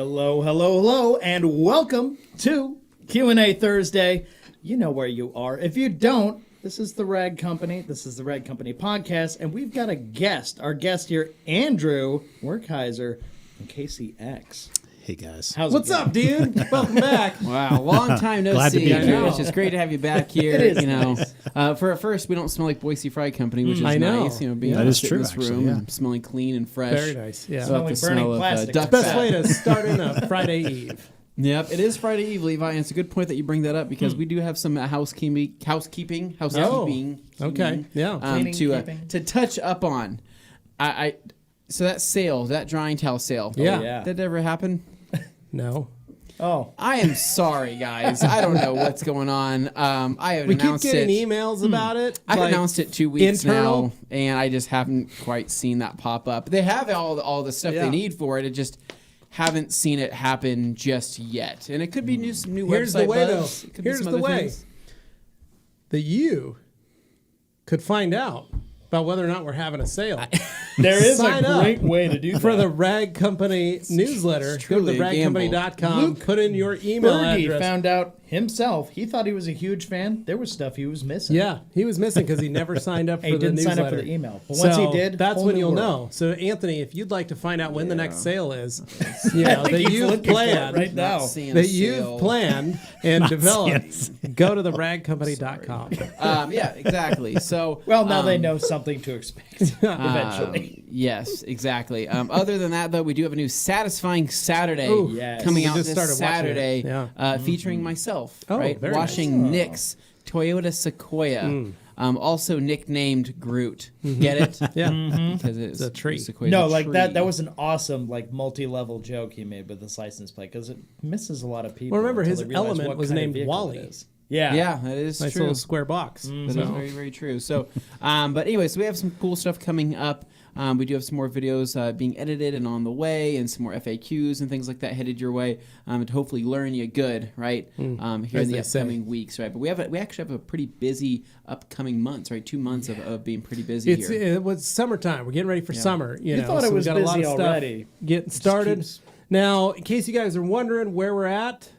Hello, hello, hello, and welcome to Q&A Thursday. You know where you are. If you don't, this is the Rag Company. This is the Rag Company podcast, and we've got a guest. Our guest here, Andrew Werkheiser from KCX. Hey guys. What's up, dude? Welcome back. Wow, long time no Glad to see. be here. It's just great to have you back here. It is you know, nice. For at first, we don't smell like Boise Fry Company, which is I know. nice. You know, being That able is to sit true, in this actually, room yeah. and smelling clean and fresh. Very nice. Yeah. So the Smelling burning smell of plastic. duck Best fat. way to start in a Friday Eve. Yep, it is Friday Eve, Levi, and it's a good point that you bring that up because we do have some housekeeping. Okay. Yeah. Cleaning, keeping. To touch up on. So that sale, that drying towel sale. Yeah. yeah. Did that ever happen? No. Oh, I am sorry, guys. I don't know what's going on. I have We keep announced getting it. emails about it. I've like, announced it 2 weeks internal. now, and I just haven't quite seen that pop up. They have all the stuff Yeah. they need for it. It just haven't seen it happen just yet. And it could be some new Here's website the way, buzz. though. It could be Here's some the other way. things. That you could find out about whether or not we're having a sale. there is Sign a up great way to do that. For the Rag Company newsletter, go to truly a gamble. ragcompany.com, put in your email Bergie address. found out himself. He thought he was a huge fan. There was stuff he was missing. Yeah, he was missing because he never signed up for He the didn't newsletter. sign up for the email. But once he did, that's whole when new you'll world. know. So, Anthony, if you'd like to find out when the next sale is, you I know, think that he's you've looking for it planned, right now. Not seeing a that sale. you've planned and developed, go to the ragcompany.com. Yeah, exactly. So Well, now they know something to expect eventually. Yes, exactly. Other than that, though, we do have a new Satisfying Saturday Ooh, yes. coming We out just this started watching Saturday, it. Yeah. featuring myself, Oh, right? very Washing Nick's Toyota Sequoia, also nicknamed Groot. Get it? Yeah. Because it's a tree. Sequoia's No, a like tree. that was an awesome, like, multi-level joke he made with this license plate because it misses a lot of people. Well, remember, until his they realize element what was kind of named vehicle Wally. it is. Yeah. Yeah, that is Nice true. little square box. That is very, very true. So, but anyways, we have some cool stuff coming up. We do have some more videos being edited and on the way, and some more FAQs and things like that headed your way, to hopefully learn you good, right? Here As in the they say. upcoming weeks, right? But we actually have a pretty busy upcoming months, right? 2 months of being pretty busy here. It was summertime. We're getting ready for summer. You know, thought it so was we've got a lot busy of stuff already. getting started. Now, in case you guys are wondering where we're at,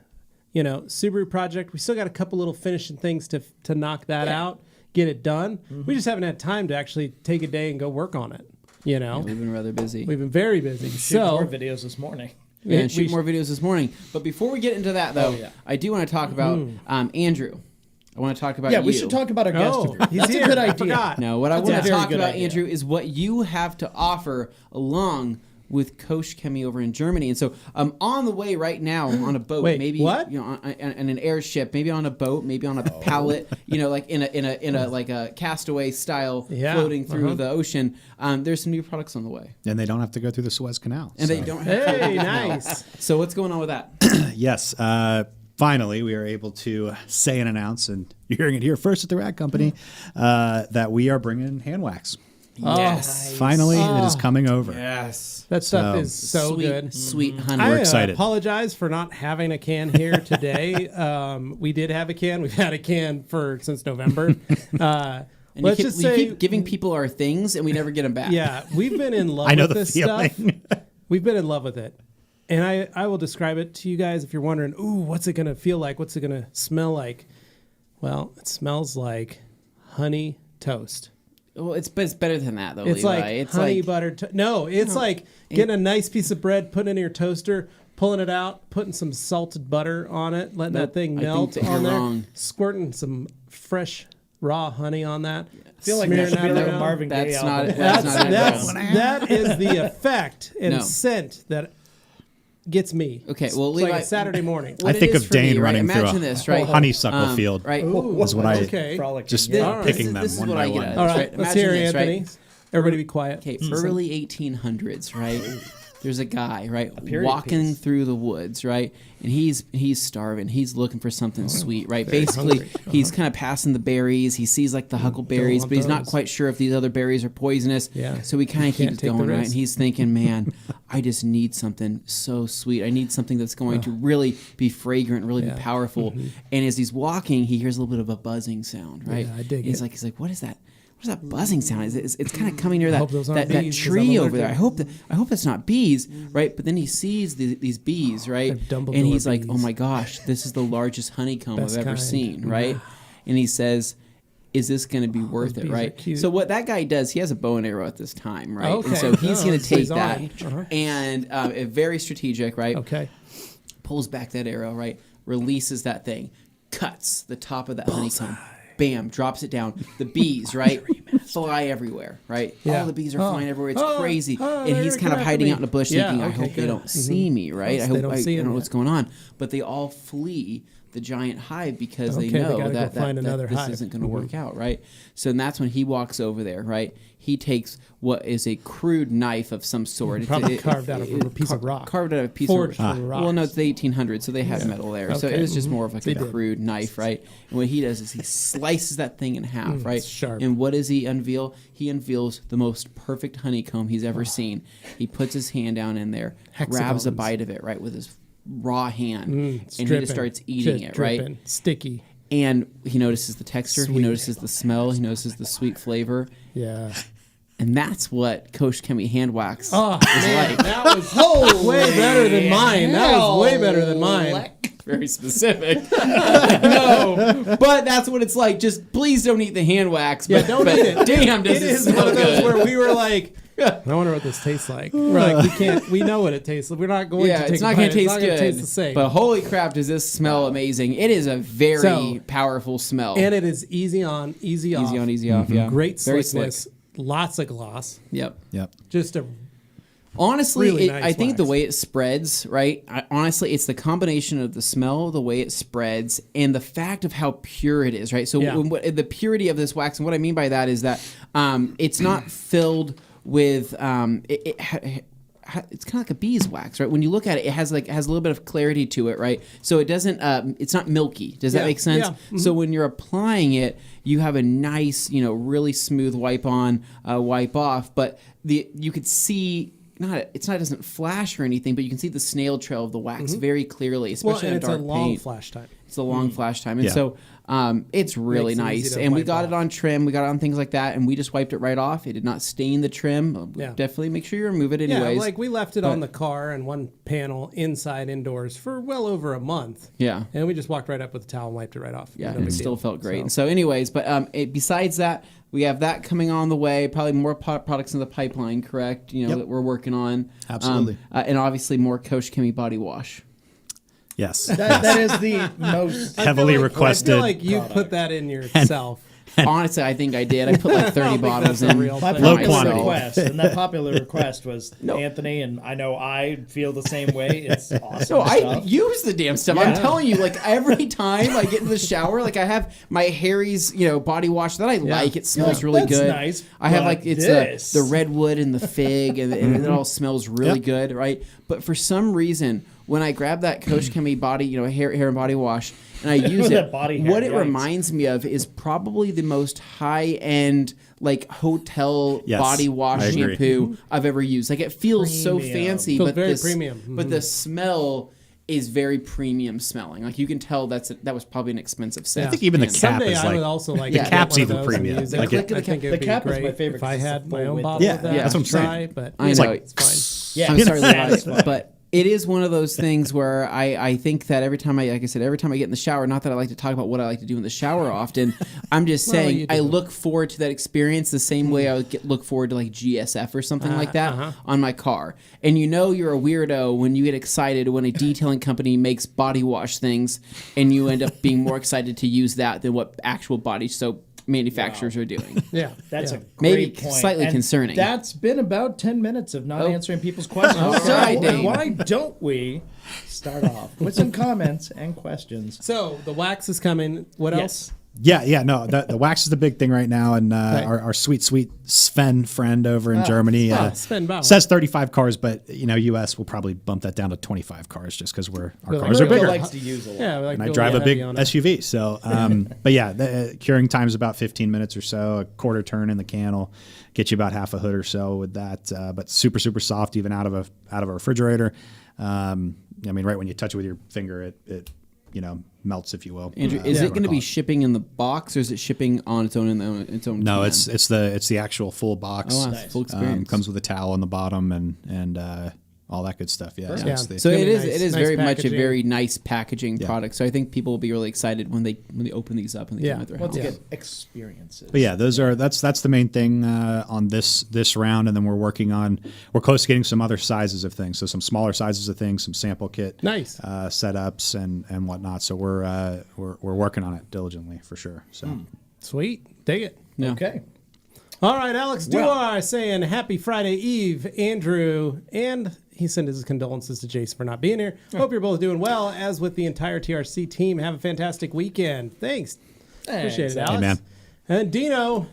you know, Subaru project, we still got a couple little finishing things to knock that out, get it done. We just haven't had time to actually take a day and go work on it. You know, We've been rather busy. we've been very busy. Shoot more So videos this morning. And shoot more videos this morning. But before we get into that, though, yeah. I do want to talk about Andrew. I want to talk about Yeah, you. we should talk about our guest. Oh, he's That's here. a good I idea. forgot. No, what I That's a want to very talk good about, idea. Andrew, is what you have to offer along with Koch Chemie over in Germany. And so I'm on the way right now on a boat. Wait, maybe what? You know, on an airship, maybe on a boat, maybe on a pallet, you know, like in a like a castaway style Yeah, floating through the ocean. There's some new products on the way. And they don't have to go through the Suez Canal. And so. they don't have hey, nice. So what's going on with that? Yes. Finally, we are able to say and announce, and you're hearing it here first at the Rag Company, that we are bringing hand wax. Yes. Finally, it is coming over. Yes. That stuff So- is so sweet, good. Sweet honey. I excited. apologize for not having a can here today. We did have a can. We've had a can since November. And Let's you just we say, keep giving people our things, and we never get them back. yeah, we've been in love I know with the this feeling. stuff. We've been in love with it. And I will describe it to you guys if you're wondering, ooh, what's it going to feel like? What's it going to smell like? Well, it smells like honey toast. Well, it's better than that, though, It's Levi. like It's honey like, butter. No, it's like getting a nice piece of bread, putting it in your toaster, pulling it out, putting some salted butter on it, letting that thing I think melt that on you're there, wrong. squirting some fresh raw honey on that. I feel like that should be Smearing like that a Marvin Gaye That's album. not- that's not it. That is the effect and No. scent that gets me. Okay, well, It's like Levi- a Saturday morning. What I it think is of for Dane me, right? running through Imagine a this, right? honeysuckle field. Right. Is what I Okay. Frolicking, just yeah. All right. picking them This is one what by I get one. at. All right, Right, let's imagine hear this, Anthony. right? Everybody be quiet. Okay, early 1800s, right? There's a guy, right, period walking piece. through the woods, right, and he's starving. He's looking for something sweet, right? Basically, hungry. he's kind of passing the berries. He sees like the huckleberries, want but he's not those. quite sure if these other berries are poisonous. Yeah. So he kind of can't keeps take the going, right? risk. And he's thinking, man, I just need something so sweet. I need something that's going to really be fragrant, really Yeah. be powerful. And as he's walking, he hears a little bit of a buzzing sound, right? Yeah, I dig He's it. like, what is that? what is that buzzing sound? It's kind of coming near that those aren't that bees, 'cause tree I'm over there. allergic. I hope that's not bees, right? But then he sees these bees, right? They're Dumbledore And he's like, bees. oh my gosh, this is the largest honeycomb Best I've ever kind. seen, right? And he says, is this going to be worth it, bees are right? cute. So what that guy does, he has a bow and arrow at this time, right? Okay. And so he's Oh, going to so take he's that on. and very strategic, right? Okay. Pulls back that arrow, right? Releases that thing, cuts the top of that honeycomb. Bam, drops it down. The bees, right, fly everywhere, right? Yeah. All the bees are flying everywhere. It's crazy. oh, and they're he's kind gonna of come hiding after out in me. the bush Yeah, thinking, I okay, hope they good. don't see me, right? Yes, I they hope don't see I don't him know yet. what's going on. But they all flee the giant hive because Okay, they they know gotta go that find another this hive. isn't going to work out, right? So and that's when he walks over there, right? He takes what is a crude knife of some sort. Probably carved out of a piece of rock. Carved out of a piece Forged of rock. from Well, no, rocks. it's the 1800s, so they had metal there. So Okay. it was just more of like They a did. crude knife, right? And what he does is he slices that thing in half, right? it's sharp. And what does he unveil? He unveils the most perfect honeycomb he's ever seen. He puts his hand down in there, grabs a Hexagons. bite of it, right, with his raw hand, It's and he dripping. just starts eating Just it, right? dripping. Sticky. And he notices the texture, he Sweet. notices the smell, he notices the sweet flavor, Yeah. and that's what Koch Chemie hand wax Oh, is man, like. that was way better than mine. That was way better than mine. Very specific. No, but that's what it's like. Just please don't eat the hand wax. Yeah, but, don't but eat it. Damn, does It it is smell one of those good? where we were like, I wonder what this tastes like. We're like, we can't. We know what it tastes like. We're not going Yeah, to take it's a not bite. going to taste It's not gonna good. taste the same. But holy crap, does this smell amazing? It is a very So- powerful smell. and it is easy on, easy off. easy on, easy off. Yeah, Great very slickness. slick. Lots of gloss. Yep. Yep. Just a Honestly, Really nice I think the wax. way it spreads, right? Honestly, it's the combination of the smell, the way it spreads, and the fact of how pure it is, right? So Yeah. the purity of this wax, and what I mean by that is that it's not filled with it's kind of like a beeswax, right? When you look at it, it has a little bit of clarity to it, right? So it doesn't, it's not milky. Does that Yeah, make sense? yeah. Mm-hmm. So when you're applying it, you have a nice, really smooth wipe on, wipe off, but you could see. It doesn't flash or anything, but you can see the snail trail of the wax very clearly, especially and in it's dark a long paint. flash time. It's a long flash time, and Yeah. so it's really Makes it easy nice. to And we wipe got off. it on trim, we got it on things like that, and we just wiped it right off. It did not stain the trim. Yeah. Definitely make sure you remove it anyways. Yeah, like we left it on But- the car and one panel inside indoors for well over a month. Yeah. And we just walked right up with a towel and wiped it right off. Yeah, No it big still deal. felt great. So- And so, anyways, but besides that, we have that coming on the way. Probably more products in the pipeline, correct? Yep. That we're working on. Absolutely. And obviously more Koch Chemie body wash. Yes. That is the most Heavily I requested. feel like you put that in yourself. Honestly, I think I did. I put like 30 think bottles that's a in. real my thing. Low popular quantity. request, and that popular request was Anthony, and I know I feel the same way. It's awesome. No, I stuff. use the damn stuff. I'm Yeah. telling you, like every time I get in the shower, like I have my Harry's, body wash that I like. It smells really that's good. nice, I have but like it's this- the redwood and the fig, and it all smells really Yep. good, right? But for some reason, when I grab that Koch Chemie body, hair and body wash, and I use That it, body hair, what it yikes. reminds me of is probably the most high end like hotel Yes, body wash I agree. shampoo I've ever used. Like it feels so Premium. fancy, Feels but very this, premium. but the smell is very premium smelling. Like you can tell that was probably an expensive set. I think even the And- cap Someday is I would like also like The to get cap's one of even those and premium. use it. Like it- I think it the would be cap is great my favorite if I 'cause it's had the my full own width. bottle Yeah, of that. that's what I'm saying. Try, but I it's know. like, it's fine. Yeah, I'm sorry, satisfying. Levi, but it is one of those things where I think that every time I get in the shower, not that I like to talk about what I like to do in the shower often, I'm just Well, saying you I do. look forward to that experience the same way I would look forward to like GSF or something like that on my car. And you're a weirdo when you get excited when a detailing company makes body wash things and you end up being more excited to use that than what actual body soap manufacturers are doing. Yeah. That's yeah. a Maybe great point. slightly And concerning. That's been about 10 minutes of not answering people's questions. All So right, Dane. why don't we start off with some comments and questions? So the wax is coming. What else? Yeah. No, the wax is the big thing right now, and our sweet Sven friend over in Germany Sven Bauer. says 35 cars, but US will probably bump that down to 25 cars just because our cars are Bill bigger. likes to use a lot. Yeah, like And I really drive a big heavy on it. SUV. So, but yeah, the curing time is about 15 minutes or so. A quarter turn in the can will get you about half a hood or so with that. But super soft, even out of a refrigerator. Right when you touch it with your finger, it melts, if you will. Andrew, is it going to be shipping in the box, or is it shipping on its own its own? No, can? it's the actual full box. Oh, wow. Full experience. Comes with a towel on the bottom and all that good stuff. Yeah. Yeah. So it is nice very much a packaging. very nice packaging Yeah. product. So I think people will be really excited when they open these up and they Yeah. come at their Well, house. to get experiences. But yeah, that's the main thing on this round, and then we're close to getting some other sizes of things, so some smaller sizes of things, some sample kit, Nice. setups and whatnot. So we're working on it diligently for sure. So Sweet. Dig it. Yeah. Okay. All right, Alex Duar saying happy Friday Eve, Andrew, and he sent his condolences to Jason for not being here. Hope you're both doing well, as with the entire TRC team. Have a fantastic weekend. Thanks. Appreciate it, Alex. Hey, man. And Dino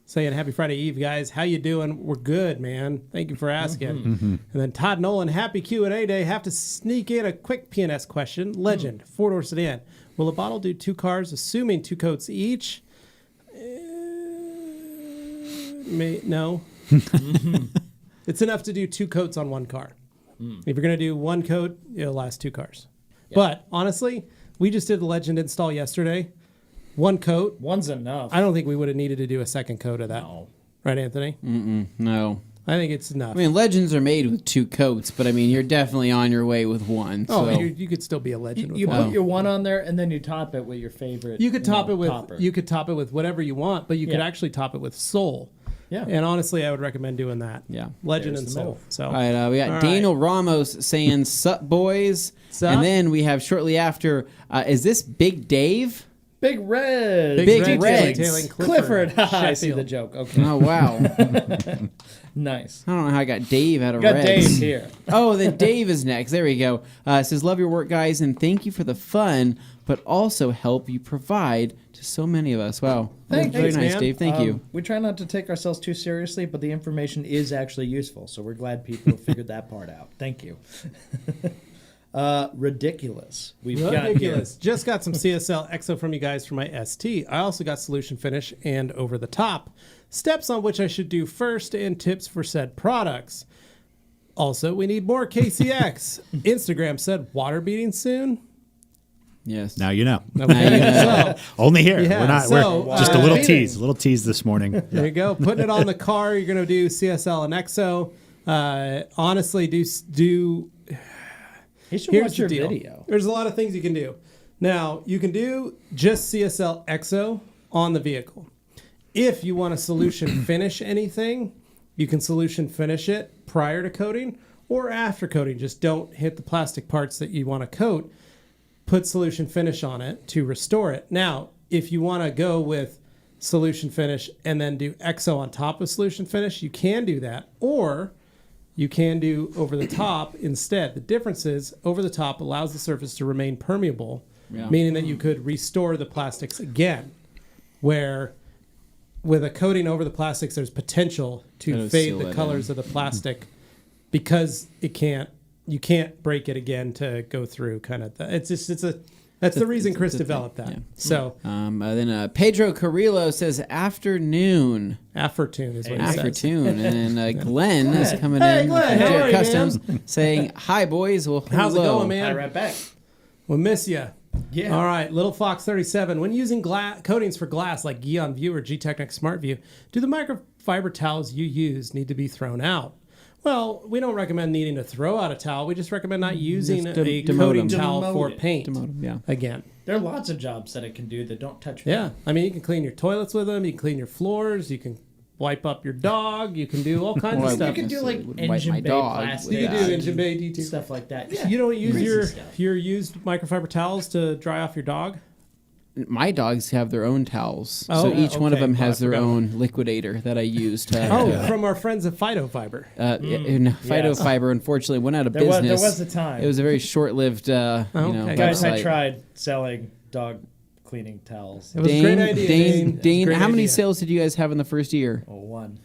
saying happy Friday Eve, guys. How you doing? We're good, man. Thank you for asking. And then Todd Nolan, happy Q&A day. Have to sneak in a quick P&S question. Legend, four-door sedan. Will a bottle do 2 cars, assuming 2 coats each? No. It's enough to do 2 coats on 1 car. If you're going to do 1 coat, it'll last 2 cars. But honestly, we just did the Legend install yesterday. 1 coat. One's enough. I don't think we would have needed to do a 2nd coat of that. No. Right, Anthony? No. I think it's enough. I mean, Legends are made with 2 coats, but I mean, you're definitely on your way with 1. oh, So. you could still be a Legend with You one. put your one on there, and then you top it with your favorite. You could top it with topper. you could top it with whatever you want, but you could Yeah. actually top it with Soul. Yeah. And honestly, I would recommend doing that. Yeah. Legend There's and the Soul. move. So All right, we got All Daniel Ramos saying "Sup, boys," Sup? and then we have shortly after, is this Big Dave? Big Red. Big Red. detailing Clifford. I see Sheffield. the joke. Okay. Oh wow! Nice. I don't know how I got Dave out of Got Reds. Dave here. Oh, then Dave is next. There we go. Says, love your work, guys, and thank you for the fun, but also help you provide to so many of us. Wow. Thanks, Very nice, man. Dave. Thank you. We try not to take ourselves too seriously, but the information is actually useful. So we're glad people have figured that part out. Thank you. Ridiculous. We've got Ridiculous. Just got some CSL EXO from you guys for my ST. I also got Solution Finish and Over the Top. Steps on which I should do first and tips for said products. Also, we need more KCX. Instagram said water beating soon. Yes. now you know. So, Only here. Yeah, We're not. so, we're just a little beating. tease this morning. there you go. Putting it on the car. You're going to do CSL and EXO. Honestly, do You should Here's watch the your deal. video. There's a lot of things you can do. Now, you can do just CSL EXO on the vehicle. If you want to solution finish anything, you can solution finish it prior to coating or after coating. Just don't hit the plastic parts that you want to coat. Put solution finish on it to restore it. Now, if you want to go with solution finish and then do EXO on top of solution finish, you can do that. Or you can do over the top instead. The difference is over the top allows the surface to remain permeable, meaning that you could restore the plastics again. Where with a coating over the plastics, there's potential to It'll fade seal the it colors of the plastic because you can't break it again to go through kind of. That's the reason Chris developed that. Yeah. So Then Pedro Carrillo says afternoon. Afternoon is what he says. Afternoon. And then Glenn is coming Hey, in Glenn, from how Jared are you, Customs saying, hi, boys. Well, How's it hello. going, man? Hi, right back. We'll miss you. Yeah. All right, Little Fox 37. When using coatings for glass like Geon View or G-Technic Smart View, do the microfiber towels you use need to be thrown out? Well, we don't recommend needing to throw out a towel. We just recommend not using a demote coating them. towel for Demote it. paint. Demote 'em, yeah. Again. There are lots of jobs that it can do that don't touch Yeah. I mean, you can clean your toilets with them. You can clean your floors. You can wipe up your dog. You can do all kinds Well, of I stuff. You can do like Wouldn't wipe engine my bay dog plastic. with You do that. engine bay DT. Stuff like that. Yeah. You don't use Crazy stuff. your used microfiber towels to dry off your dog? My dogs have their own towels. Oh, so each one of okay. them Well, has I their forgot. own liquidator that I use to. Oh, from our friends at Phytofiber. Phytofiber unfortunately went out of There business. was a time. It was a very short-lived, okay. Guys, I website. tried selling dog cleaning towels. It was a great idea, Dane. It was a Dane, great how many idea. sales did you guys have in the first year? Oh, one.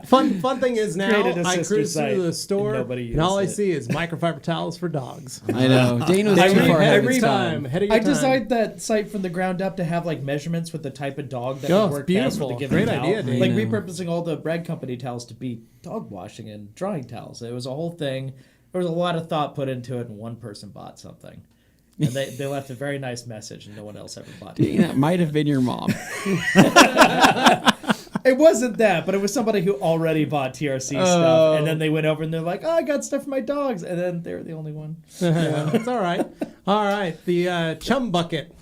Fun thing is now Created a I sister cruise site, through the and store nobody and all I used it. see is microfiber towels for dogs. I know. Dane was too far ahead of Every his time. Ahead of your I time. designed that site from the ground up to have like measurements with the type of dog that Oh, would work it's best with beautiful. the given Great towel. idea, Dane. Like Yeah. repurposing all the Brad Company towels to be dog washing and drying towels. It was a whole thing. there was a lot of thought put into it, and one person bought something. And they left a very nice message, and no one else ever bought it. That might have been your mom. It wasn't that, but it was somebody who already bought TRC stuff, and then they went over and they're like, "Oh, I got stuff for my dogs," and then they were the only one. It's all right. All right. The Chum Bucket.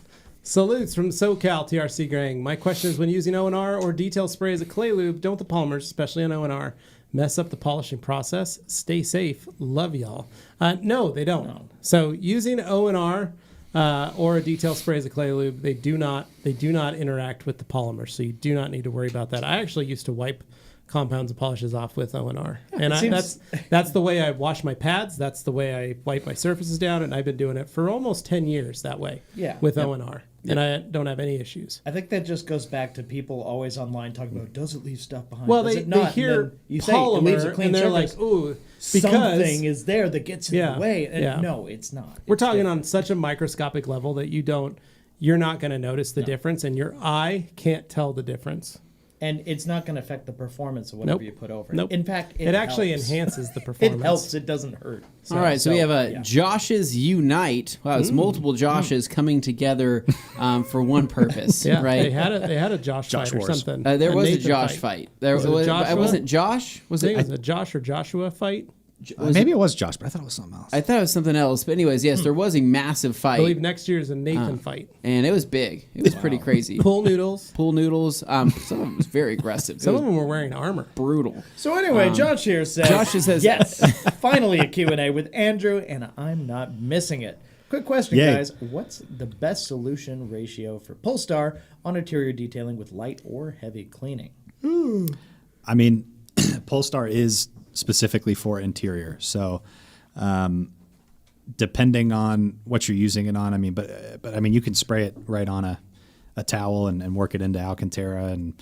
Salutes from SoCal TRC Gang. My question is, when using O&R or detail spray as a clay lube, don't the polymers, especially on O&R, mess up the polishing process? Stay safe. Love y'all. No, they don't. No. So using O&R or a detail spray as a clay lube, they do not interact with the polymer, so you do not need to worry about that. I actually used to wipe compounds and polishes off with O&R, and that's the way I wash my pads. That's the way I wipe my surfaces down, and I've been doing it for almost 10 years that way. With O&R. And I don't have any issues. I think that just goes back to people always online talking about, does it leave stuff behind? Well, does they, it not? they hear and you polymer, say it leaves a clean and they're surface. like, ooh, something is there that gets in the way. And no, it's not. We're talking on such a microscopic level that you're not going to notice the difference, and your eye can't tell the difference. And it's not going to affect the performance of whatever you put over it. In fact, it actually enhances the performance. It helps. It doesn't hurt. All right, so we have Josh's Unite. Wow, it's multiple Joshes coming together for one purpose, right? They had a Josh fight or something. There was a Josh fight. Wasn't Josh? Was it a Josh or Joshua fight? Maybe it was Josh, but I thought it was something else. I thought it was something else. But anyways, yes, there was a massive fight. I believe next year is a Nathan fight. And it was big. It was pretty crazy. Pool noodles. Some of them was very aggressive. Some of them were wearing armor. Brutal. So anyway, Josh here says, yes, finally a Q&A with Andrew, and I'm not missing it. Quick question, guys. What's the best solution ratio for Pulstar on interior detailing with light or heavy cleaning? I mean, Pulstar is specifically for interior. So depending on what you're using it on, I mean, but I mean, you can spray it right on a towel and work it into Alcantara and,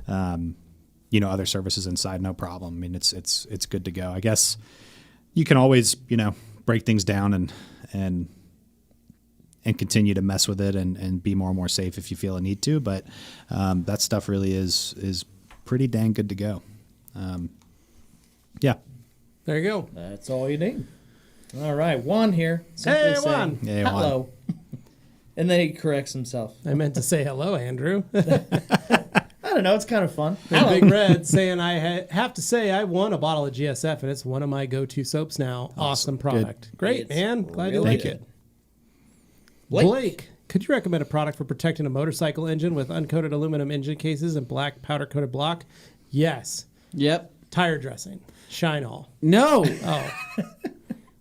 other surfaces inside, no problem. I mean, it's good to go. I guess you can always, break things down and continue to mess with it and be more and more safe if you feel a need to. But that stuff really is pretty dang good to go. Yeah. There you go. That's all you need. All right. Juan here. Hey, Juan. Hey, hello. And then he corrects himself. I meant to say hello, Andrew. I don't know. It's kind of fun. Big Red saying, I have to say I won a bottle of GSF, and it's one of my go-to soaps now. Awesome product. Good. Great, man. Glad you like it. Blake, could you recommend a product for protecting a motorcycle engine with uncoated aluminum engine cases and black powder-coated block? Yes. Yep. Tire dressing. Shine All. No. Oh.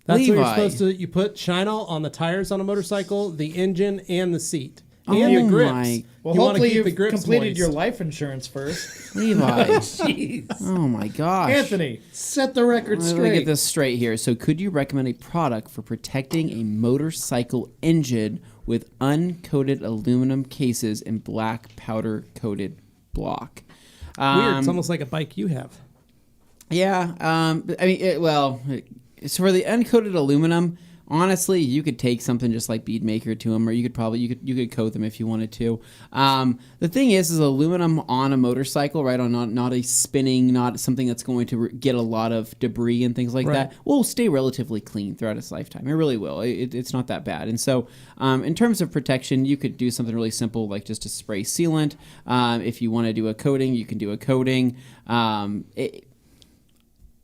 That's Levi. what you're supposed to. You put Shine All on the tires on a motorcycle, the engine, and the seat. And the grips. Well, hopefully you've completed your life insurance first. Levi. Jeez. Oh, my gosh. Anthony, set the record straight. Let me get this straight here. So could you recommend a product for protecting a motorcycle engine with uncoated aluminum cases and black powder-coated block? Weird. It's almost like a bike you have. Yeah. I mean, so for the uncoated aluminum, honestly, you could take something just like Bead Maker to them, or you could coat them if you wanted to. The thing is aluminum on a motorcycle, right? On not a spinning, not something that's going to get a lot of debris and things like that, will stay relatively clean throughout its lifetime. It really will. It's not that bad. And so, in terms of protection, you could do something really simple, like just a spray sealant. If you want to do a coating, you can do a coating.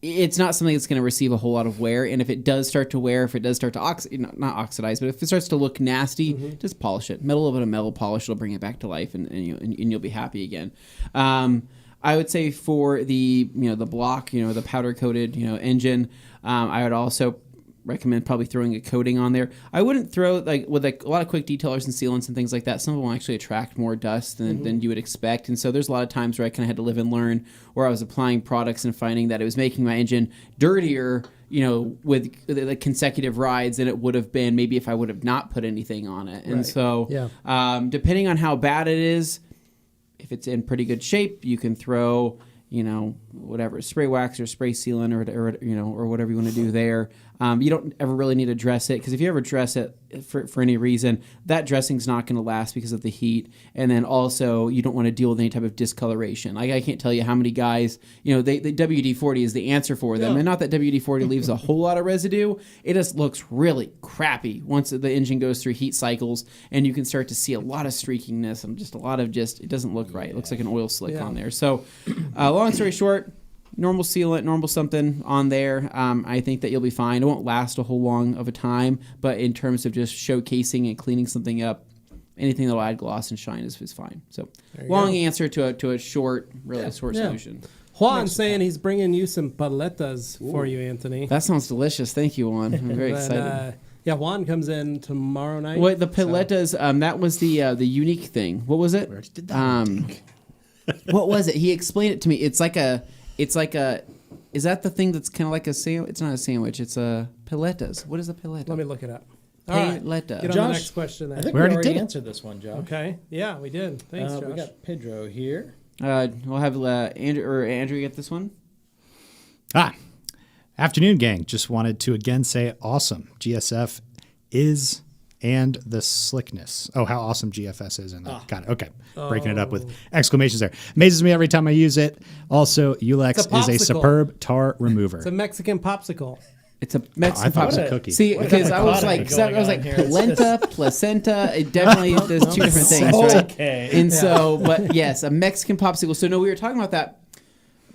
It's not something that's going to receive a whole lot of wear, and if it does start to wear, if it does start to not oxidize, but if it starts to look nasty, just polish it. A little bit of metal polish will bring it back to life, and you'll be happy again. I would say for the the block, the powder coated engine, I would also recommend probably throwing a coating on there. I wouldn't throw with a lot of quick detailers and sealants and things like that. Some of them will actually attract more dust than you would expect. And so there's a lot of times where I kind of had to live and learn, where I was applying products and finding that it was making my engine dirtier, with the consecutive rides than it would have been maybe if I would have not put anything on it. And so depending on how bad it is, if it's in pretty good shape, you can throw whatever, spray wax or spray sealant or whatever you want to do there. You don't ever really need to dress it, because if you ever dress it for any reason, that dressing's not going to last because of the heat. And then also you don't want to deal with any type of discoloration. I can't tell you how many guys, the WD-40 is the answer for them. And not that WD-40 leaves a whole lot of residue. It just looks really crappy once the engine goes through heat cycles, and you can start to see a lot of streakiness and just a lot of it doesn't look right. It looks like an oil slick on there. So long story short, normal sealant, normal something on there. I think that you'll be fine. It won't last a whole long of a time, but in terms of just showcasing and cleaning something up, anything that'll add gloss and shine is fine. So long answer to a short, really short solution. Juan's saying he's bringing you some paletas for you, Anthony. That sounds delicious. Thank you, Juan. I'm very excited. Juan comes in tomorrow night. Wait, the paletas, that was the unique thing. What was it? What was it? He explained it to me. It's like a, is that the thing that's kind of like a sandwich? It's not a sandwich. It's a paletas. What is a paleta? Let me look it up. All right. Paleta. Get on Josh, the next question then. I think We we already already did it. answered this one, Josh. Okay. Yeah, we did. Thanks, Josh. We got Pedro here. We'll have Andrew get this one. Afternoon, gang. Just wanted to again say awesome. GSF is and the slickness. Oh, how awesome GFS is. Got it. Okay. Breaking it up with exclamations there. Amazes me every time I use it. Also, Ulex is a popsicle. superb tar remover. It's a Mexican popsicle. It's a Mexican I thought it was a popsicle. cookie. See, because I was like, polenta, placenta. It definitely does two different things, right? Okay. And so, but yes, a Mexican popsicle. So no, we were talking about that.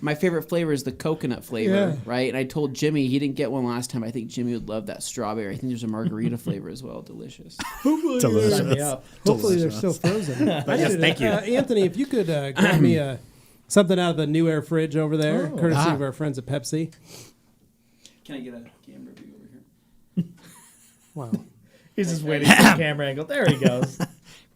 My favorite flavor is the coconut flavor, right? And I told Jimmy he didn't get one last time. I think Jimmy would love that strawberry. I think there's a margarita flavor as well. Delicious. Delicious. Sign me up. Hopefully they're still frozen. Yes, thank you. Anthony, if you could grab me something out of the New Air fridge over there, courtesy of our friends at Pepsi. Can I get a camera view over here? Wow. He's just waiting for the camera angle. There he goes.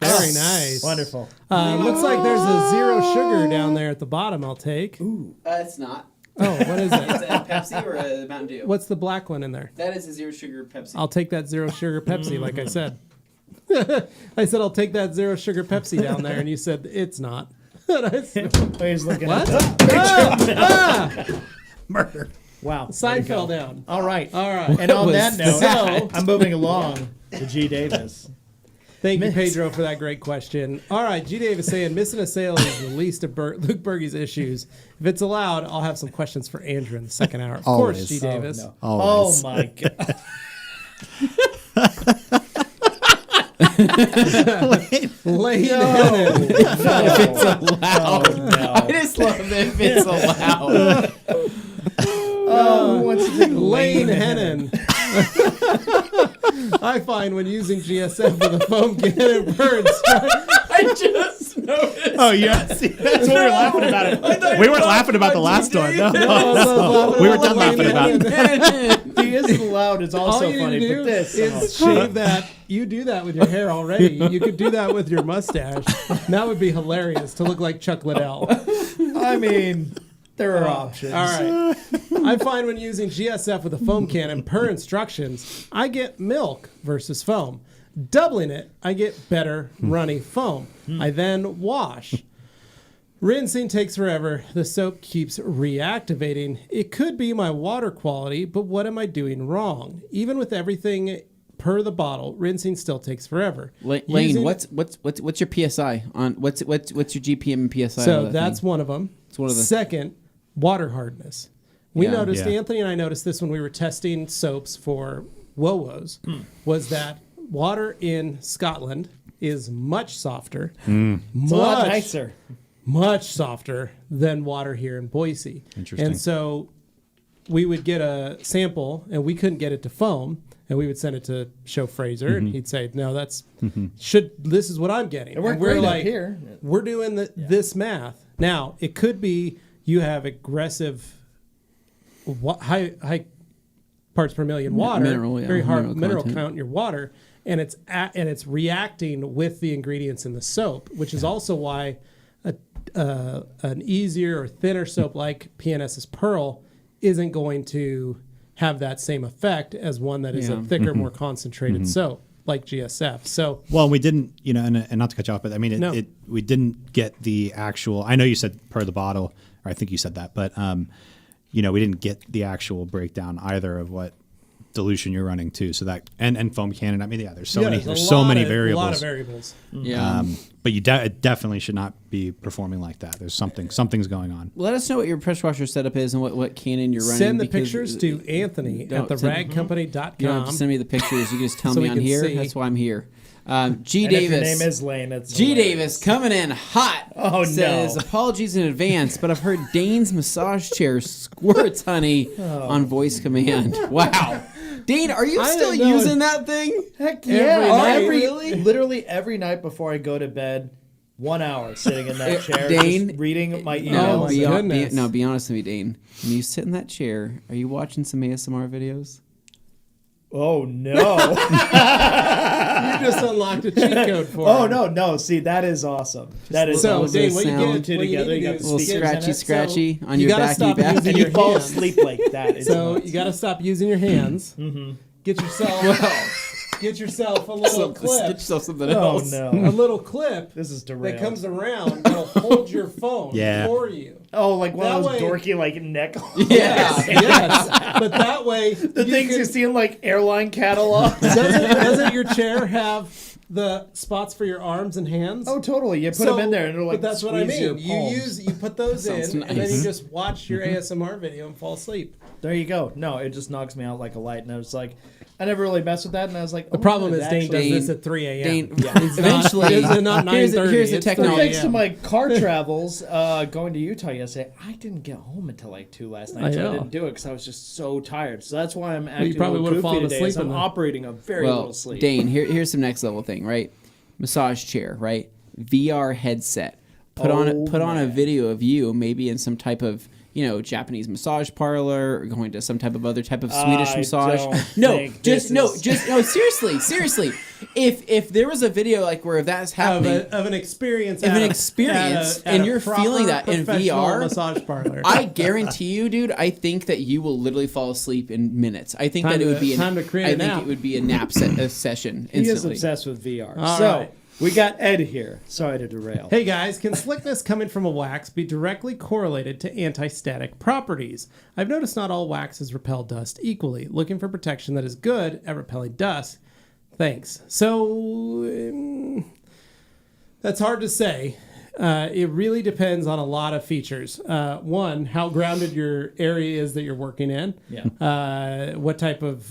Very nice. Wonderful. Looks like there's a zero sugar down there at the bottom. I'll take. It's not. Oh, what is It's it? a Pepsi or a Mountain Dew. What's the black one in there? That is a zero sugar Pepsi. I'll take that zero sugar Pepsi, like I said. I said I'll take that zero sugar Pepsi down there, and you said it's not. And I said, He's looking what? at Murder. Wow. Sign fell down. All right. All right. And on that was note, I'm moving along to G. Davis. Thank you, Pedro, for that great question. All right, G. Davis saying missing a sale is the least of Luke Berge's issues. If it's allowed, I'll have some questions for Andrew in the second hour. Of course, Always. G. Davis. No. Always. Oh, my God. Lane Hennen. If it's allowed. No. I just love that if it's allowed. Oh, what's the Lane Hennen. I find when using GSF with a foam can and burns. I just noticed. Oh, yeah. See, that's what we were laughing about it. We weren't laughing about the last one. No. We were done laughing about it. He is allowed. It's All also you funny, need to but do this. is shave that. You do that with your hair already. You could do that with your mustache. That would be hilarious to look like Chuck Liddell. I mean, there are options. All right. I find when using GSF with a foam cannon per instructions, I get milk versus foam. Doubling it, I get better runny foam. I then wash. Rinsing takes forever. The soap keeps reactivating. It could be my water quality, but what am I doing wrong? Even with everything per the bottle, rinsing still takes forever. Lane, Using- what's your PSI on what's your GPM and PSI? So on that's thing? one of them. It's one of the. Second, water hardness. We Yeah. noticed, Yeah. Anthony and I noticed this when we were testing soaps for WOWOs, was that water in Scotland is much softer, It's a lot nicer. much softer than water here in Boise. Interesting. And so we would get a sample and we couldn't get it to foam, and we would send it to Show Fraser, and he'd say, "No, this is what I'm getting." It worked And we're great up like, here. we're doing this math. Now, it could be you have aggressive high parts per million water, very hard mineral content. count in your water, and it's reacting with the ingredients in the soap, which is also why an easier or thinner soap like PNS's Pearl isn't going to have that same effect as one that is a thicker, more concentrated soap. like GSF. So Well, we didn't, and not to cut you off, but I mean, No. we didn't get the actual. I know you said per the bottle, or I think you said that, but we didn't get the actual breakdown either of what dilution you're running too. So that and foam cannon. I mean, there's so many variables. A lot of variables. Yeah. But you definitely should not be performing like that. There's something's going on. Let us know what your pressure washer setup is and what cannon you're running. Send the because- pictures to Anthony at You don't have theragcompany.com. to send me the pictures. You can just tell So me we on can here. see. That's why I'm here. G. And Davis. if your name is Lane, it's G. hilarious. Davis coming in hot. Oh, no. Says, apologies in advance, but I've heard Dane's massage chair squirts honey on voice command. Wow. Dane, are you I still didn't know using that thing? Heck Every yeah! night? Literally every night before I go to bed, 1 hour sitting in that chair, Dane- just reading my Oh, emails. my be goodness. be honest with me, Dane. When you sit in that chair, are you watching some ASMR videos? Oh no! You just unlocked a cheat code for Oh him. no! See, that is awesome. That is So, awesome. Dane, what you sound. get Two what you together, need you to got do the is little speakers get- in scratchy, it, scratchy on you your gotta backy stop back. using and your you fall hands. asleep like that. It's So nuts. you got to stop using your hands. Get yourself a little Get clip. yourself something Oh else. A no! little clip This is that derailed. comes around that'll hold your phone Yeah. for you. Oh, like one of That those way- dorky like neck. Yes. But that way, The things you see in like airline catalogs. doesn't your chair have the spots for your arms and hands? Oh, totally. You put them in there and they're like. but that's what I squeeze your mean. palms. You put those in, Sounds and then nice. you just watch your ASMR video and fall asleep. There you go. No, it just knocks me out like a light, and I was like, I never really messed with that, and I was like, The problem is Dane does Dane- this at 3 a.m. Dane, It's eventually, not here's the 9:30, it's technology. 3 Thanks to my car travels, going to Utah yesterday, I didn't get home until like 2 last night, I so know. I didn't do it because I was just so tired. So that's why I'm acting probably a would've little goofy fallen today. asleep Is I'm in the- operating a very little sleep. Dane, here's some next level thing, right? Massage chair, right? VR headset. Put on a man. video of you, maybe in some type of Japanese massage parlor, or going to some type of other type of Swedish I massage. don't No, think just this is- seriously. If there was a video like where that's happening, of an experience, Of an at a- experience, at a- and at a you're feeling proper that in professional VR, massage parlor. I guarantee you, dude. I think that you will literally fall asleep in minutes. I think Time that it to- would be time to create I a think nap. it would be a nap session He is instantly. obsessed with VR. All so right. we got Ed here. Sorry to derail. Hey guys, can slickness coming from a wax be directly correlated to anti-static properties? I've noticed not all waxes repel dust equally. Looking for protection that is good at repelling dust. Thanks. So, that's hard to say. It really depends on a lot of features. One, how grounded your area is that you're working in. Yeah. What type of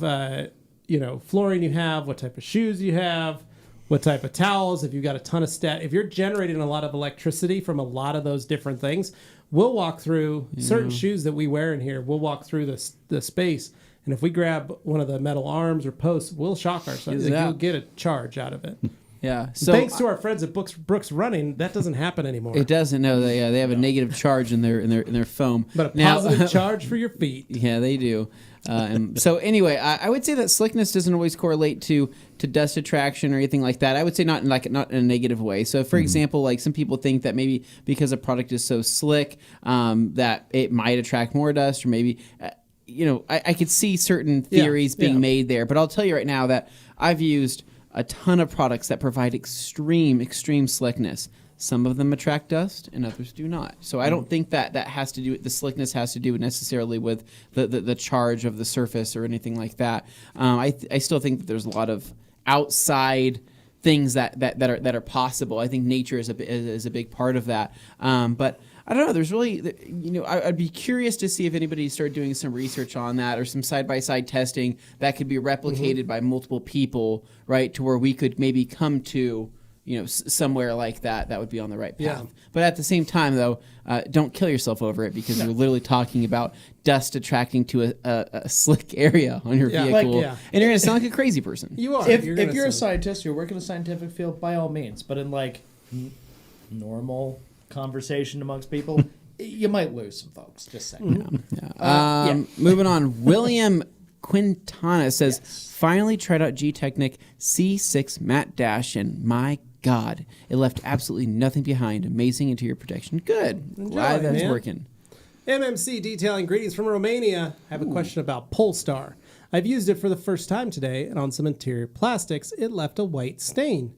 flooring you have, what type of shoes you have, what type of towels. If you've got a ton of if you're generating a lot of electricity from a lot of those different things, we'll walk through certain shoes that we wear in here. We'll walk through the space, and if we grab one of the metal arms or posts, we'll shock ourselves. Yeah. You'll get a charge out of it. Yeah. So Thanks to our friends at Brooks Running, that doesn't happen anymore. it doesn't. No, they have a negative charge in their foam. But a Now- positive charge for your feet. Yeah, they do. And so anyway, I would say that slickness doesn't always correlate to dust attraction or anything like that. I would say not in a negative way. So for example, like some people think that maybe because a product is so slick that it might attract more dust, or maybe I could see certain theories being made there. But I'll tell you right now that I've used a ton of products that provide extreme slickness. Some of them attract dust and others do not. So I don't think that has to do, the slickness has to do necessarily with the charge of the surface or anything like that. I still think that there's a lot of outside things that are possible. I think nature is a big part of that. But I don't know. There's really, I'd be curious to see if anybody started doing some research on that or some side-by-side testing that could be replicated by multiple people, right, to where we could maybe come to, somewhere like that would be on the right path. Yeah. But at the same time, though, don't kill yourself over it, because you're literally talking about dust attracting to a slick area on your Yeah. vehicle, Like, yeah. and you're going to sound like a crazy person. You are. If gonna you're a say- scientist, you're working in a scientific field, by all means. But in like normal conversation amongst people, you might lose some folks. Just saying. Moving on, William Quintana says, finally tried out G-Technic C6 Matte Dash, and my God, it left absolutely nothing behind. Amazing interior protection. Good. Glad that's man. working. MMC Detailing, greetings from Romania. I have a question about Pulstar. I've used it for the first time today, and on some interior plastics, it left a white stain.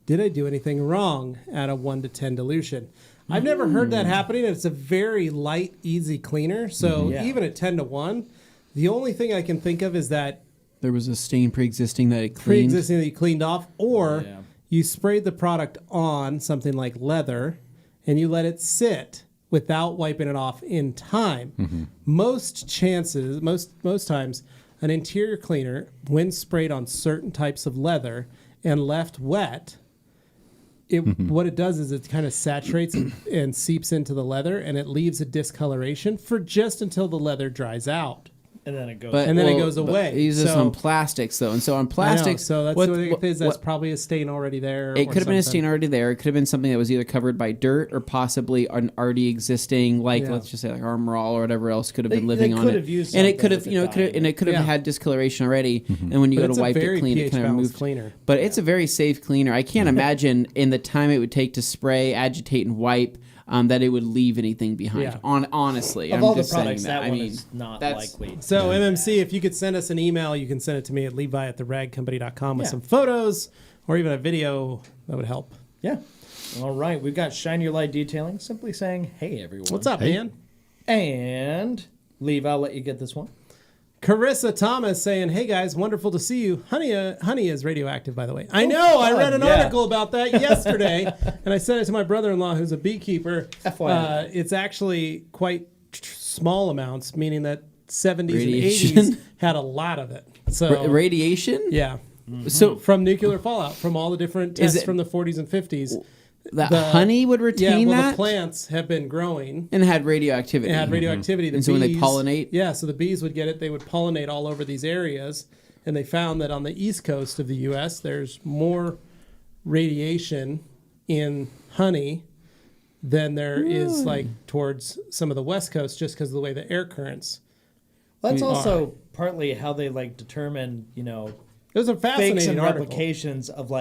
Did I do anything wrong at a 1 to 10 dilution? I've never heard that happening. It's a very light, easy cleaner. So even at 10 to 1, the only thing I can think of is that There was a stain pre-existing that it cleaned. pre-existing that you cleaned off, or you sprayed the product on something like leather and you let it sit without wiping it off in time. Most times, an interior cleaner, when sprayed on certain types of leather and left wet, what it does is it kind of saturates and seeps into the leather, and it leaves a discoloration for just until the leather dries out. And then it goes. It goes away. It uses on plastics, though. And so on plastics... So that's what it is. That's probably a stain already there. It could have been a stain already there. It could have been something that was either covered by dirt or possibly an already existing, let's just say like Armor All or whatever else could have been living on it. And it could have, it could have had discoloration already. And when you go to wipe it clean, it kind of removes. Cleaner. But it's a very safe cleaner. I can't imagine in the time it would take to spray, agitate, and wipe that it would leave anything behind. Yeah. Honestly, of I'm all the just saying products, that one I mean, is not that's likely. So MMC, if you could send us an email, you can send it to me at levi@theragcompany.com with some photos or even a video. That would help. Yeah. All right. We've got Shine Your Light Detailing simply saying, hey, everyone. What's up, man? And Levi, I'll let you get this one. Carissa Thomas saying, hey guys, wonderful to see you. Honey is radioactive, by the way. I know. I read an article about that yesterday, and I sent it to my brother-in-law, who's a beekeeper. FYI. It's actually quite small amounts, meaning that 70s Radiation. and 80s had a lot of it. So radiation? yeah. So From nuclear fallout, from all the different tests from the 40s and 50s. the honey would retain that? The plants have been growing. And had radioactivity. It had radioactivity. The And so when they bees- pollinate? Yeah, so the bees would get it. They would pollinate all over these areas. And they found that on the east coast of the U.S., there's more radiation in honey than there is like towards some of the west coast just because of the way the air currents. That's also partly how they determine, It was a fakes fascinating and article. replications of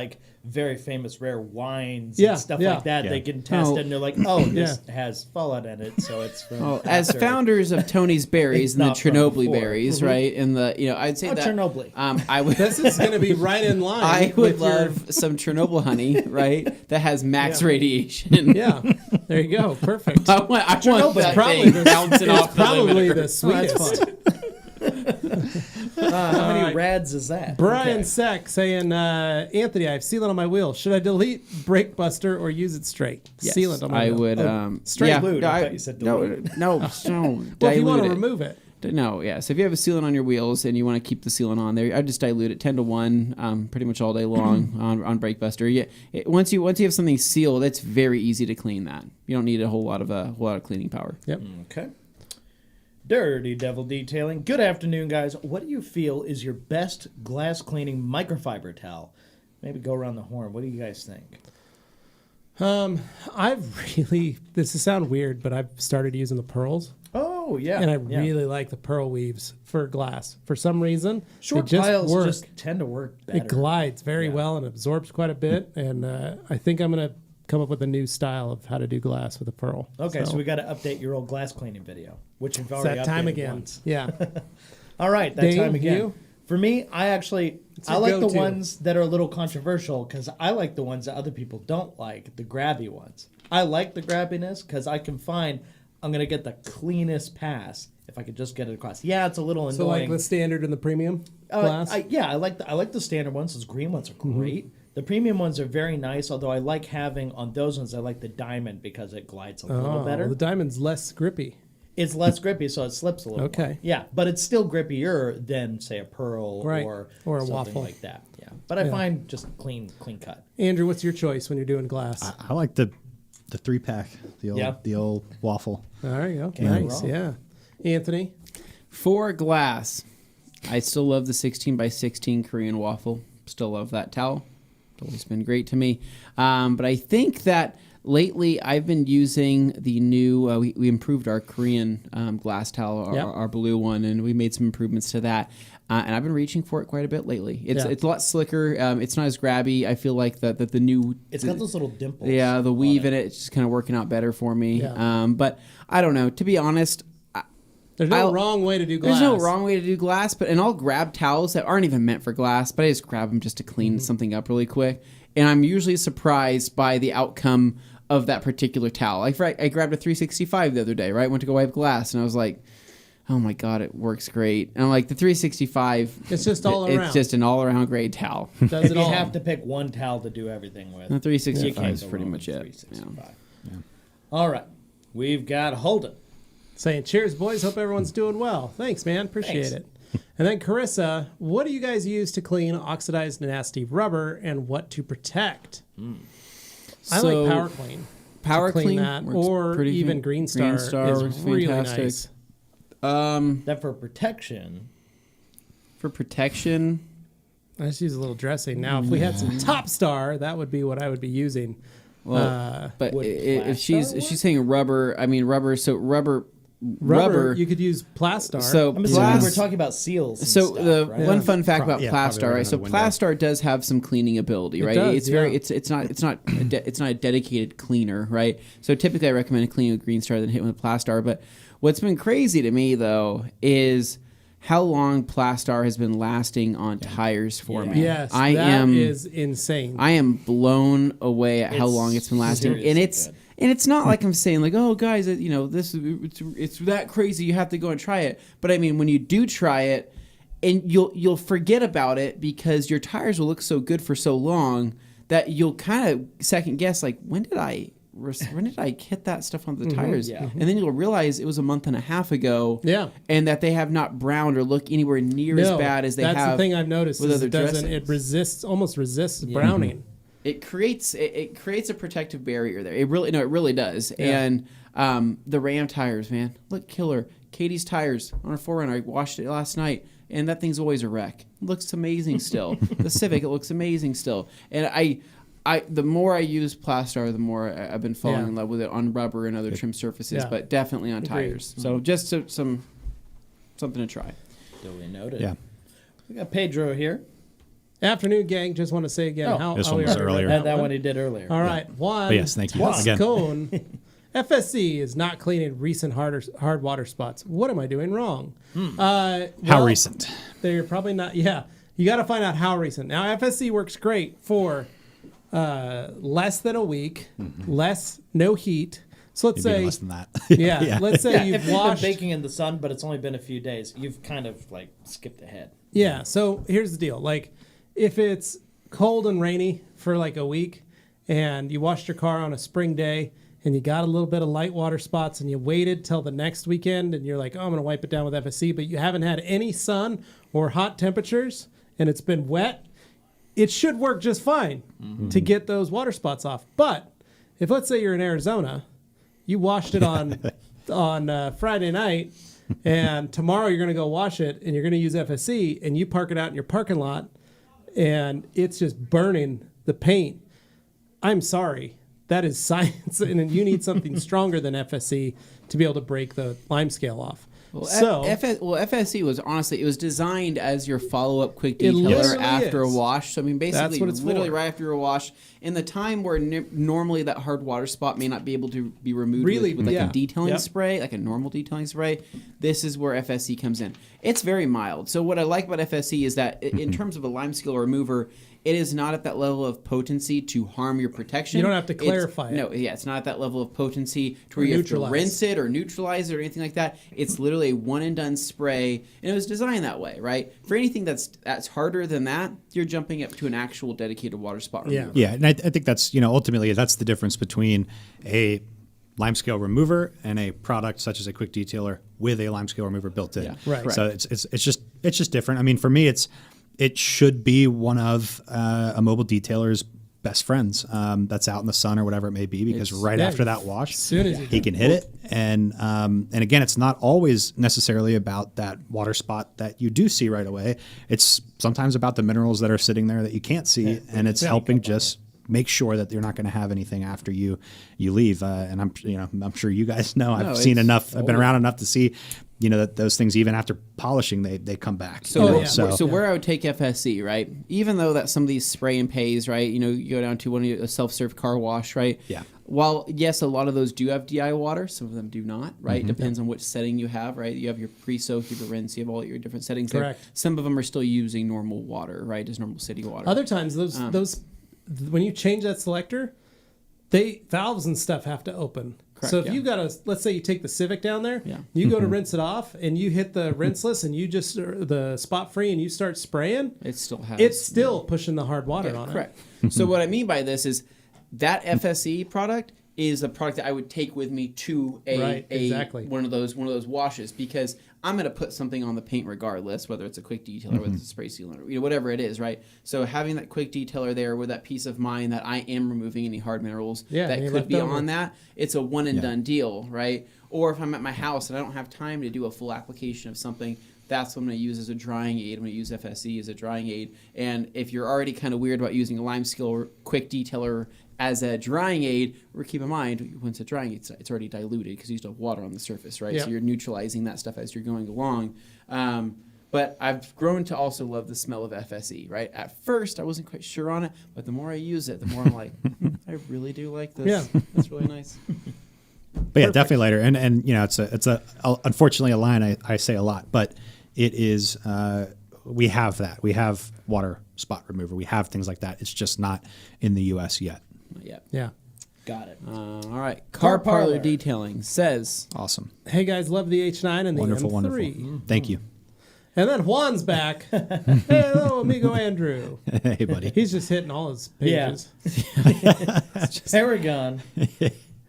very famous rare wines Yeah, and stuff yeah. like that. Yeah. They can test it and they're like, oh, this has fallout in it, so it's from Well, as after. founders of Tony's Berries It's and the not from Chernobyl before. berries, right? And I'd say that Chernobyl. I would. This is going to be right in line. I would with your- love some Chernobyl honey, right? That has max radiation. Yeah, there you go. Perfect. I want that probably thing the- bouncing It's off the probably limiter. the sweetest. How many rads is that? Brian Okay. Seck saying, Anthony, I have sealant on my wheel. Should I delete Brake Buster or use it straight? Yes, Sealant on my I wheel. would. straight yeah, lube. no, I thought you said no, dilute. no. Well, if you dilute want to it. remove it. No, yeah. So if you have a sealant on your wheels and you want to keep the sealant on there, I just dilute it 10 to 1, pretty much all day long on Brake Buster. Yeah, once you have something sealed, it's very easy to clean that. You don't need a whole lot of cleaning power. Yep. Okay. Dirty Devil Detailing. Good afternoon, guys. What do you feel is your best glass cleaning microfiber towel? Maybe go around the horn. What do you guys think? This will sound weird, but I've started using the pearls. Oh, yeah. And I really like the pearl weaves for glass. For some reason, Short it just piles work. just tend to work better. It glides very well and absorbs quite a bit. And I think I'm going to come up with a new style of how to do glass with a pearl. Okay, so we got to update your old glass cleaning video, which you've It's already that time updated again. once. Yeah. All right, that Dane, time again. you? For me, I your like the go-to? ones that are a little controversial because I like the ones that other people don't like, the grabby ones. I like the grabbiness because I can find I'm going to get the cleanest pass if I could just get it across. Yeah, it's a little annoying. So like the standard and the premium glass? I like the standard ones. Those green ones are great. The premium ones are very nice, although I like having on those ones, I like the diamond because it glides a little better. The diamond's less grippy. It's less grippy, so it slips a little Okay. more. Yeah, but it's still grippier than, say, a pearl Right. or Or a something waffle. like that. Yeah, but I find just clean cut. Andrew, what's your choice when you're doing glass? I like the 3-pack, Yeah. the old waffle. There you go. Can't go Nice. wrong. Yeah. Anthony? For glass, I still love the 16 by 16 Korean waffle. Still love that towel. It's always been great to me. But I think that lately I've been using the new, we improved our Korean glass towel, our blue one, and we made some improvements to that. And I've been reaching for it quite a bit lately. It's a lot slicker. It's not as grabby. I feel like the new... It's got those little dimples. Yeah, the weave in it's just kind of working out better for me. Yeah. But I don't know. To be honest... There's no wrong way to do glass. There's no wrong way to do glass, and I'll grab towels that aren't even meant for glass, but I just grab them just to clean something up really quick. And I'm usually surprised by the outcome of that particular towel. Like I grabbed a 365 the other day, right? Went to go wipe glass, and I was like, oh my God, it works great. And I'm like, the 365, it's just all around. It's just an all-around great towel. Does it You all. have to pick one towel to do everything with. The 365 You is can't go pretty wrong much with it. 365. All right. We've got Holden. Saying, cheers, boys. Hope everyone's doing well. Thanks, man. Appreciate Thanks. it. And then Carissa, what do you guys use to clean oxidized nasty rubber and what to protect? I like Power Clean. Power clean Clean that, works or pretty even good. Green Star Green Star is works really fantastic. nice. That for protection. For protection, I just use a little dressing. Now, if we had some Top Star, that would be what I would be using. well, but would if Plastar she's saying rubber, I mean rubber. So rubber. You could use Plastar. So I'm assuming we're talking about seals. And So stuff, the right? one fun fact about Yeah, probably Plastar, right? right So on the window. Plastar does have some cleaning ability, right? does, It's very yeah. it's not a dedicated cleaner, right? So typically I recommend cleaning with Green Star than hitting with Plastar. But what's been crazy to me though is how long Plastar has been lasting on tires for me. yes, I that am is insane. I am blown away at how It's long it's been lasting, and seriously it's good. and it's not like I'm saying like, oh guys, you know, it's that crazy. You have to go and try it. But I mean, when you do try it, and you'll forget about it because your tires will look so good for so long that you'll kind of second guess like, when did I hit that stuff on the tires? Yeah. And then you'll realize it was a month and a half ago. Yeah. And that they have not browned or look anywhere near as bad as they that's have. the thing I've noticed. with Is other it doesn't. dressings. It almost resists browning. It creates a protective barrier there. It really does. Yeah. And the Ram tires, man, look killer. Katie's tires on her 4Runner. I washed it last night, and that thing's always a wreck. It looks amazing still. The Civic, it looks amazing still. And the more I use Plastar, the more I've been falling in love with it on rubber and other trim surfaces, Yeah. but definitely on tires. So just something to try. Duly noted. Yeah. We got Pedro here. Afternoon, gang. Just want to say again Oh. how This how one we was are earlier. right That now. one he did earlier. All right. One. But yes, thank you Plus again. Cone. FSC is not cleaning recent hard water spots. What am I doing wrong? How Well, recent? They're probably not. Yeah. You got to find out how recent. Now, FSC works great for less than a week, no heat. So let's Maybe say, less than that. yeah, let's say Yeah, you've if you've washed. been baking in the sun, but it's only been a few days, you've kind of like skipped ahead. Yeah. So here's the deal. Like, if it's cold and rainy for like a week, and you washed your car on a spring day, and you got a little bit of light water spots, and you waited till the next weekend, and you're like, oh, I'm gonna wipe it down with FSC, but you haven't had any sun or hot temperatures, and it's been wet, it should work just fine to get those water spots off. But if, let's say you're in Arizona, you washed it on Friday night, and tomorrow you're going to go wash it, and you're going to use FSC, and you park it out in your parking lot, and it's just burning the paint. I'm sorry. That is science, and you need something stronger than FSC to be able to break the lime scale off. Well, So FSC was honestly, it was designed as your follow-up quick It detailer literally after is. a wash. So I mean, basically, what it's literally for. right after a wash, in the time where normally that hard water spot may not be able to be removed Really, with like yeah. a detailing Yep. spray, like a normal detailing spray. This is where FSC comes in. It's very mild. So what I like about FSC is that in terms of a lime scale remover, it is not at that level of potency to harm your protection. You don't have to clarify it. No, yeah, it's not at that level of potency to where you have to Neutralize. rinse it or neutralize it or anything like that. It's literally a one and done spray, and it was designed that way, right? For anything that's harder than that, you're jumping up to an actual dedicated water spot remover. Yeah, and I think that's, ultimately that's the difference between a lime scale remover and a product such as a quick detailer with a lime scale remover built in. Yeah, right. So it's just different. I mean, for me, it should be one of a mobile detailer's best friends that's out in the sun or whatever it may be, because after that wash, soon as you he can hit it. And again, it's not always necessarily about that water spot that you do see right away. It's sometimes about the minerals that are sitting there that you can't see, and it's helping just make sure that you're not going to have anything after you leave. And I'm sure you guys know, I've seen enough, I've been around enough to see, that those things, even after polishing, they come back. So where I would take FSC, right? Even though that some of these spray and pays, right? You go down to a self-serve car wash, right? Yeah. while yes, a lot of those do have DI water, some of them do not, right? Depends on which setting you have, right? You have your pre-soak, you have your rinse, you have all your different settings Correct. there. Some of them are still using normal water, right? Just normal city water. Other times, those when you change that selector, valves and stuff have to open. Correct, So if you got let's say you take the Civic down there, you go to rinse it off, and you hit the rinseless, and you just the spot free, and you start spraying. It still has. It's still pushing the hard water on correct. So what I mean by this is that FSE product is a product that I would take with me to one of those washes, because I'm going to put something on the paint regardless, whether it's a quick detailer, whether it's a spray sealant, or whatever it is, right? So having that quick detailer there with that peace of mind that I am removing any hard minerals that could be on that, it's a one and done deal, right? Or if I'm at my house and I don't have time to do a full application of something, that's what I'm going to use as a drying aid. I'm going to use FSE as a drying aid. And if you're already kind of weird about using a Limescale quick detailer as a drying aid, keep in mind, when it's a drying aid, it's already diluted because you still have water on the surface, right? So you're neutralizing that stuff as you're going along. But I've grown to also love the smell of FSE, right? At first, I wasn't quite sure on it, but the more I use it, the more I'm like, I really do like this. Yeah. That's really nice. But yeah, definitely lighter. And you know, it's unfortunately a line I say a lot, but it is, we have that. We have water spot remover. We have things like that. It's just not in the U.S. yet. Not yet. Yeah. Got it. All right. Car Parlor Detailing says. Awesome. Hey guys, love the H9 and the Wonderful, M3. wonderful. Thank you. And then Juan's back. Hello, amigo Andrew. Hey, buddy. He's just hitting all his pages. Paragon.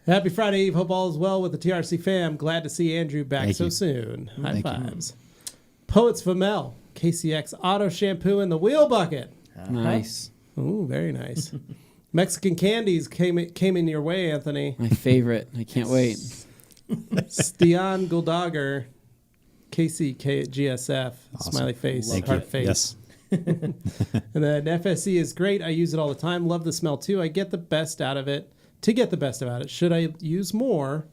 Happy Friday Eve. Hope all is well with the TRC fam. Glad to see Andrew back Thank so you. soon. High Thank you. fives. Poets Famel, KCX Auto Shampoo in the Wheel Bucket. Nice. Ooh, very nice. Mexican candies came in your way, Anthony. My favorite. I can't wait. Stian Goldogger, KCK GSF, Awesome. smiley face, Thank heart you. face. Yes. And then FSE is great. I use it all the time. Love the smell too. I get the best out of it. To get the best out of it, should I use more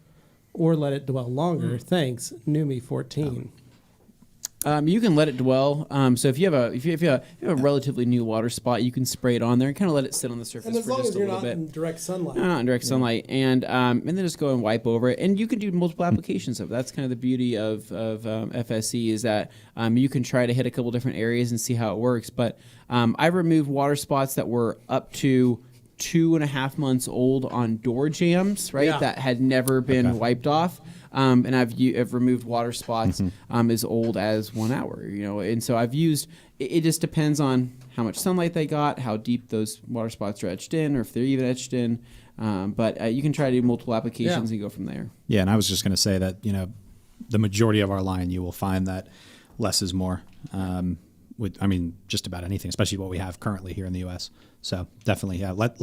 or let it dwell longer? Thanks, Numi14. You can let it dwell. So if you have a relatively new water spot, you can spray it on there and kind of let it sit on the surface And as for long just as a you're little not bit. in direct sunlight. No, not in direct sunlight, and then just go and wipe over it. And you can do multiple applications of it. That's kind of the beauty of FSE is that you can try to hit a couple different areas and see how it works. But I've removed water spots that were up to 2.5 months old on door jambs, right? Yeah. That had never been wiped off. And I've removed water spots as old as 1 hour, and so I've used, it just depends on how much sunlight they got, how deep those water spots are etched in, or if they're even etched in. But you can try to do multiple applications and go from there. Yeah, and I was just going to say that, the majority of our line, you will find that less is more. Just about anything, especially what we have currently here in the U.S. So definitely, yeah, let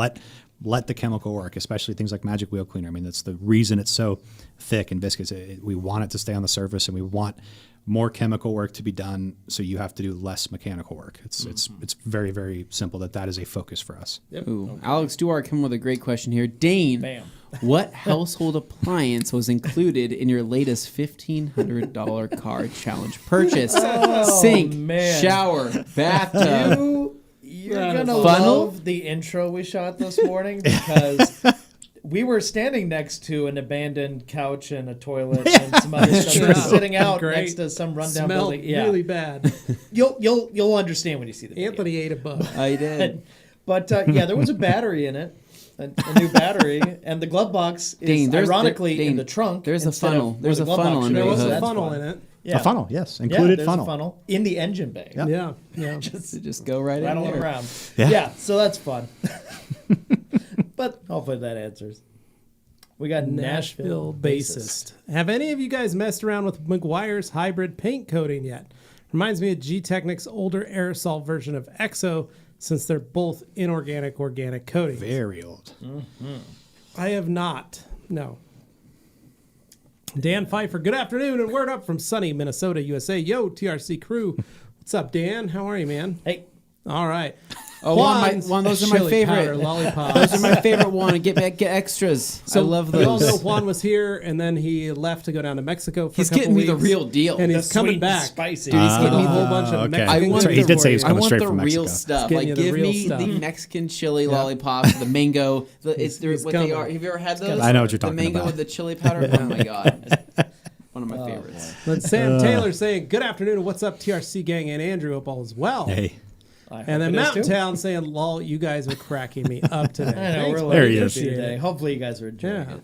the chemical work, especially things like Magic Wheel Cleaner. I mean, that's the reason it's so thick and viscous. We want it to stay on the surface, and we want more chemical work to be done, so you have to do less mechanical work. It's very, very simple that is a focus for us. Yep. Ooh. Okay. Alex Duar coming with a great question here. Dane, Bam. What household appliance was included in your latest $1,500 car challenge purchase? Sink, man. shower, bathtub. You're going to Funnel? love the intro we shot this morning, because we were standing next to an abandoned couch and a toilet and some other stuff. We were sitting out Great. next to some rundown Smelled building. Yeah. really bad. You'll understand when you see the video. Anthony ate a bug. I did. But there was a battery in it, a new battery, and the glove box is Dane, ironically Dane, in the trunk. there's a instead funnel. of where There's the a glove funnel box under should There be, was so a that's funnel fun. in it. Yeah. A funnel, yes, Yeah, included there's funnel. a funnel in the engine bay. Yep. Yeah. Just go right in Rattling there. around. Yeah. Yeah, so that's fun. But hopefully that answers. We got Nashville bassist. Have any of you guys messed around with McGuire's hybrid paint coating yet? Reminds me of G-Technic's older aerosol version of EXO, since they're both inorganic organic coatings. Very old. I have not. No. Dan Pfeiffer, good afternoon and word up from sunny Minnesota, USA. Yo, TRC crew. What's up, Dan? How are you, man? Hey, All right. Oh, Juan's Juan, those are my chili powder favorite. lollipops. Those are my favorite one. Get extras. I love We all know those. Juan was here, and then he left to go down to Mexico for He's a couple getting me the weeks, real deal. and The he's coming sweet and back. spicy. Dude, he's getting me a whole Ah, bunch of okay. Mexican That's right, he did say he's I coming want straight the from real Mexico. stuff. Getting Like, you the give real me stuff. the Mexican chili lollipops, the mango. It's he's what coming. they are. Have you ever had those? I know what you're talking The mango about. with the chili powder. Oh my god, one of my favorites. But Sam Taylor saying, "Good afternoon, and what's up, TRC gang and Andrew? Hope all is well." Hey, And then Mountain Town saying, "Lol, you guys are cracking me up today." I know, Thanks, we're buddy. There he is. lucky Appreciate today. it. Hopefully you guys are enjoying Yeah. it.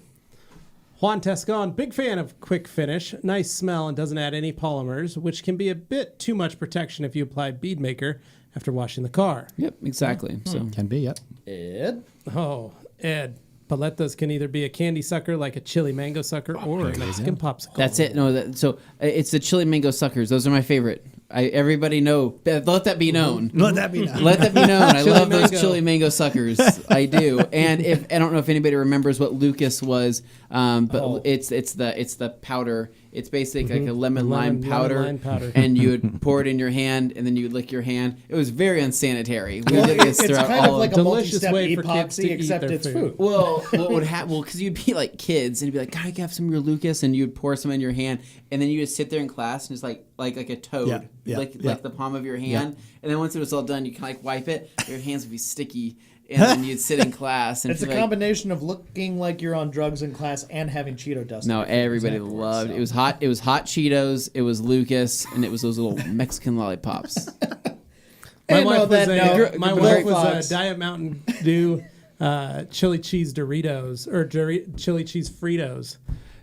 Juan Tescon, big fan of quick finish, nice smell, and doesn't add any polymers, which can be a bit too much protection if you apply bead maker after washing the car. Yep, exactly. So can be, yep. Ed? Oh, Ed, paletas can either be a candy sucker like a chili mango sucker or a Mexican popsicle. that's it. No, so it's the chili mango suckers. Those are my favorite. Everybody know. Let that be known. Let that be known. Let that be known. I Chili love those mango. chili mango suckers. I do. And if I don't know if anybody remembers what Lucas was, but it's the powder. It's basically like a lemon lime powder, lime powder. and you would pour it in your hand, and then you would lick your hand. It was very unsanitary. We did this It's throughout kind of all like a Delicious multi-step way for kids to epoxy, eat except their it's food. food. Well, what would happen? Well, because you'd be like kids, and you'd be like, "God, I have some of your Lucas," and you'd pour some in your hand, and then you just sit there in class, and it's like a toad, like the palm of your hand, and then once it was all done, you kind of like wipe it. Your hands would be sticky, and then you'd sit in class. And It's a feel like, combination of looking like you're on drugs in class and having Cheeto dust. No, everybody loved it. It was hot. It was hot Cheetos. It was Lucas, and it was those little Mexican lollipops. My And wife on was, that a, note, my Greg wife was Fox. a Diet Mountain Dew chili cheese Doritos or chili cheese Fritos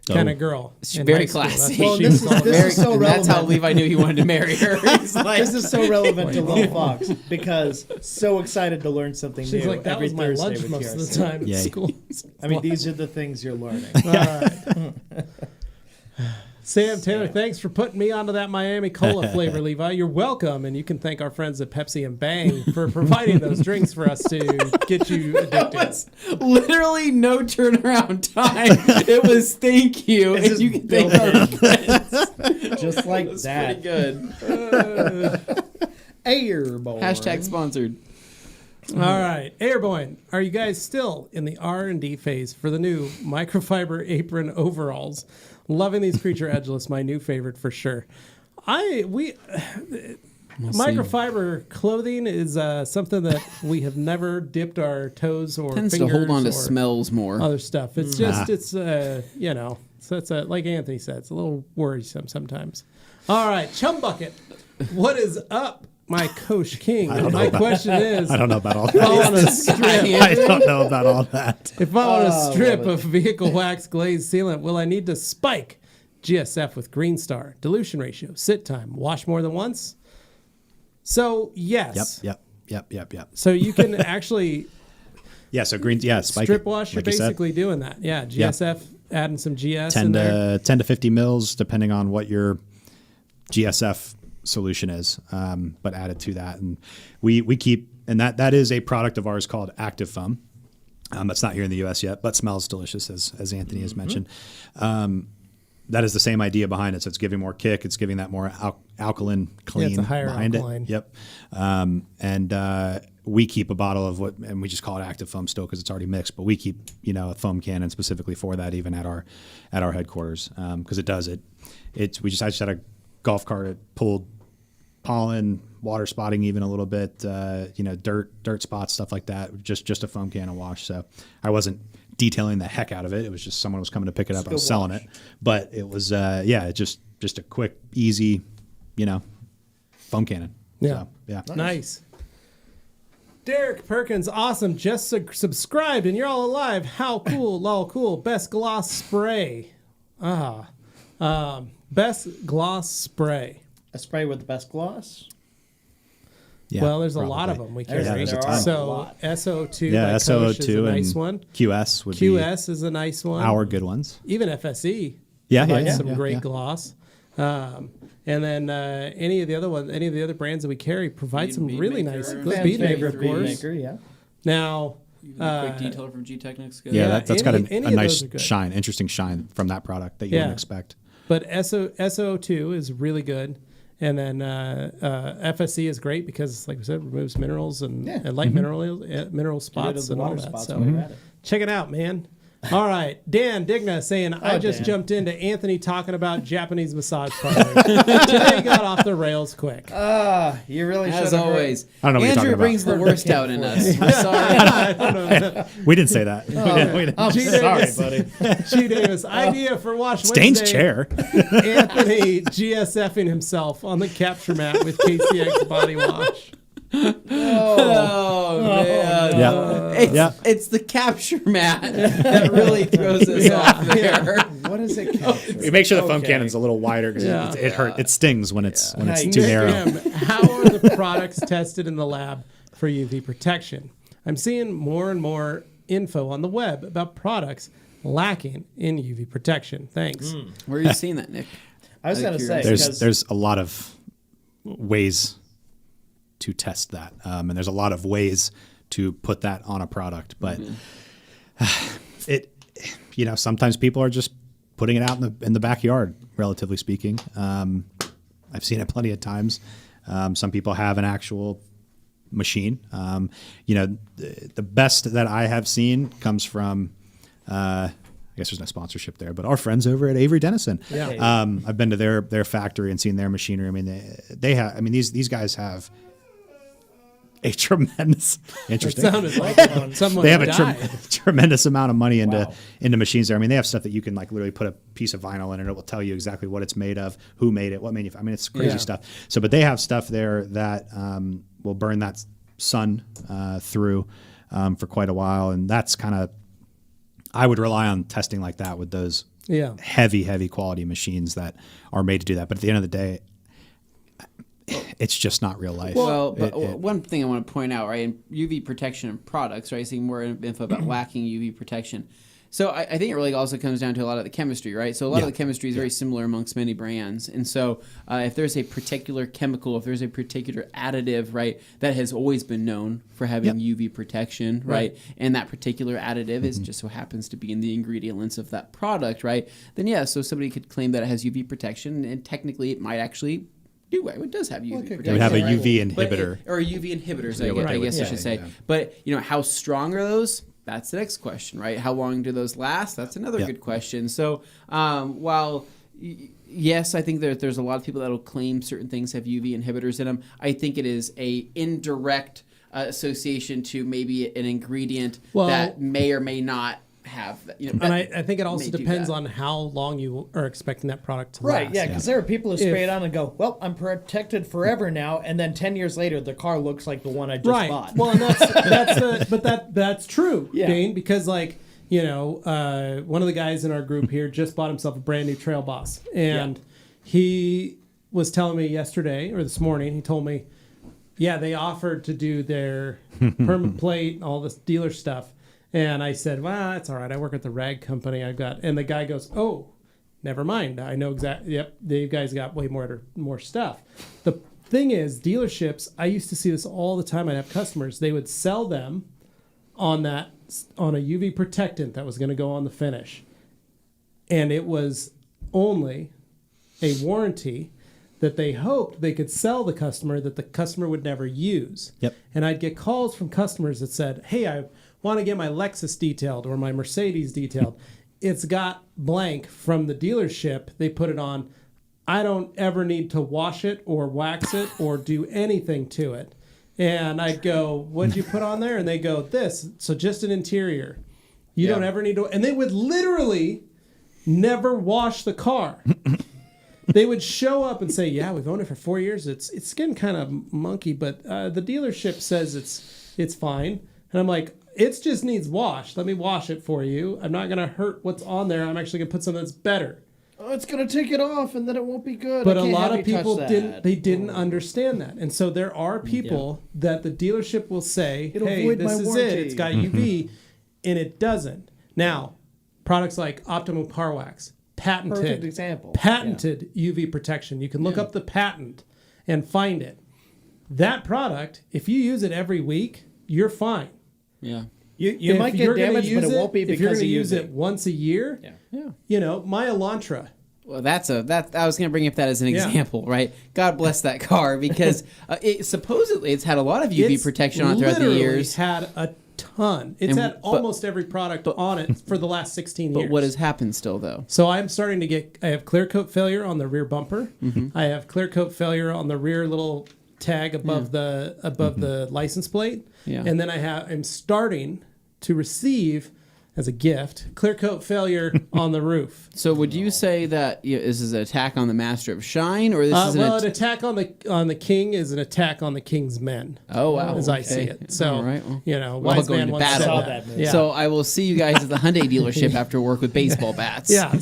kind of girl. in very high school. That's classy. what Well, she this was is- all this about. is so and that's how relevant. Levi knew he wanted to marry her. He's like, This is so relevant to Little Fox because so excited to learn something She's new like, that every was my Thursday lunch with most of the TRC. time at Yay. school. I mean, these are the things you're learning. All right. Sam Taylor, thanks for putting me onto that Miami Cola flavor, Levi. You're welcome, and you can thank our friends at Pepsi and Bang for providing those drinks for us to get you addicted. literally no turnaround time. It was thank you, It's and just you can thank our friends. Just like Pretty that. good. Airborne. Hashtag sponsored. All right, Airborne, are you guys still in the R&D phase for the new microfiber apron overalls? Loving these Creature Edgeless, my new favorite for sure. Microfiber clothing is something that we have never dipped our toes or Tends fingers to hold on to or smells more. other stuff. It's just it's you know, so it's like Anthony said, it's a little worrisome sometimes. All right, Chum Bucket, what is up, my Koch King? My question is, I don't know about all if I that. want to strip, I don't know about all that. if I want Oh, a strip love it. of vehicle wax glazed sealant, will I need to spike GSF with Green Star, dilution ratio, sit time, wash more than once? So yes. Yep. So you can actually Yeah, so green, spike strip it, wash. You're like you said. basically doing that. Yeah, GSF, adding some GS 10 in there. to 10 to 50 mils, depending on what your GSF solution is, but added to that, and we keep, and that is a product of ours called Active Foam. That's not here in the U.S. yet, but smells delicious, as Anthony has mentioned. That is the same idea behind it. So it's giving more kick. It's giving that more alkaline clean it's a higher behind alkaline. it. Yep. And we keep a bottle of what, and we just call it Active Foam still because it's already mixed. But we keep a foam cannon specifically for that, even at our headquarters, because it does it. I just had a golf cart that pulled pollen, water spotting, even a little bit, dirt spots, stuff like that. Just a foam cannon wash. So I wasn't detailing the heck out of it. It was just someone was coming to pick it up. I was selling it, but it was just a quick, easy, foam cannon. Yeah. So, yeah. Nice. Derek Perkins, awesome. Just subscribed and you're all alive. How cool, lol, cool. Best gloss spray. Best gloss spray. A spray with the best gloss. Yeah, well, there's a lot of probably. them we There's- carry. there's a there ton. are a So lot. SO2 Yeah, by Koch SO2 is a nice and one. QS would QS is a nice one. be our good ones. Even FSE Yeah, provides yeah, some yeah, great yeah. gloss. And then any of the other brands that we carry provide some Bead really Maker, nice. Fan Bead Maker, favorite of Bead course. Maker, yeah. Now, Quick detailer from G-Technic's good. Yeah, Yeah, that's got any a of nice those are good. interesting shine from that product that you Yeah. wouldn't expect. but SO2 is really good. And then FSC is great because, like we said, removes minerals and light mineral spots and all that. So check it out, man. All right, Dan Digna saying, I just jumped into Anthony talking about Japanese massage parlors. Today got off the rails quick. You really should. As always, I don't know what you're Andrew talking brings the worst out in us. We're sorry. We didn't say that. I'm sorry, buddy. G. Davis, idea for Wash Stain's Wednesday. chair. Anthony GSFing himself on the capture mat with KCX body wash. Oh man! It's the capture mat that really throws us off there. What is it called? We make sure the foam cannon's a little wider because it hurt. It stings when it's too narrow. How are the products tested in the lab for UV protection? I'm seeing more and more info on the web about products lacking in UV protection. Thanks. Where are you seeing that, Nick? I was going to say There's a lot of ways to test that, and there's a lot of ways to put that on a product, but sometimes people are just putting it out in the backyard, relatively speaking. I've seen it plenty of times. Some people have an actual machine. The best that I have seen comes from I guess there's no sponsorship there, but our friends over at Avery Dennison. Yeah. I've been to their factory and seen their machinery. I mean, they have. I mean, these guys have a tremendous, interesting. It sounded like someone they have a died. tremendous amount of money into machines there. I mean, they have stuff that you can like literally put a piece of vinyl in and it will tell you exactly what it's made of, who made it, what manufacturer. I mean, it's crazy stuff. So, but they have stuff there that will burn that sun through for quite a while, and that's kind of. I would rely on testing like that with those heavy quality machines that are made to do that. But at the end of the day, it's just not real life. Well, one thing I want to point out, right, in UV protection and products, right, seeing more info about lacking UV protection. So I think it really also comes down to a lot of the chemistry, right? So a lot of the chemistry is very similar amongst many brands. And so if there's a particular chemical, if there's a particular additive, right, that has always been known for having UV protection, right, and that particular additive is just so happens to be in the ingredients of that product, right, then so somebody could claim that it has UV protection, and technically it might actually it does have UV protection. It would have a right? UV inhibitor. Or UV inhibitors, I guess I should say. Yeah. But, how strong are those? That's the next question, right? How long do those last? That's another good question. So while, yes, I think there's a lot of people that will claim certain things have UV inhibitors in them, I think it is a indirect association to maybe an ingredient that may or may not have that. And I think it also depends on how long you are expecting that product to last. Right, yeah, because there are people who spray it on and go, well, I'm protected forever now, and then 10 years later, the car looks like the one I just bought. Well, and that's true, Dane, because one of the guys in our group here just bought himself a brand new Trail Boss, and he was telling me yesterday or this morning, he told me, they offered to do their permaplate, all this dealer stuff. And I said, well, that's all right. I work at the rag company. And the guy goes, oh, never mind. I know exactly. Yep, you guys got way more stuff. The thing is, dealerships, I used to see this all the time. I'd have customers. They would sell them on a UV protectant that was going to go on the finish. And it was only a warranty that they hoped they could sell the customer that the customer would never use. Yep. And I'd get calls from customers that said, hey, I want to get my Lexus detailed or my Mercedes detailed. It's got blank from the dealership. They put it on. I don't ever need to wash it or wax it or do anything to it. And I'd go, what'd you put on there? And they go, this. So just an interior. You don't ever need to. And they would literally never wash the car. They would show up and say, we've owned it for 4 years. It's getting kind of monkey, but the dealership says it's fine. And I'm like, it just needs washed. Let me wash it for you. I'm not going to hurt what's on there. I'm actually going to put something that's better. Oh, it's going to take it off, and then it won't be good. But a lot of people didn't understand that. And so there are people that the dealership will say, hey, this is it. It's got UV, and it doesn't. Now, products like Optimum Par Wax, patented UV protection. You can look up the patent and find it. That product, if you use it every week, you're fine. Yeah. You might get damaged, but it won't be because if you're going to use it once a year. Yeah. My Elantra, Well, I was going to bring up that as an example, right? God bless that car because supposedly it's had a lot of UV protection on it throughout the years. It's had a ton. It's had almost every product on it for the last 16 years. But what has happened still, though? So I'm starting to get. I have clear coat failure on the rear bumper. I have clear coat failure on the rear little tag above the license plate. Yeah. And then I'm starting to receive, as a gift, clear coat failure on the roof. So would you say that this is an attack on the Master of Shine, or this is an attack on the king is an attack on the king's men? Oh wow, as I see it. So all right, well, wise going man to once battle. said that. Yeah. So I will see you guys at the Hyundai dealership after work with baseball bats. Yeah.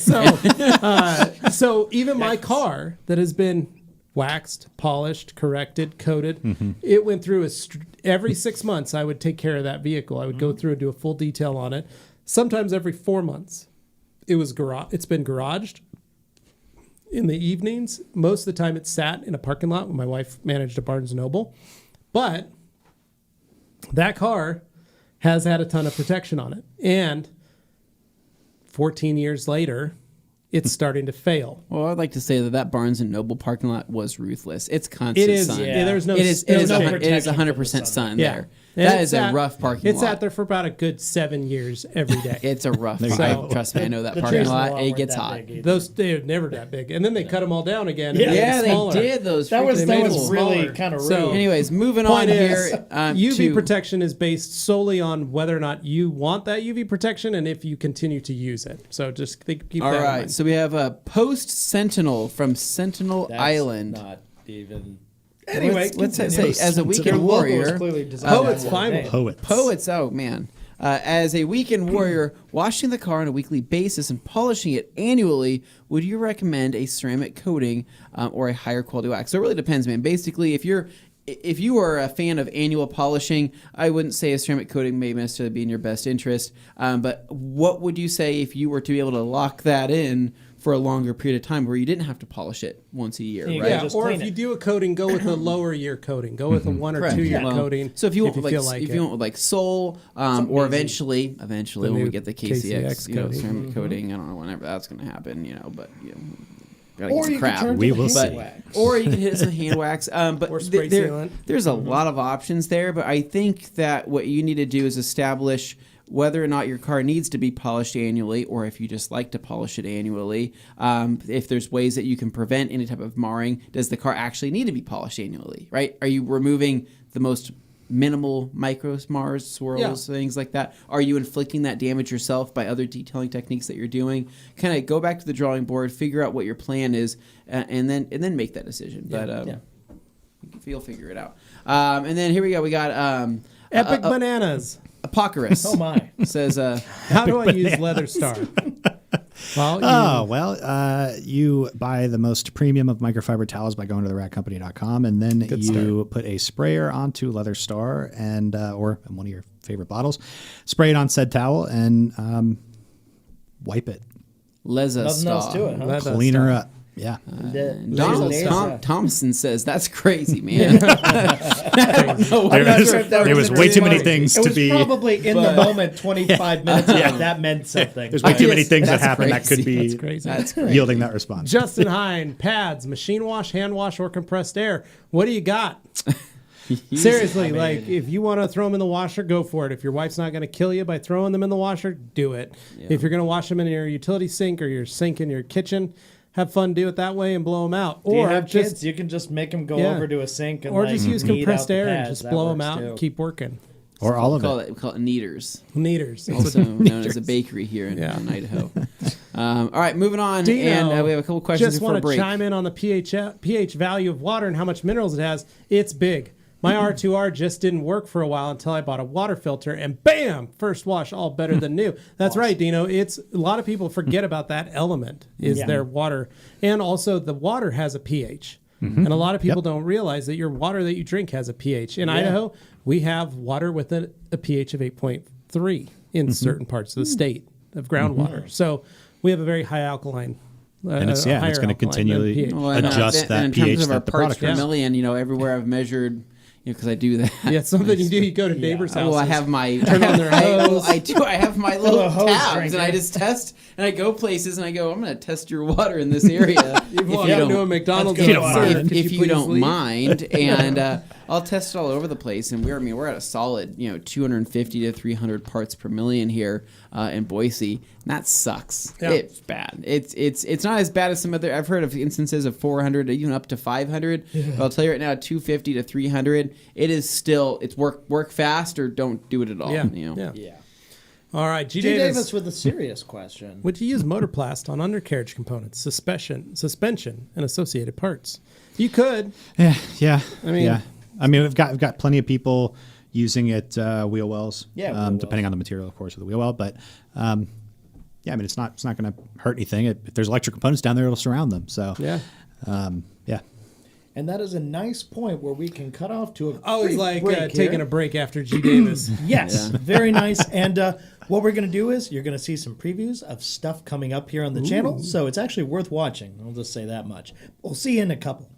So even my car that has been waxed, polished, corrected, coated, it went through every 6 months. I would take care of that vehicle. I would go through and do a full detail on it. Sometimes every 4 months. It's been garaged in the evenings. Most of the time it's sat in a parking lot when my wife managed a Barnes & Noble. But that car has had a ton of protection on it. And 14 years later, it's starting to fail. Well, I'd like to say that Barnes and Noble parking lot was ruthless. It's constant It is. sun. Yeah. There's no. It is. there's no It is 100% sun Yeah. there. And That it's is a rough parking lot. It's out there for about a good 7 years every day. It's a rough. There you parking go. Trust me, I know that The parking trees in the lot. lawn It weren't gets that hot. big either. They're never that big, and then they cut them all down again. And Yeah. made them Yeah, smaller. they did those. That was made them really smaller. kind of rude. So- Anyways, moving Point on is, here. UV to- protection is based solely on whether or not you want that UV protection and if you continue to use it. So just keep All that in right, mind. so we have a Post Sentinel from Sentinel That's Island. not even. Anyway, let's say continue. as a Their weekend logo is warrior. clearly designed Poets that fine way. with Poets. Oh man. As a weekend warrior, washing the car on a weekly basis and polishing it annually, would you recommend a ceramic coating or a higher quality wax? So it really depends, man. Basically, if you are a fan of annual polishing, I wouldn't say a ceramic coating may necessarily be in your best interest. But what would you say if you were to be able to lock that in for a longer period of time where you didn't have to polish it once a year, Yeah, right? Yeah, just or clean if it. you do a coating, go with a lower year coating. Go with a 1 or Correct. 2 year Well, coating. So if you want feel like if it. you want like Soul, or eventually when we new get the KCX KCX, coating. ceramic coating, I don't know whenever that's going to happen, but gotta Or get some you crap. can turn We to the will hand see. wax. Or you can hit it with hand wax. But Or spray sealant. there's a lot of options there. But I think that what you need to do is establish whether or not your car needs to be polished annually, or if you just like to polish it annually. If there's ways that you can prevent any type of marring, does the car actually need to be polished annually, right? Are you removing the most minimal micro mars, swirls, things like that? Are you inflicting that damage yourself by other detailing techniques that you're doing? Kind of go back to the drawing board, figure out what your plan is, and then make that decision. But you'll figure it out. And then here we go. We got Epic Bananas. Apocalypse. Oh my! Says How do I use Leather Star? Well, You buy the most premium of microfiber towels by going to theradcompany.com, and then you put a sprayer onto Leather Star and or one of your favorite bottles, spray it on said towel, and wipe it. Leza Nothing else Star. to it, huh? Leather Clean her Star. up. Yeah. Donald Thompson says that's crazy, man. There was way too many things It to was be. probably in the moment. 25 minutes ago, that meant something. There's way too many things that That's happen that could crazy. be That's crazy. That's crazy. yielding that response. Justin Hine, pads, machine wash, hand wash, or compressed air. What do you got? Seriously, if you want to throw them in the washer, go for it. If your wife's not going to kill you by throwing them in the washer, do it. Yeah. If you're going to wash them in your utility sink or your sink in your kitchen, have fun, do it that way, and blow them out. Do you Or have just kids? You can just make them go Yeah. over to a sink and or just use knead compressed out the air and pads. just That blow them works out too. and keep working. Or all of We it. call it Kneaders, Neaters. also known as a bakery here in Idaho. All right, moving on, Dino, and we have a couple questions just before want to break. chime in on the pH value of water and how much minerals it has. It's big. My R2R just didn't work for a while until I bought a water filter, and bam, first wash, all better than new. That's right, Dino. It's a lot of people forget about that element is their water, and also the water has a pH. And a lot of people don't realize that your water that you drink has a pH. In Idaho, we have water with a pH of 8.3 in certain parts of the state of groundwater. So we have a very high alkaline. And it's going to continually Well, and, adjust and that in pH terms of our that the parts product per has. million, everywhere I've measured, because I do that. Yeah, it's something you do. You go to neighbors' houses. Well, I have my turn on their hose. I do. I have my little hose tabs, drinker. and I just test. And I go places, and I go, I'm going to test your water in this area. You've walked into a McDonald's. That's good. and said, "Could if you please don't leave?" mind, and I'll test it all over the place. And we're at a solid 250 to 300 parts per million here in Boise. And that sucks. Yeah. It's bad. It's not as bad as some other. I've heard of instances of 400, even up to 500. But I'll tell you right now, 250 to 300. It is still work fast or don't do it at all. Yeah. Yeah. All right, G. G. Davis. Davis with a serious question. Would you use motorplast on undercarriage components, suspension, and associated parts? You could. Yeah. I mean- we've got plenty of people using it wheel wells. Yeah, wheel wells. Depending on the material, of course, of the wheel well. But it's not going to hurt anything. If there's electric components down there, it'll surround them. So Yeah. yeah. And that is a nice point where we can cut off to a Always brief like break taking here. a break after G. Davis. Yes, very nice. And what we're going to do is you're going to see some previews of stuff coming up here on the channel. So it's actually worth watching. I'll just say that much. We'll see you in a couple.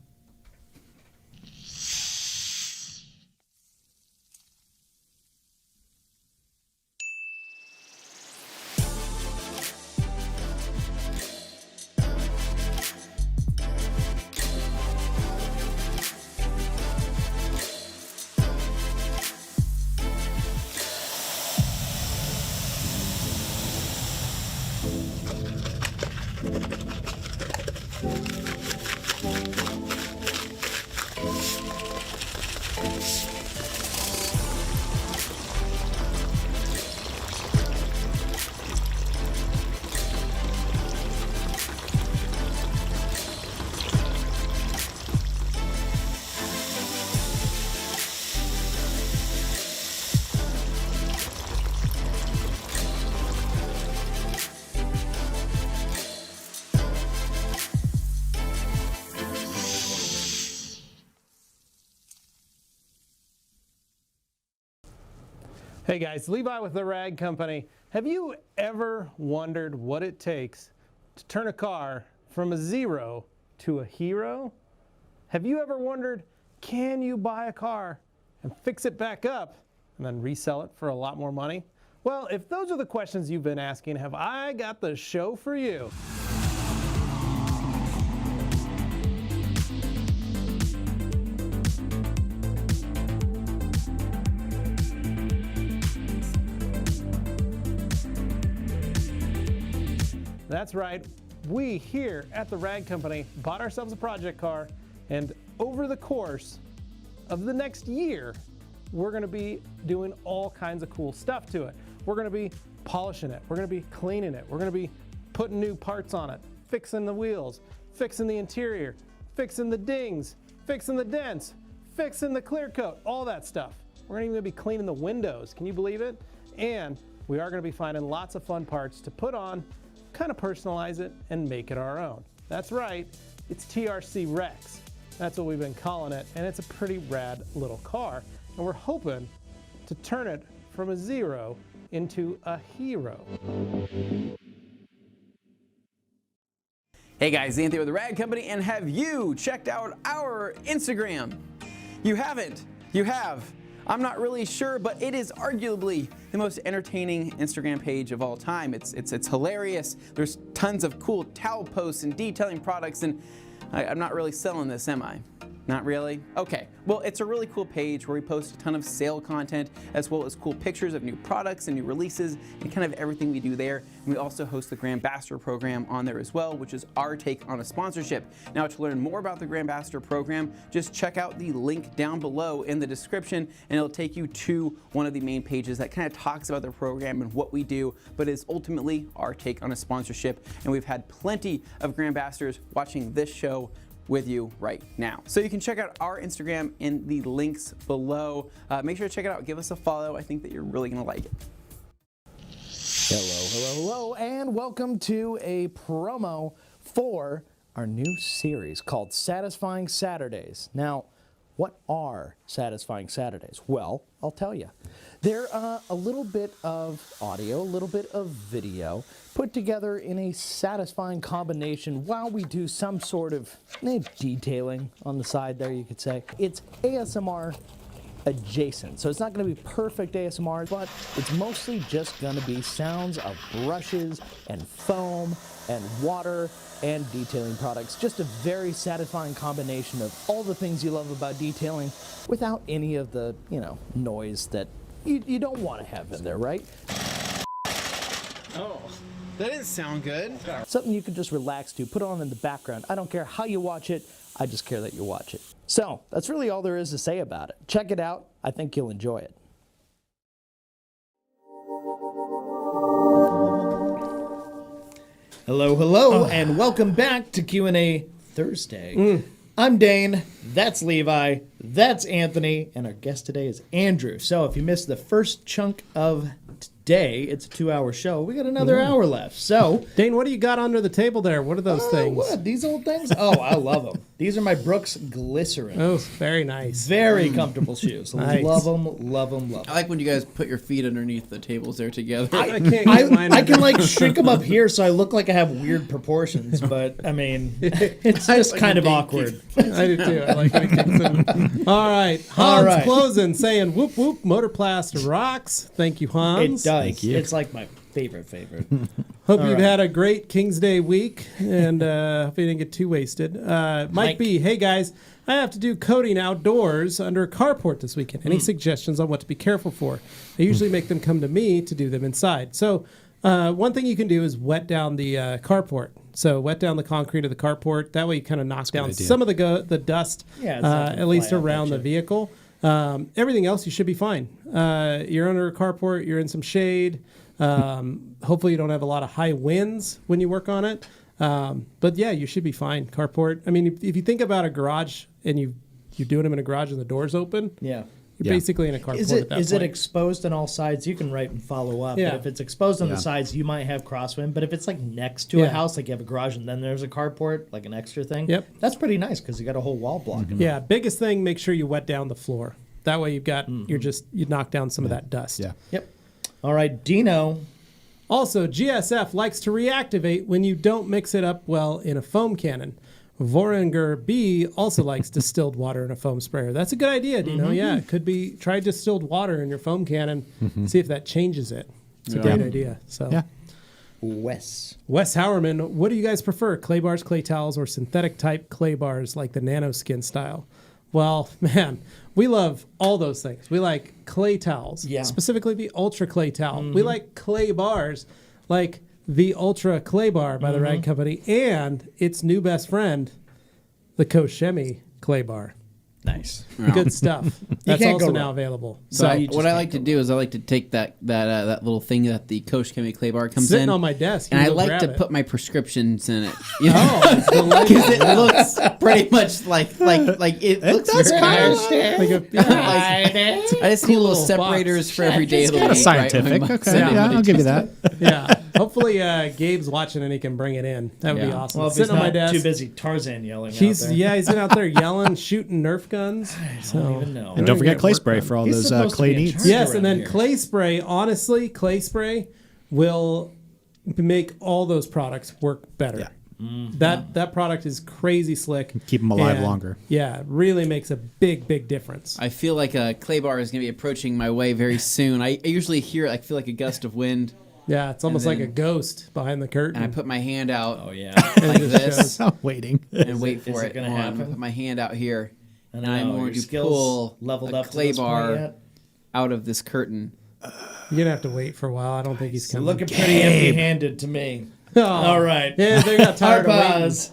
Hey guys, Levi with the Rag Company. Have you ever wondered what it takes to turn a car from a 0 to a hero? Have you ever wondered, can you buy a car and fix it back up and then resell it for a lot more money? Well, if those are the questions you've been asking, have I got the show for you. That's right, we here at the Rag Company bought ourselves a project car, and over the course of the next year, we're gonna be doing all kinds of cool stuff to it. We're gonna be polishing it, we're gonna be cleaning it, we're gonna be putting new parts on it, fixing the wheels, fixing the interior, fixing the dings, fixing the dents, fixing the clear coat, all that stuff. We're gonna even be cleaning the windows, can you believe it? And we are gonna be finding lots of fun parts to put on, kind of personalize it, and make it our own. That's right, it's TRC Rex. That's what we've been calling it, and it's a pretty rad little car. And we're hoping to turn it from a 0 into a hero. Hey guys, Anthony with the Rag Company, and have you checked out our Instagram? You haven't? You have? I'm not really sure, but it is arguably the most entertaining Instagram page of all time. It's hilarious. There's tons of cool towel posts and detailing products, and I'm not really selling this, am I? Not really? Okay. Well, it's a really cool page where we post a ton of sale content as well as cool pictures of new products and new releases and kind of everything we do there. And we also host the Grand Ambassador program on there as well, which is our take on a sponsorship. Now, to learn more about the Grand Ambassador program, just check out the link down below in the description, and it'll take you to one of the main pages that kind of talks about the program and what we do, but is ultimately our take on a sponsorship. And we've had plenty of Grand Ambassadors watching this show with you right now. So you can check out our Instagram in the links below. Make sure to check it out. Give us a follow. I think that you're really gonna like it. Hello, and welcome to a promo for our new series called Satisfying Saturdays. Now, what are Satisfying Saturdays? Well, I'll tell you. They're a little bit of audio, a little bit of video, put together in a satisfying combination while we do some sort of detailing on the side there, you could say. It's ASMR adjacent. So it's not going to be perfect ASMR, but it's mostly just going to be sounds of brushes and foam and water and detailing products. Just a very satisfying combination of all the things you love about detailing without any of the, noise that you don't want to have in there, right? Oh, that didn't sound good. Something you can just relax to, put on in the background. I don't care how you watch it, I just care that you watch it. So, that's really all there is to say about it. Check it out, I think you'll enjoy it. Hello, and welcome back to Q&A Thursday. I'm Dane, that's Levi, that's Anthony, and our guest today is Andrew. So if you missed the first chunk of today, it's a 2-hour show. We got another hour left. So, Dane, what do you got under the table there? What are those things? What? These old things? Oh, I love them. These are my Brooks Glycerin. Oh, very nice. Very comfortable shoes. Nice. Love them, love them, love I them. like when you guys put your feet underneath the tables there together. I can't get mine I can under- like shrink them up here so I look like I have weird proportions, but I mean, it's just like kind of a big awkward. I do too. I like when it kicks in. All right. Hans right. closing, saying whoop whoop, Motorplast rocks. Thank you, It Hans. does. Thank you. It's like my favorite. Hope All you've right. had a great King's Day week, and hope you didn't get too wasted. Mike B, hey guys, I have to do coating outdoors under a carport this weekend. Any suggestions on what to be careful for? I usually make them come to me to do them inside. So one thing you can do is wet down the carport. So wet down the concrete of the carport. That way you kind of knock down idea. some of the dust, Yeah, it's not gonna at least fly out around at the you. vehicle. Everything else you should be fine. You're under a carport. You're in some shade. Hopefully you don't have a lot of high winds when you work on it. But yeah, you should be fine. Carport. I mean, if you think about a garage and you're doing them in a garage and the door's open, Yeah. you're Yeah. basically in a carport Is at it that is point. it exposed on all sides? You can write and follow up. Yeah. But if it's exposed on Yeah. the sides, you might have crosswind. But if it's like next to a Yeah. house, like you have a garage and then there's a carport, like an extra thing, Yep. that's pretty nice because you got a whole wall blocking. it. Yeah, biggest thing, make sure you wet down the floor. That way you've got you knock down some of that dust. Yeah. Yep. All right, Dino. Also, GSF likes to reactivate when you don't mix it up well in a foam cannon. Voringer B also likes distilled water in a foam sprayer. That's a good idea, Dino. Yeah, it could be try distilled water in your foam cannon. See if that changes it. It's a great idea. So, Yeah. Wes. Wes Howerman, what do you guys prefer? Clay bars, clay towels, or synthetic type clay bars like the nano skin style? Well, man, we love all those things. We like clay towels, Yeah. specifically the ultra clay towel. We like clay bars, like the ultra clay bar by the Rag Company, and its new best friend, the Koch Chemie clay bar. Nice. Good stuff. That's can't go also now wrong. available. So you just what I can't like to do is I like to take that little thing that the Koch Chemie clay bar comes Sitting in, on my desk, and you I go like grab to it. put my prescriptions in it. You know? Oh, it's the label. Because it looks pretty much like it looks does very kinda nice. Like a- yeah. I just need Cool little little separators box. for every day of the Kinda week. scientific. Right? Okay. Yeah, I'll give you that. Yeah. Hopefully, Gab's watching and he can bring it in. That would be Yeah. awesome. Well, if he's Sitting on my not desk. too busy Tarzan yelling out He's there. he's been out there yelling, shooting Nerf guns. I don't even know. And don't forget clay work spray on. for all He's those supposed to clay be in needs. charge. Yes, and around then here. clay spray. Honestly, clay spray will make all those products work better. Yeah. That product is crazy slick. Keep 'em alive and, longer. Yeah, really makes a big difference. I feel like a clay bar is going to be approaching my way very soon. I usually hear it. I feel like a gust of wind, Yeah, it's almost And like a then- ghost behind the curtain. and I put my hand out Oh, yeah. like just this I'm waiting. and wait is for it it. gonna Hold on, I'm happen? gonna put my hand out here, and I I'm know, going your to skills pull leveled a up to clay this point bar yet? out of this curtain. You're gonna have to wait for a while. I don't think he's coming. Looking pretty empty-handed to me. Oh. All right. Yeah, they got tired of waiting. Pause.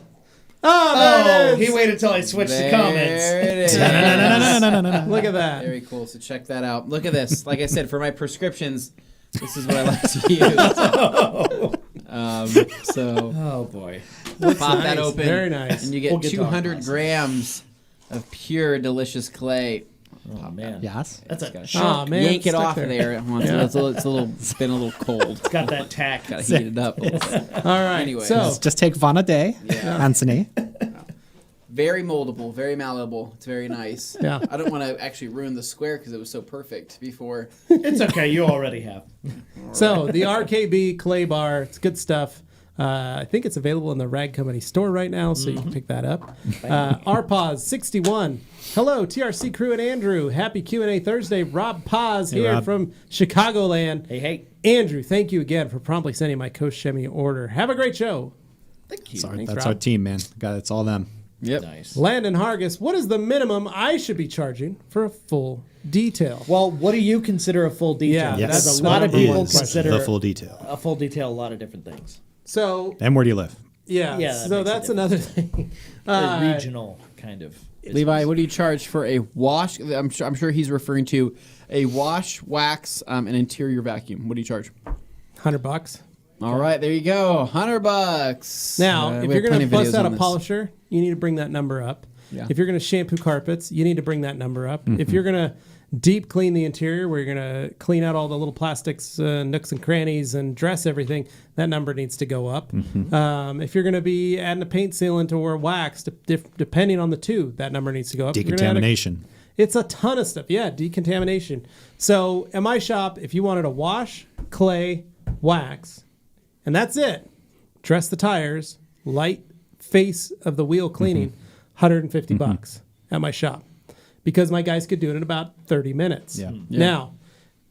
Oh, there Oh, it is. he waited till I switched the comments. There it is. Look at that. Very cool. So check that out. Look at this. Like I said, for my prescriptions, this is what I like to use. So Oh, boy. pop that Nice. open. Very nice. And you get We'll get to our 200 process. grams of pure, delicious clay. Oh, man. Yes. That's a Gotta Oh, man, yank it's it stuck off of there. there. It's been a little cold. got that tack. Gotta heat it up. All right. Anyway. So Just take one a day, Yeah. Anthony. Very moldable, very malleable. It's very nice. Yeah. I don't want to actually ruin the square because it was so perfect before. It's okay. You already have. So the RKB clay bar, it's good stuff. I think it's available in the Rag Company store right now, so you can pick that up. RPAUS61. Hello, TRC crew and Andrew. Happy Q&A Thursday. Rob Paz here Rob. from Chicagoland. Hey. Andrew, thank you again for promptly sending my Koch Chemie order. Have a great show. Thank you. Thanks, That's Rob. our team, man. It's all them. Yep. Nice. Landon Hargis, what is the minimum I should be charging for a full detail? Well, what do you consider a full detail? Yeah, Because that's a lot of what people is consider the full detail. a full detail a lot of different things. So, And where do you live? yeah, Yeah, that so makes a that's another thing. A regional kind of. Levi, what do you charge for a wash? I'm sure he's referring to a wash, wax, and interior vacuum. What do you charge? $100. All right, there you go. $100. Now, if we you're have going to plenty of bust videos out on a this. polisher, you need to bring that number up. Yeah. If you're going to shampoo carpets, you need to bring that number up. Mm-hmm. If you're going to deep clean the interior, where you're going to clean out all the little plastics, nooks and crannies, and dress everything, that number needs to go up. Mm-hmm. If you're going to be adding a paint sealant or wax, depending on the two, that number needs to go up. If you're gonna add a- Decontamination. It's a ton of stuff. Yeah, decontamination. So at my shop, if you wanted a wash, clay, wax, and that's it, dress the tires, light face of the wheel cleaning, $150 at my shop. Because my guys could do it in about 30 minutes. Yeah. Yeah. Now,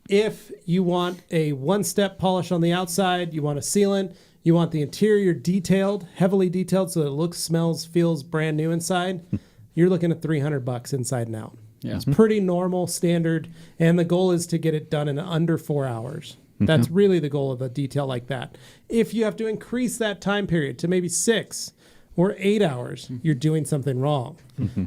if you want a one-step polish on the outside, you want a sealant, you want the interior detailed, heavily detailed so that it looks, smells, feels brand new inside, you're looking at $300 inside and out. Yeah. It's pretty normal, standard, and the goal is to get it done in under 4 hours. That's really the goal of a detail like that. If you have to increase that time period to maybe 6 or 8 hours, you're doing something wrong,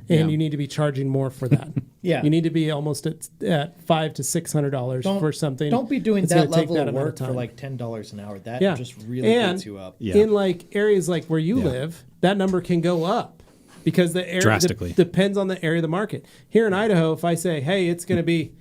and you need to be charging more for that. Yeah. You need to be almost at $500 to $600 for something. Don't be doing that's that gonna take level that of amount work for time. like $10 an hour. That Yeah. just really and gets you up. Yeah. in like areas like where you live, that number can go up because the area Drastically. depends on the area of the market. Here in Idaho, if I say, "Hey, it's going to be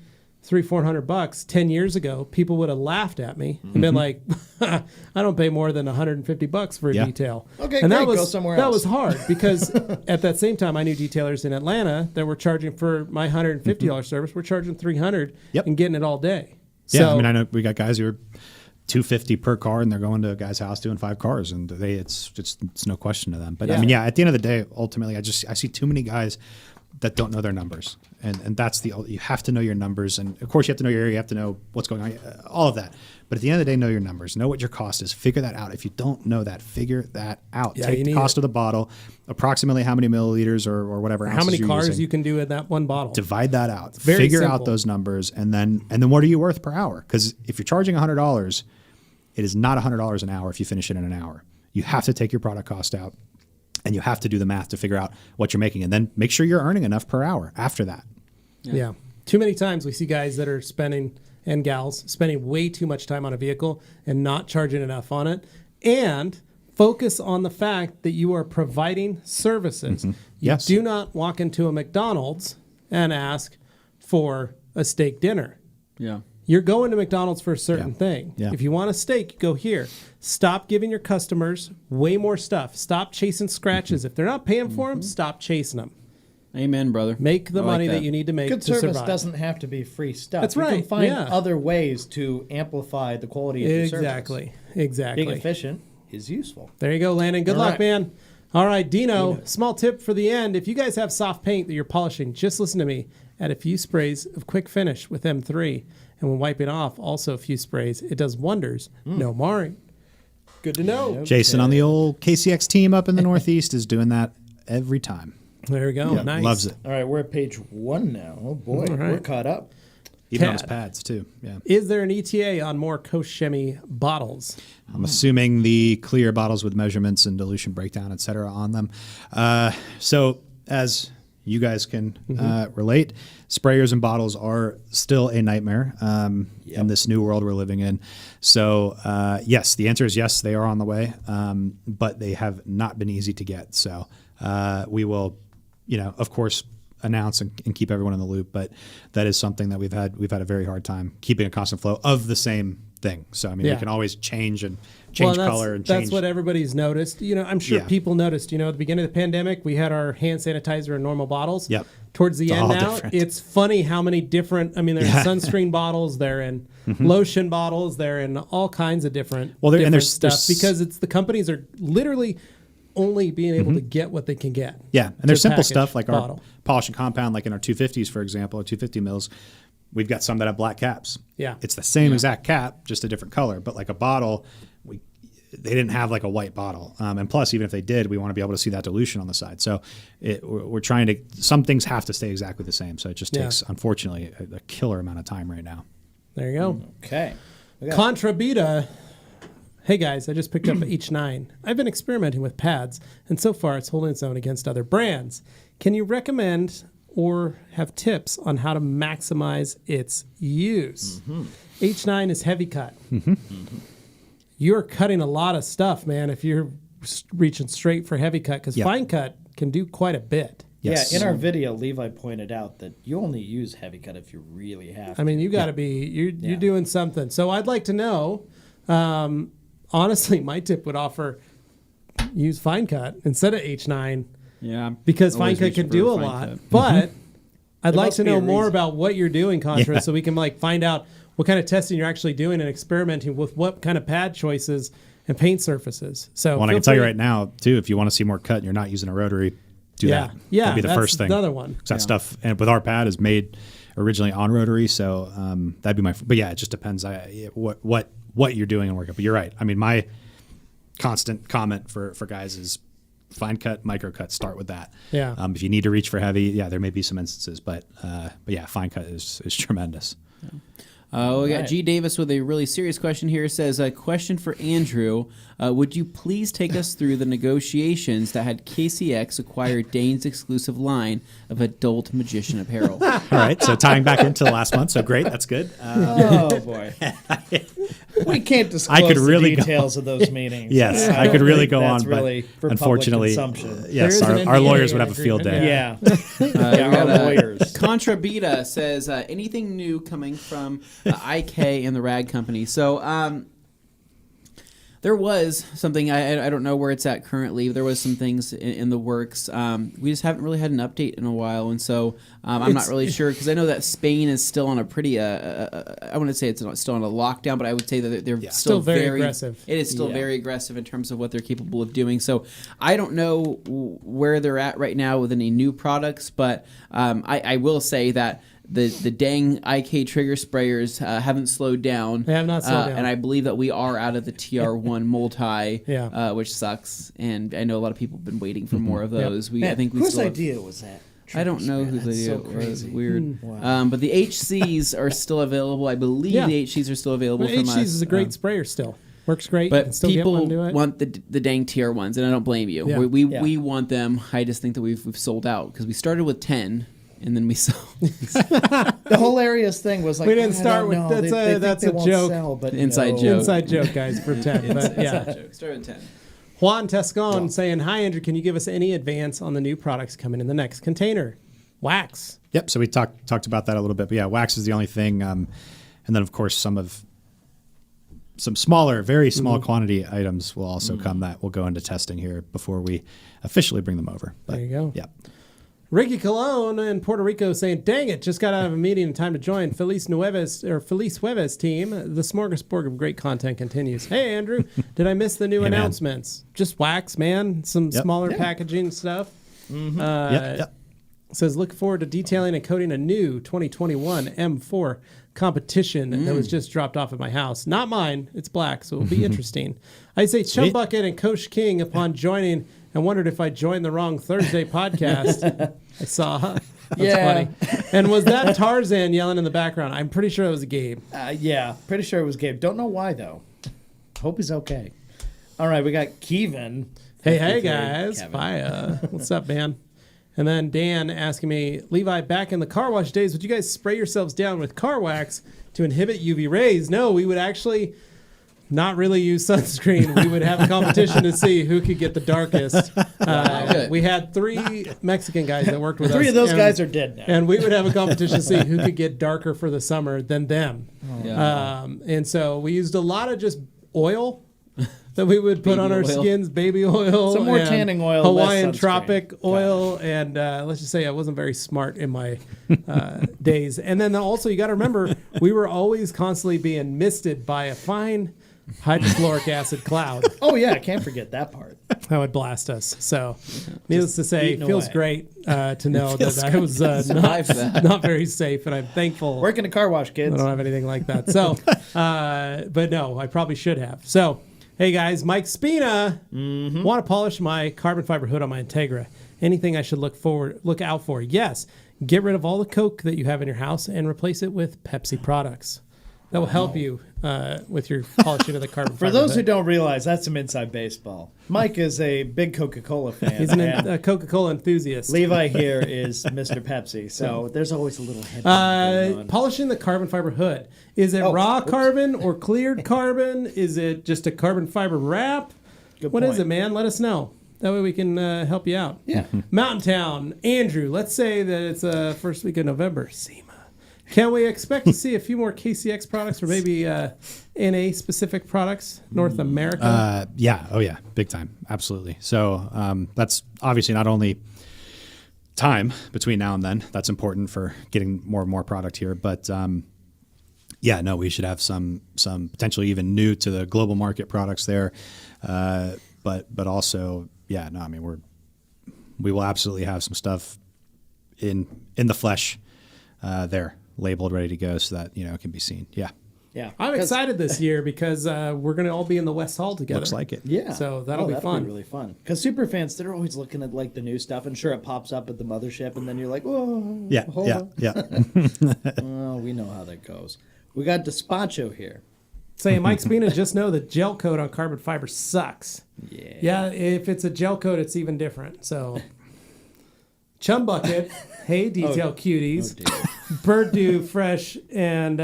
$300-400," 10 years ago, people would have laughed at me and been like, "I don't pay more than $150 for a Yeah. detail." Okay, and that great, was go somewhere that else. was hard because at that same time, I knew detailers in Atlanta that were charging for my $150 service. We're charging $300 Yep. and getting it all day. Yeah, So, I mean, I know we got guys who are $250 per car, and they're going to a guy's house doing 5 cars, and it's no question to them. But I mean, yeah, at the end of the day, ultimately, I see too many guys that don't know their numbers, and that's you have to know your numbers, and of course you have to know your area, you have to know what's going on, all of that. But at the end of the day, know your numbers, know what your cost is, figure that out. If you don't know that, figure that out. Yeah, Take you the need cost of the bottle, approximately how many milliliters or whatever. how many ounces you're cars using. you can do in that one bottle? Divide that out. Very Figure simple. out those numbers, and then what are you worth per hour? Because if you're charging $100, it is not $100 an hour if you finish it in an hour. You have to take your product cost out, and you have to do the math to figure out what you're making, and then make sure you're earning enough per hour after that. Yeah. Too many times we see guys that are spending, and gals, spending way too much time on a vehicle and not charging enough on it. And focus on the fact that you are providing services. Yes. You do not walk into a McDonald's and ask for a steak dinner. Yeah. You're going to McDonald's for a certain Yeah. thing. Yeah. If you want a steak, go here. Stop giving your customers way more stuff. Stop chasing scratches. If they're not paying for them, stop chasing them. Amen, brother. Make the I like money that you need to make Good to service survive. doesn't have to be free stuff. That's You right, can find yeah. other ways to amplify the quality of your service. Exactly. Being efficient is useful. There you go, Landon. Good All luck, right. man. All right, Dino, small tip for the end. If you guys have soft paint that you're polishing, just listen to me. Add a few sprays of Quick Finish with M3. And when wiping off, also a few sprays. It does wonders. No marring. Good to know. Jason on the old KCX team up in the Northeast is doing that every time. There we go. Nice. Loves it. All right, we're at page 1 now. Oh, boy. All right. We're caught up. Even on his Tad. pads, too. Yeah. Is there an ETA on more Koch Chemie bottles? I'm assuming the clear bottles with measurements and dilution breakdown, et cetera, on them. So as you guys can relate, sprayers and bottles are still a nightmare in this new world we're living in. So yes, the answer is yes, they are on the way, but they have not been easy to get. So we will, of course, announce and keep everyone in the loop, but that is something that we've had a very hard time keeping a constant flow of the same thing. So I mean, we can always change color and change. That's what everybody's noticed. I'm sure people noticed. At the beginning of the pandemic, we had our hand sanitizer in normal bottles. Yep. Towards the It's end all now, different. it's funny how many different. I mean, there's sunscreen bottles, they're in lotion bottles, they're in all kinds of different. And there's stuff because it's the companies are literally only being able to get what they can get. Yeah, and there's simple stuff like bottle. our polish and compound, like in our 250s, for example, our 250 mils. We've got some that have black caps. Yeah. It's the same exact cap, just a different color. But like a bottle, they didn't have like a white bottle. And plus, even if they did, we want to be able to see that dilution on the side. So we're trying to, some things have to stay exactly the same. So it just takes, unfortunately, a killer amount of time right now. There you go. Okay. Contra Beta. Hey guys, I just picked up H9. I've been experimenting with pads, and so far it's holding its own against other brands. Can you recommend or have tips on how to maximize its use? H9 is heavy cut. You're cutting a lot of stuff, man, if you're reaching straight for heavy cut, because fine cut can do quite a bit. Yes. Yeah, in our video, Levi pointed out that you only use heavy cut if you really have to. I mean, you got to be, you're doing something. So I'd like to know, honestly, my tip would offer use fine cut instead of H9. Yeah. Because fine cut can do a lot. But I'd like to know more about what you're doing, Contra, so we can find out what kind of testing you're actually doing and experimenting with what kind of pad choices and paint surfaces. So I can tell you right now, too, if you want to see more cut and you're not using a rotary, do that. Yeah, that'd be the first thing. Another one. Because that stuff, and with our pad, is made originally on rotary, so that'd be but yeah, it just depends what you're doing and working. But you're right. I mean, my constant comment for guys is fine cut, micro cut. Start with that. Yeah. If you need to reach for heavy, there may be some instances, but yeah, fine cut is tremendous. Yeah. We got G. Davis with a really serious question here. It says, a question for Andrew. Would you please take us through the negotiations that had KCX acquire Dane's exclusive line of adult magician apparel? All right, so tying back into last month, so great, that's good. Oh, boy. We can't disclose the details of those meetings. Yes, I could really go on, really but unfortunately, yes, our lawyers would have a field day. Yeah. Our lawyers. Contra Beta says, anything new coming from IK and the Rag Company? So there was something, I don't know where it's at currently. There was some things in the works. We just haven't really had an update in a while, and so I'm not really sure, because I know that Spain is still on a pretty, I wouldn't say it's still on a lockdown, but I would say that they're still very aggressive. It is still very aggressive in terms of what they're capable of doing. So I don't know where they're at right now with any new products, but I will say that the dang IK trigger sprayers haven't slowed down. They have not slowed down. And I believe that we are out of the TR1 multi, which sucks. And I know a lot of people have been waiting for more of those. Man, I think we whose still idea was that? I don't know whose idea so it was. crazy. Weird. Wow. But the HCs are still available. I believe the HCs are still available from us. HCs is a great sprayer still. Works great. But still people get one, want the dang TR1s, and I don't blame you. Yeah. We want them. I just think that we've sold out, because we started with 10. And then we sold. The hilarious thing was like, we didn't start with that's a joke. Sell, but inside joke. Inside joke, guys, for 10. But yeah, joke. Started with 10. Juan Tescon saying, "Hi Andrew, can you give us any advance on the new products coming in the next container? Wax." Yep. So we talked about that a little bit, but yeah, wax is the only thing, and then of course some smaller, very small quantity items will also come that will go into testing here before we officially bring them over. But, there you go. Yeah. Ricky Colon in Puerto Rico saying, "Dang it, just got out of a meeting in time to join. Feliz Jueves team. The smorgasbord of great content continues. Hey, Andrew, did I miss the new announcements? Just wax, man. Some smaller packaging stuff. Yep. Says, look forward to detailing and coating a new 2021 M4 competition that was just dropped off at my house. Not mine. It's black, so it'll be interesting. I'd say Chum Bucket and Coach King upon joining and wondered if I joined the wrong Thursday podcast. I saw. That's funny. And was that Tarzan yelling in the background? I'm pretty sure it was Gabe. Yeah, pretty sure it was Gabe. Don't know why, though. Hope he's okay. All right, we got Kevin. Hey, guys. Fire. What's up, man? And then Dan asking me, Levi, back in the car wash days, would you guys spray yourselves down with car wax to inhibit UV rays? No, we would actually not really use sunscreen. We would have a competition to see who could get the darkest. Good. We had 3 Mexican guys that worked with us. 3 of those guys are dead now. And we would have a competition to see who could get darker for the summer than them. Yeah. And so we used a lot of just oil that we would put Baby on our oil. skins, baby oil. Some more and tanning oil, Hawaiian less sunscreen. tropic oil. And let's just say I wasn't very smart in my days. And then also you got to remember, we were always constantly being misted by a fine hydrochloric acid cloud Oh yeah, I can't forget that part. that would blast us. So needless to say, it eating feels away. great to know that I was Survived that. not very safe. And I'm thankful Working a car wash, I kids. don't have anything like that. So, but no, I probably should have. So, hey guys, Mike Spina, want to polish my carbon fiber hood on my Integra. Anything I should look out for? Yes, get rid of all the Coke that you have in your house and replace it with Pepsi products. That will help you with your polishing of the carbon fiber. For those who hood. don't realize, that's some inside baseball. Mike is a big Coca-Cola fan. He's a and Coca-Cola enthusiast. Levi here is Mr. Pepsi, so there's always a little head going on. Polishing the carbon fiber hood. Is it Oh, raw oops. carbon or cleared carbon? Is it just a carbon fiber wrap? Good What is point. it, man? Let us know. That way we can help you out. Yeah. Mountain Town, Andrew, let's say that it's first week of November. SEMA. Can we expect to see a few more KCX products or maybe NA-specific products, North America? Yeah. Oh, yeah. Big time. Absolutely. So that's obviously not only time between now and then. That's important for getting more and more product here. But yeah, no, we should have some potentially even new to the global market products there. But also, yeah, no, I mean, we will absolutely have some stuff in the flesh there, labeled, ready to go, so that it can be seen. Yeah. Yeah. I'm excited this year because we're going to all be in the West Hall together. Looks like it. Yeah. So that'll be fun. really fun. Because super fans, they're always looking at like the new stuff, and sure, it pops up at the mothership, and then you're like, whoa. Yeah. hold Yeah. on. Yeah. Oh, we know how that goes. We got Despacho here. Saying Mike Spina, just know that gel coat on carbon fiber sucks. Yeah. Yeah, if it's a gel coat, it's even different. So, Chum Bucket, hey, detail cuties. Oh, dear. Bird Dew Fresh and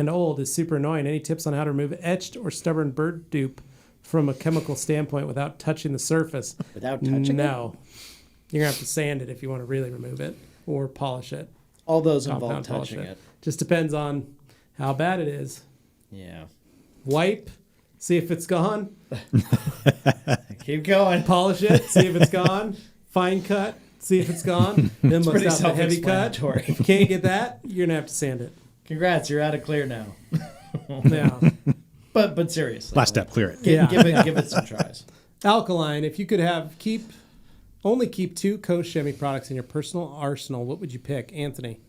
Old is super annoying. Any tips on how to remove etched or stubborn bird dupe from a chemical standpoint without touching the surface? Without touching it? No. You're going to have to sand it if you want to really remove it or polish it. All those Compound involve polish touching it. Just depends on how bad it is. Yeah. Wipe, see if it's gone. Keep going. Polish it, see if it's gone. Fine cut, see if it's gone. Then let's pretty have the heavy cut. self-explanatory. If you can't get that, you're going to have to sand it. Congrats, you're out of clear now. Yeah. But seriously. Last step, clear it. Yeah. Give it some tries. Alkaline, if you could only keep 2 Koch Chemie products in your personal arsenal, what would you pick? Anthony.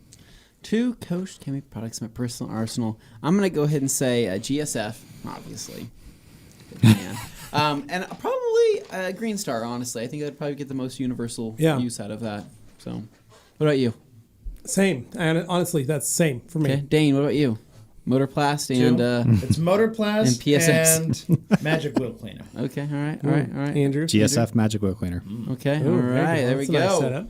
2 Koch Chemie products in my personal arsenal. I'm going to go ahead and say GSF, obviously. Good man. And probably Green Star, honestly. I think I'd probably get the most universal use out of that. So, what about you? Same. And honestly, that's same for me. Okay, Dane, what about you? Motorplast and It's Motorplast And PSX. and Magic Wheel Cleaner. okay, all right. Andrew. GSF Magic Wheel Cleaner. Okay, Ooh, all right, there we That's a nice go. setup.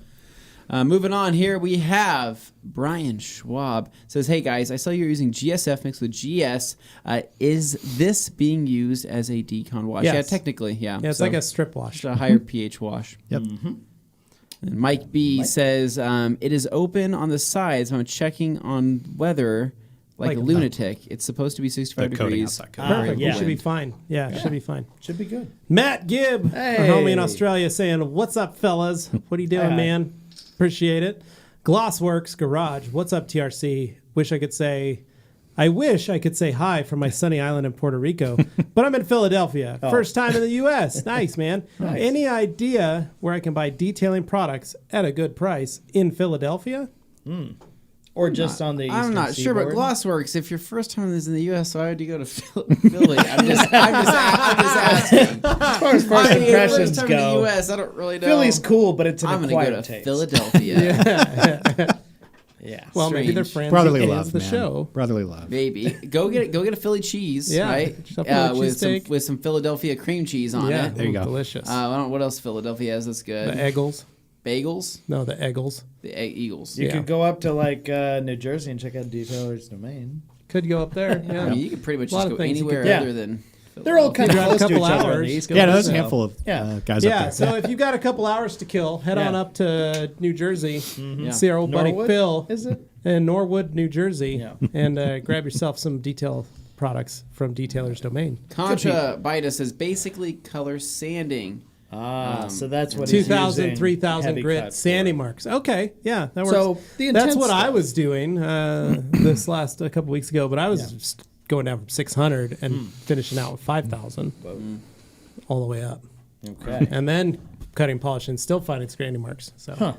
Moving on here, we have Brian Schwab says, "Hey guys, I saw you're using GSF mixed with GS. Is this being used as a decon wash? Yes. Yeah, technically, yeah. Yeah, it's So, like a strip wash. just a higher pH wash. Yep. And Mike B says it is open on the sides. So I'm checking on weather like a lunatic. It's supposed to be 65 The coating degrees. outside coating. Perfect. yeah. We should be fine. Yeah, it should be fine. Should be good. Matt Gibb, Hey. our homie in Australia, saying, "What's up, fellas? What are you doing, Hi. man? Appreciate it." Glossworks Garage, what's up, TRC? I wish I could say hi from my sunny island in Puerto Rico, but I'm in Philadelphia. First time in the U.S. Nice, man. Nice. Any idea where I can buy detailing products at a good price in Philadelphia? Or just on the I'm eastern not sure, but seaboard. Glossworks, if your first time is in the U.S., why would you go to Philly? I'm just asking. As far as first I mean, impressions first time in the go, U.S., I don't really know. Philly's cool, but it's an I'm going to acquired go to taste. Philadelphia. Yeah. Well, maybe they're Strange. friends Brotherly of love, the man. show. Brotherly love. Maybe go get a Philly cheese, Yeah, right? just a Philly cheesesteak. with some Philadelphia cream cheese on Yeah, it. There you go. Delicious. I don't know what else Philadelphia has that's good. The Eggles. Bagels, No, the Eggles. the Eagles. You Yeah. could go up to like New Jersey and check out Detailer's Domain. Could go up there. Yeah. I mean, you could pretty much A lot just of go things you anywhere could do. other than. They're all kind of drive a close to couple each other on hours. the East Yeah, Coast, no, there's a so- handful of Yeah. guys Yeah, up there. so if you've got a couple hours to kill, head on up to New Jersey, Yeah. see our old Norwood, buddy Phil is it? in Norwood, New Jersey, Yeah. and grab yourself some detail products from Detailer's Domain. Contra Bita says basically color sanding. So that's what he's 2,000, using 3,000 heavy grit cut sandy for. marks. Okay, yeah, that works. So the That's intense what I stuff. was doing this last a couple weeks ago, but I was just going down from 600 and finishing out with 5,000 all the way up. Okay. And then cutting, polishing, still finding sandy marks. So.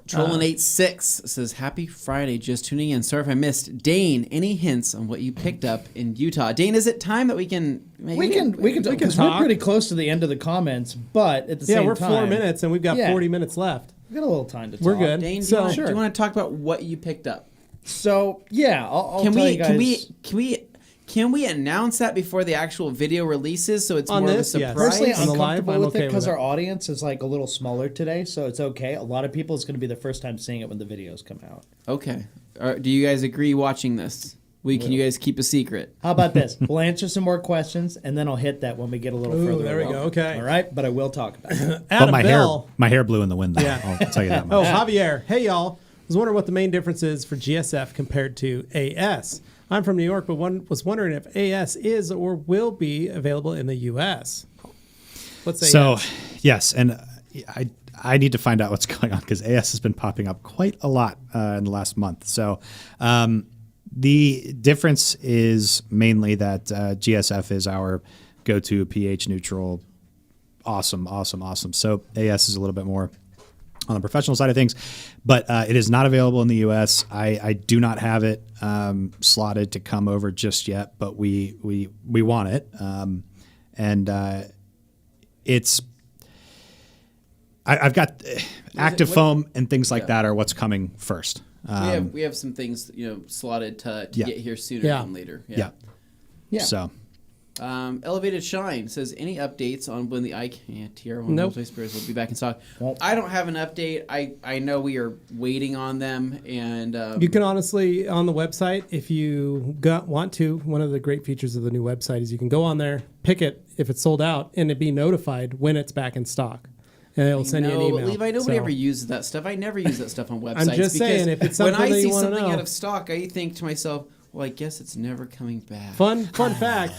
Trollin86 says, Happy Friday, just tuning in. Sorry if I missed. Dane, any hints on what you picked up in Utah? Dane, is it time that we can... We can talk, because we're talk. pretty close to the end of the comments, but at the same time... Yeah, we're 4 minutes and we've got Yeah. 40 minutes left. We've got a little time to talk. We're good. Dane, So- do you want to talk about what you picked up? So, yeah, I'll Can tell we you guys... can we announce that before the actual video releases so it's On more this, of a yes. surprise? Personally, On the live, uncomfortable I'm with okay it with because it. our audience is like a little smaller today, so it's okay. A lot of people, it's going to be the first time seeing it when the videos come out. Okay. Do you guys agree watching this? Can you guys keep a secret? How about this? We'll answer some more questions, and then I'll hit that when we get a little Ooh, further there we along. go, okay. All right, but I will talk about it. But Adam my Bell. hair blew in the wind, though. Yeah. I'll tell you that Oh, much. Javier. Hey, y'all. I was wondering what the main difference is for GSF compared to AS. I'm from New York, but was wondering if AS is or will be available in the U.S. What's AS? So, yes, and I need to find out what's going on because AS has been popping up quite a lot in the last month. So, the difference is mainly that GSF is our go-to pH neutral, awesome. So AS is a little bit more on the professional side of things, but it is not available in the U.S. I do not have it slotted to come over just yet, but we want it, and it's. I've got active foam and things like that are what's coming first. We have some things slotted to get here sooner Yeah. than later. Yeah. So. Elevated Shine says, any updates on when the TR1 Nope. multi-sprayers will be back in stock? Nope. I don't have an update. I know we are waiting on them, and You can honestly, on the website, if you want to, one of the great features of the new website is you can go on there, pick it if it's sold out, and it be notified when it's back in stock. And it'll send you an email. Levi, nobody So- ever uses that stuff. I never use that stuff on websites. just saying, because if it's when something I that you see wanna something know. out of stock, I think to myself, well, I guess it's never coming back. Fun fact.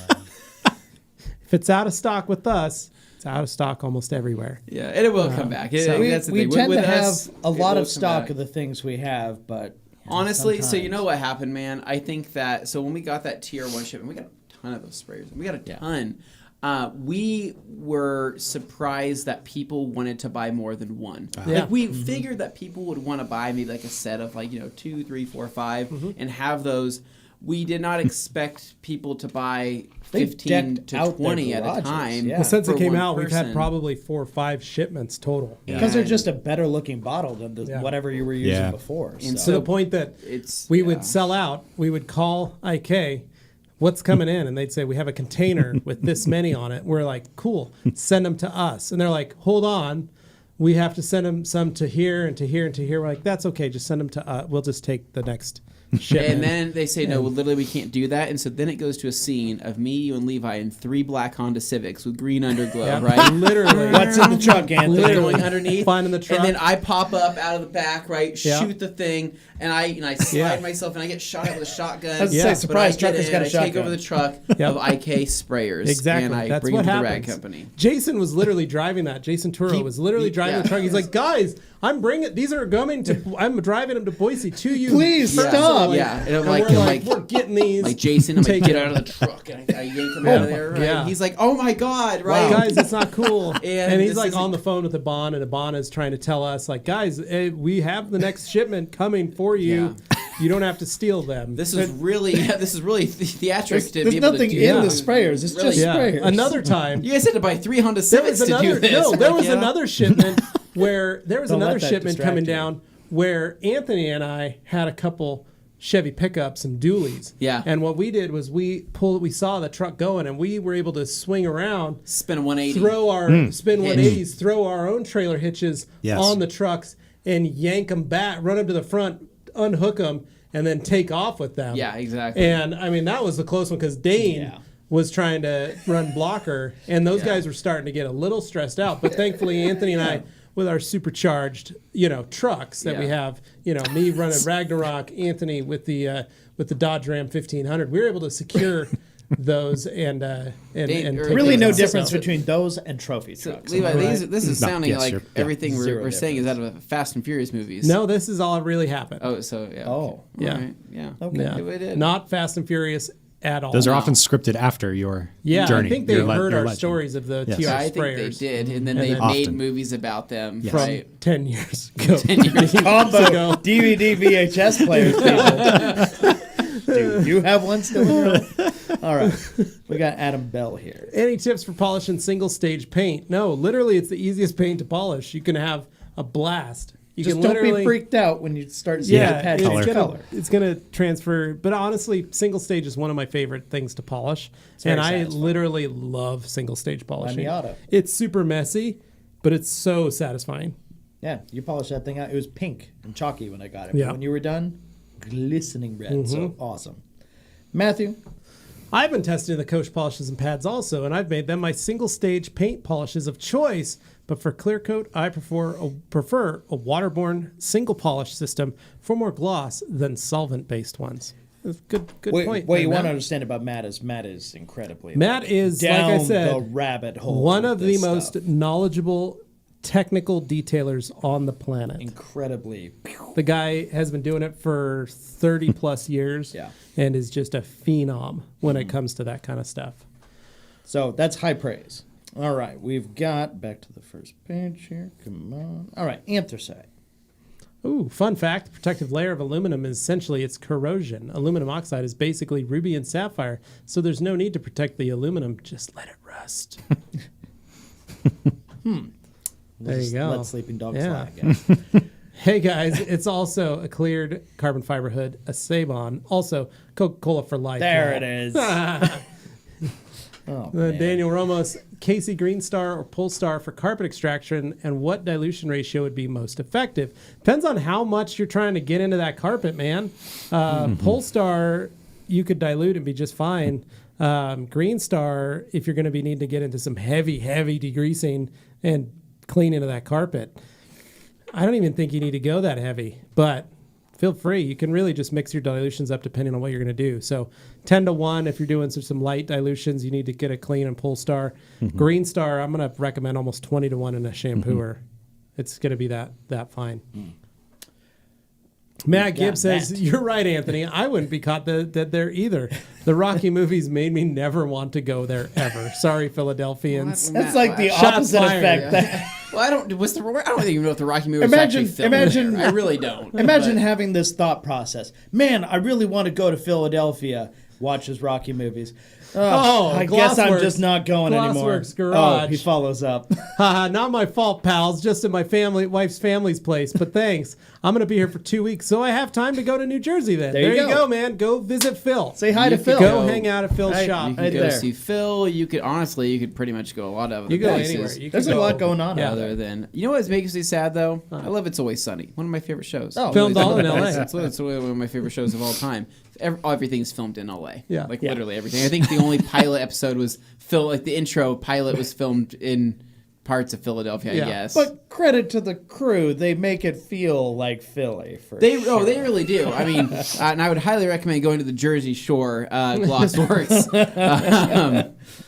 If it's out of stock with us, it's out of stock almost everywhere. Yeah, and it will come back. so That's the We thing. tend With to have us, a it lot will of come stock back. of the things we have, but Honestly, so you sometimes- know what happened, man? I think that, so when we got that TR1 shipment, we got a ton of those sprayers. We got a ton. We were surprised that people wanted to buy more than one. Yeah. Like we figured that people would want to buy maybe like a set of 2, 3, 4, 5 and have those. We did not expect people to buy They 15 decked to out their 20 at a garages, time. yeah. Well, since for it came one out, we've had person. probably 4 or 5 shipments total. because they're And- just a better looking bottle than Yeah. whatever you were using Yeah. before. And To So. the point that Yeah. would sell out. We would call IK, what's coming in? And they'd say, we have a container with this many on it. We're like, cool, send them to us. And they're like, hold on. We have to send them some to here and to here and to here. We're like, that's okay. Just send them to us. We'll just take the next shipment. And then they say, no, well, literally we can't do that. And so then it goes to a scene of me, you, and Levi in 3 black Honda Civics with green underglow, Yeah, right? Literally. What's in the truck, Anthony? Literally. Going underneath. Finding the truck. And then I pop up out of the back, right? Yeah. Shoot the thing. And I slide Yeah. myself and I get shot at with a shotgun. I was gonna say, surprise, But I get trucker's in, got a I take shotgun. over the truck Yep. of IK sprayers. Exactly. And I That's bring what them to the happens. rag company. Jason was literally driving that. Jason Turo was literally driving the truck. He's like, guys, I'm bringing. These are coming to. I'm driving them to Boise to you. Please personally." stop. Yeah. And I'm And like, we're like, we're getting these. like Jason, I'm like, Take get it. out of the truck. And I yank him out of there, right? Yeah. He's like, oh my God, right? Guys, it's not cool. And and he's this like isn't- on the phone with Abon, and Abon is trying to tell us, like, guys, we have the next shipment coming for you. You don't have to steal them. This is really theatric to There's be able to nothing do in that. the sprayers. It's Really- just sprayers. Another time. You guys had to buy 3 Honda There Civics was to do another this. no. I'm There like, was yeah. another shipment where there was Don't another let that shipment distract coming you. down where Anthony and I had a couple Chevy pickups and dualies. Yeah. And what we did was we saw the truck going, and we were able to swing around, Spin a 180. throw our spin 180s, throw our own trailer hitches Yes. on the trucks, and yank them back, run them to the front. unhook them and then take off with them. Yeah, exactly. And I mean, that was the close one because Dane was trying to run blocker, and those guys were starting to get a little stressed out. But thankfully, Anthony and I, with our supercharged, trucks that we have, me running Ragnarok, Anthony with the Dodge Ram 1500, we were able to secure those and take Really those no out. difference between those and trophy So, trucks. Levi, this is sounding like sure. everything Zero we're saying is out of Fast and Furious movies. No, this is all really happened. Oh, so yeah. Oh. Yeah. All right, yeah. Okay. Yeah. We did. Not Fast and Furious at all. Those are often scripted after your I journey. think they your heard our legend. stories of the Yes. TR Yeah, I think they sprayers did, and then And they then- made Often. movies about them. Yes. from Right. 10 years ago. 10 years ago. Combo DVD VHS players, people. Do you have one still in your home? All right. We got Adam Bell here. Any tips for polishing single stage paint? No, literally, it's the easiest paint to polish. You can have a blast. You Just can don't literally, be freaked out when you start seeing the patch it's change gonna, color. it's gonna transfer. But honestly, single stage is one of my favorite things to polish, very and I satisfying. literally love single stage polishing. Miata. It's super messy, but it's so satisfying. Yeah, you polished that thing out. It was pink and chalky when I got it. Yeah. But when you were done, glistening red. So awesome. Matthew? I've been testing the Koch polishes and pads also, and I've made them my single stage paint polishes of choice. But for clear coat, I prefer a waterborne single polish system for more gloss than solvent based ones. Good point. What there, you want Matt. to understand about Matt is incredibly Matt is, down like I said, the rabbit hole. one with of the this most stuff. knowledgeable technical detailers on the planet. Incredibly. The guy has been doing it for 30 plus years Yeah. and is just a phenom when it comes to that kind of stuff. So that's high praise. All right, we've got back to the first page here. Come on. All right, anthracite. Ooh, fun fact, the protective layer of aluminum is essentially its corrosion. Aluminum oxide is basically ruby and sapphire, so there's no need to protect the aluminum. Just let it rust. There you go. Let sleeping dogs Yeah. fly, I guess. Hey guys, it's also a cleared carbon fiber hood, a Sabon, also Coca-Cola for life. There it is. Oh, man. Daniel Ramos, KC Green Star or Pulstar for carpet extraction, and what dilution ratio would be most effective? Depends on how much you're trying to get into that carpet, man. Pulstar, you could dilute and be just fine. Green Star, if you're going to be needing to get into some heavy degreasing and clean into that carpet, I don't even think you need to go that heavy, but feel free. You can really just mix your dilutions up depending on what you're going to do. So 10-1, if you're doing some light dilutions, you need to get a clean and Pulstar. Green Star, I'm going to recommend almost 20-1 in a shampooer. It's going to be that fine. Matt Gibb says, you're right, Anthony. I wouldn't be caught dead there either. The Rocky movies made me never want to go there ever. Sorry, Philadelphians. That's like the Shots opposite fired. effect. Well, I don't even know if the Rocky movie was actually filmed imagine- there. I really don't. Imagine having this thought process. Man, I really want to go to Philadelphia, watch his Rocky movies. I guess I'm Glassworks. just not going anymore. Glassworks Garage. Oh, he follows up. Not my fault, pals. Just at my wife's family's place. But thanks. I'm going to be here for 2 weeks, so I have time to go to New Jersey then. There you go. man. Go visit Phil. Say hi to You Phil. could Go hang out at Phil's Right, shop. You can Right go there. see Phil. You could pretty much go a lot of other You go places. anywhere. You There's can a go. lot going on out there. Other than, you know what makes me sad though? I love It's Always Sunny. One of my favorite shows. Oh, Filmed all in It's LA. it's one of my favorite shows of all time. Everything's filmed in LA. Yeah. Like Yeah. literally everything. I think the only pilot episode was the intro pilot was filmed in parts of Philadelphia, Yeah. I guess. But credit to the crew, they make it feel like Philly. They really do. I mean, and I would highly recommend going to the Jersey Shore Glossworks.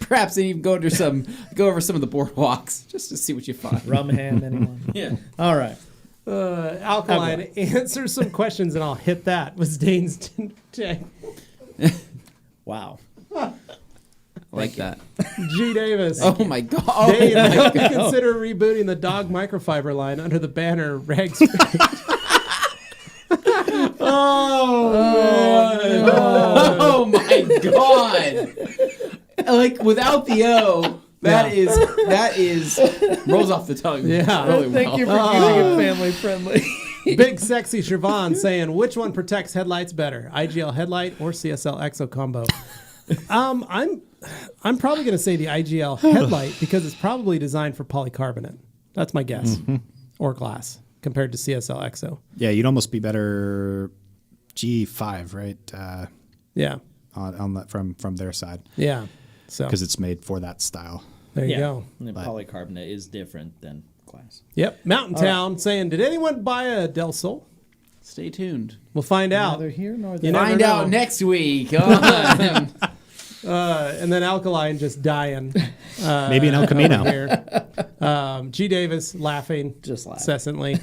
Perhaps even go over some of the boardwalks just to see what you find. Rum ham, anyone? Yeah. All right. Alkaline, answer some questions and I'll hit that. Was Dane's tag. Wow. Like that. G. Davis. Oh my god. Oh Dane, my might God. consider rebooting the dog microfiber line under the banner Rags. Oh my god. Like without the O, that is rolls off the tongue. Yeah. Really Thank well. you for keeping it family friendly. Big sexy Siobhan saying, which one protects headlights better, IGL headlight or CSL Exo combo? I'm probably going to say the IGL headlight because it's probably designed for polycarbonate. That's my guess, or glass. compared to CSL Exo. Yeah, you'd almost be better G5, right? Yeah. On that from their side, Yeah. So because it's made for that style. there you go. And the polycarbonate is different than glass. Yep. Mountain Town saying, did anyone buy a Del Sol? Stay tuned. We'll find out. Neither here nor You there. never Find know. out next week. on- And then Alkaline just dying. Maybe an El Camino. Here. G. Davis laughing Just laugh. incessantly.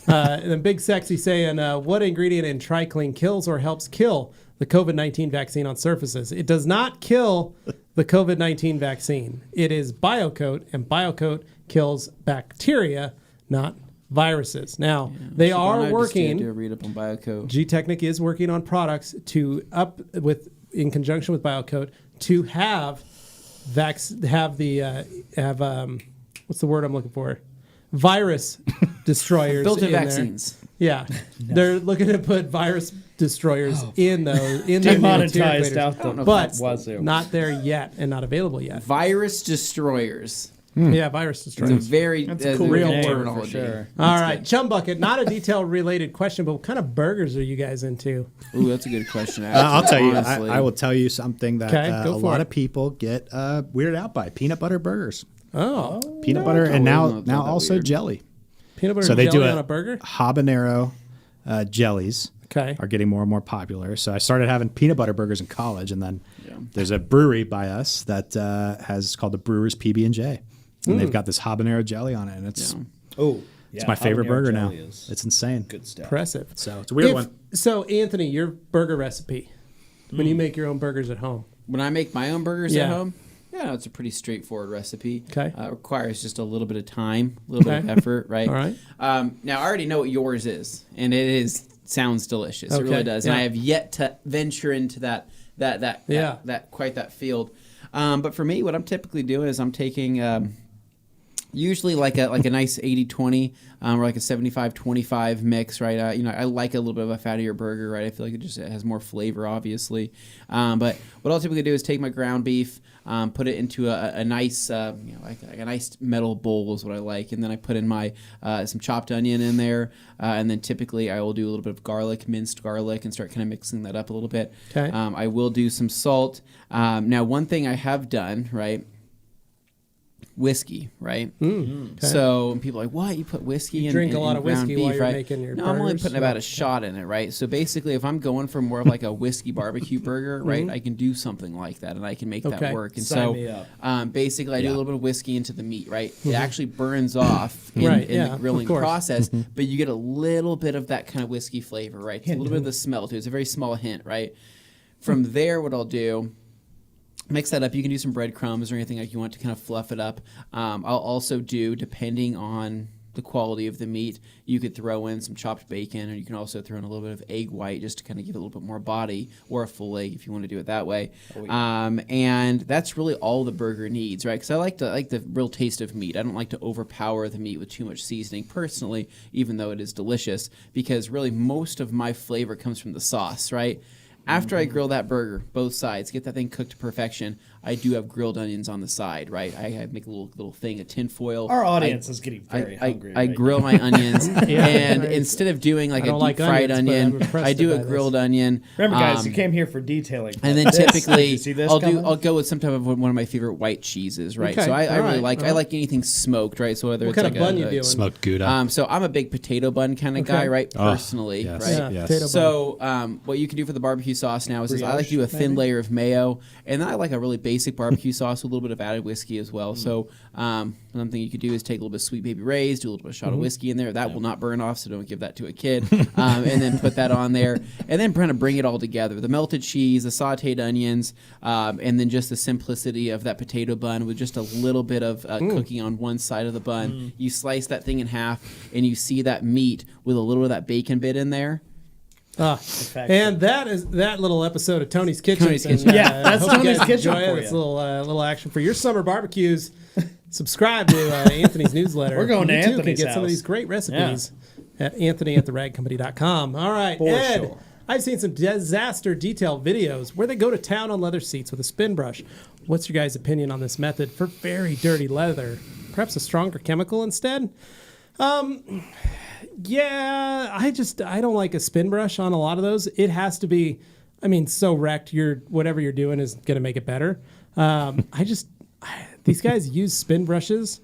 And then Big Sexy saying, what ingredient in TriClean kills or helps kill the COVID-19 vaccine on surfaces? It does not kill the COVID-19 vaccine. It is BioCoat, and BioCoat kills bacteria, not viruses. Now, they Siobhan, are I just working. did a read up on BioCoat. G-Technic is working on products to in conjunction with BioCoat to have what's the word I'm looking for? Virus destroyers. Built-in in there. vaccines. Yeah, they're looking to put virus destroyers in those in their Demonetized new out the but wazoo. not there yet and not available yet. Virus destroyers. Yeah, virus It's a destroyers. very That's a cool real name for terminology. sure. All right, Chum Bucket. Not a detail related question, but what kind of burgers are you guys into? Ooh, that's a good question. I'll tell you. honestly. I will tell you something that Okay, a go for lot it. of people get weirded out by: peanut butter burgers. Oh, Peanut butter, and I now wouldn't know that also weird. jelly. peanut butter So and they jelly do on a burger. habanero jellies. Okay. Are getting more and more popular. So I started having peanut butter burgers in college, and then there's a brewery by us that has called the Brewers PB&J, and they've got this habanero jelly on it, and it's Oh, it's my favorite burger now. It's insane. good stuff. Impressive. So it's a weird one. So, Anthony, your burger recipe when you make your own burgers at home. When I make my own burgers Yeah. at home, it's a pretty straightforward recipe. Okay. It requires just a little bit of time, a little bit of Okay. effort, right? All right. Now, I already know what yours is, and it sounds delicious. It Okay. really does. Yeah. And I have yet to venture into that field. But for me, what I'm typically doing is I'm taking usually like a nice 80-20 or like a 75-25 mix, right? I like a little bit of a fattier burger, right? I feel like it has more flavor, obviously. But what I'll typically do is take my ground beef, put it into a nice, like a nice metal bowl is what I like, and then I put in my some chopped onion in there, and then typically I will do a little bit of garlic, minced garlic, and start kind of mixing that up a little bit. Okay. I will do some salt. Now, one thing I have done, right? Whiskey, right? Okay. So people are like, what? You put whiskey in drink a lot in of ground whiskey beef, while you're right? making your No, I'm only burgers? putting about a shot in it, right? So basically, if I'm going for more of like a whiskey barbecue burger, right, I can do something like that, and I can make Okay. that work. And Sign me up. basically, I do a little bit of whiskey into the meat, right? It actually burns off in, Right, in yeah, the of grilling course. process, but you get a little bit of that kind of whiskey flavor, right? It's a little bit of the smell, too. It's a very small hint, right? From there, what I'll do... Mix that up. You can do some breadcrumbs or anything like you want to kind of fluff it up. I'll also do, depending on the quality of the meat, you could throw in some chopped bacon, or you can also throw in a little bit of egg white just to kind of give it a little bit more body, or a full egg if you want to do it that way. And that's really all the burger needs, right? Because I like the real taste of meat. I don't like to overpower the meat with too much seasoning personally, even though it is delicious, because really most of my flavor comes from the sauce, right? After I grill that burger, both sides, get that thing cooked to perfection, I do have grilled onions on the side, right? I make a little thing, a tin foil. Our audience is getting very hungry. I right grill my onions, and instead of doing like I a don't deep like fried onions, but I'm onion, impressed I do by a this. grilled onion. now. Remember, guys, you Um, came here for detailing. and then This- typically you see this I'll coming? go with some type of one of my favorite white cheeses, right? Okay, So I all really right, like all right. anything smoked, right? So whether What it's kind like of bun you doing? Smoked Gouda. So I'm a big potato bun kind of Okay. guy, right? Oh, Personally, yes. right? Yeah, Yes. potato bun. So what you can do for the barbecue sauce now is I like to do a thin layer of mayo, and then I like a really basic barbecue sauce with a little bit of added whiskey as well. So something you could do is take a little bit of Sweet Baby Ray's, do a little bit of shot of whiskey in there. That will not burn off, so don't give that to a kid. And then put that on there, and then kind of bring it all together. The melted cheese, the sautéed onions, and then just the simplicity of that potato bun with just a little bit of cooking on one side of the bun. You slice that thing in half, and you see that meat with a little of that bacon bit in there. And that is that little episode of Tony's Kitchen. Tony's Kitchen. Yeah, that's hope you Tony's guys Kitchen enjoy it. for It's a you. little action for your summer barbecues. Subscribe to Anthony's newsletter. We're going to You too can Anthony's get some of house. these great recipes at Anthony@theragcompany.com. All right, For Ed. sure. I've seen some disaster detail videos where they go to town on leather seats with a spin brush. What's your guys' opinion on this method for very dirty leather? Perhaps a stronger chemical instead? Yeah, I don't like a spin brush on a lot of those. It has to be, so wrecked. Whatever you're doing is going to make it better. These guys use spin brushes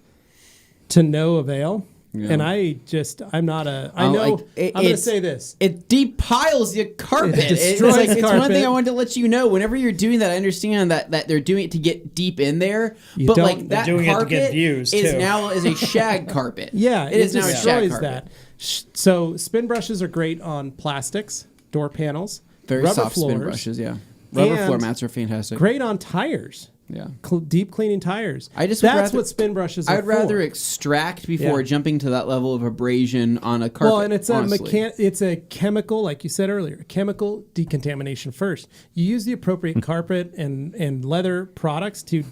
to no avail. Yeah. And I'm not a. I'm going to say this. It depiles your carpet. It destroys carpet. It's one thing I wanted to let you know. Whenever you're doing that, I understand that they're doing it to get deep in there. But like that carpet is now a shag carpet. Yeah, it is now a shag carpet. That. So spin brushes are great on plastics, door panels, very rubber soft floors, spin brushes. Yeah, rubber floor mats are fantastic. Great on tires. Yeah, deep cleaning tires. That's what spin brushes are I'd rather extract before jumping to that level of abrasion on a carpet. Well, and it's it's a chemical, like you said earlier, chemical decontamination first. You use the appropriate carpet and leather products to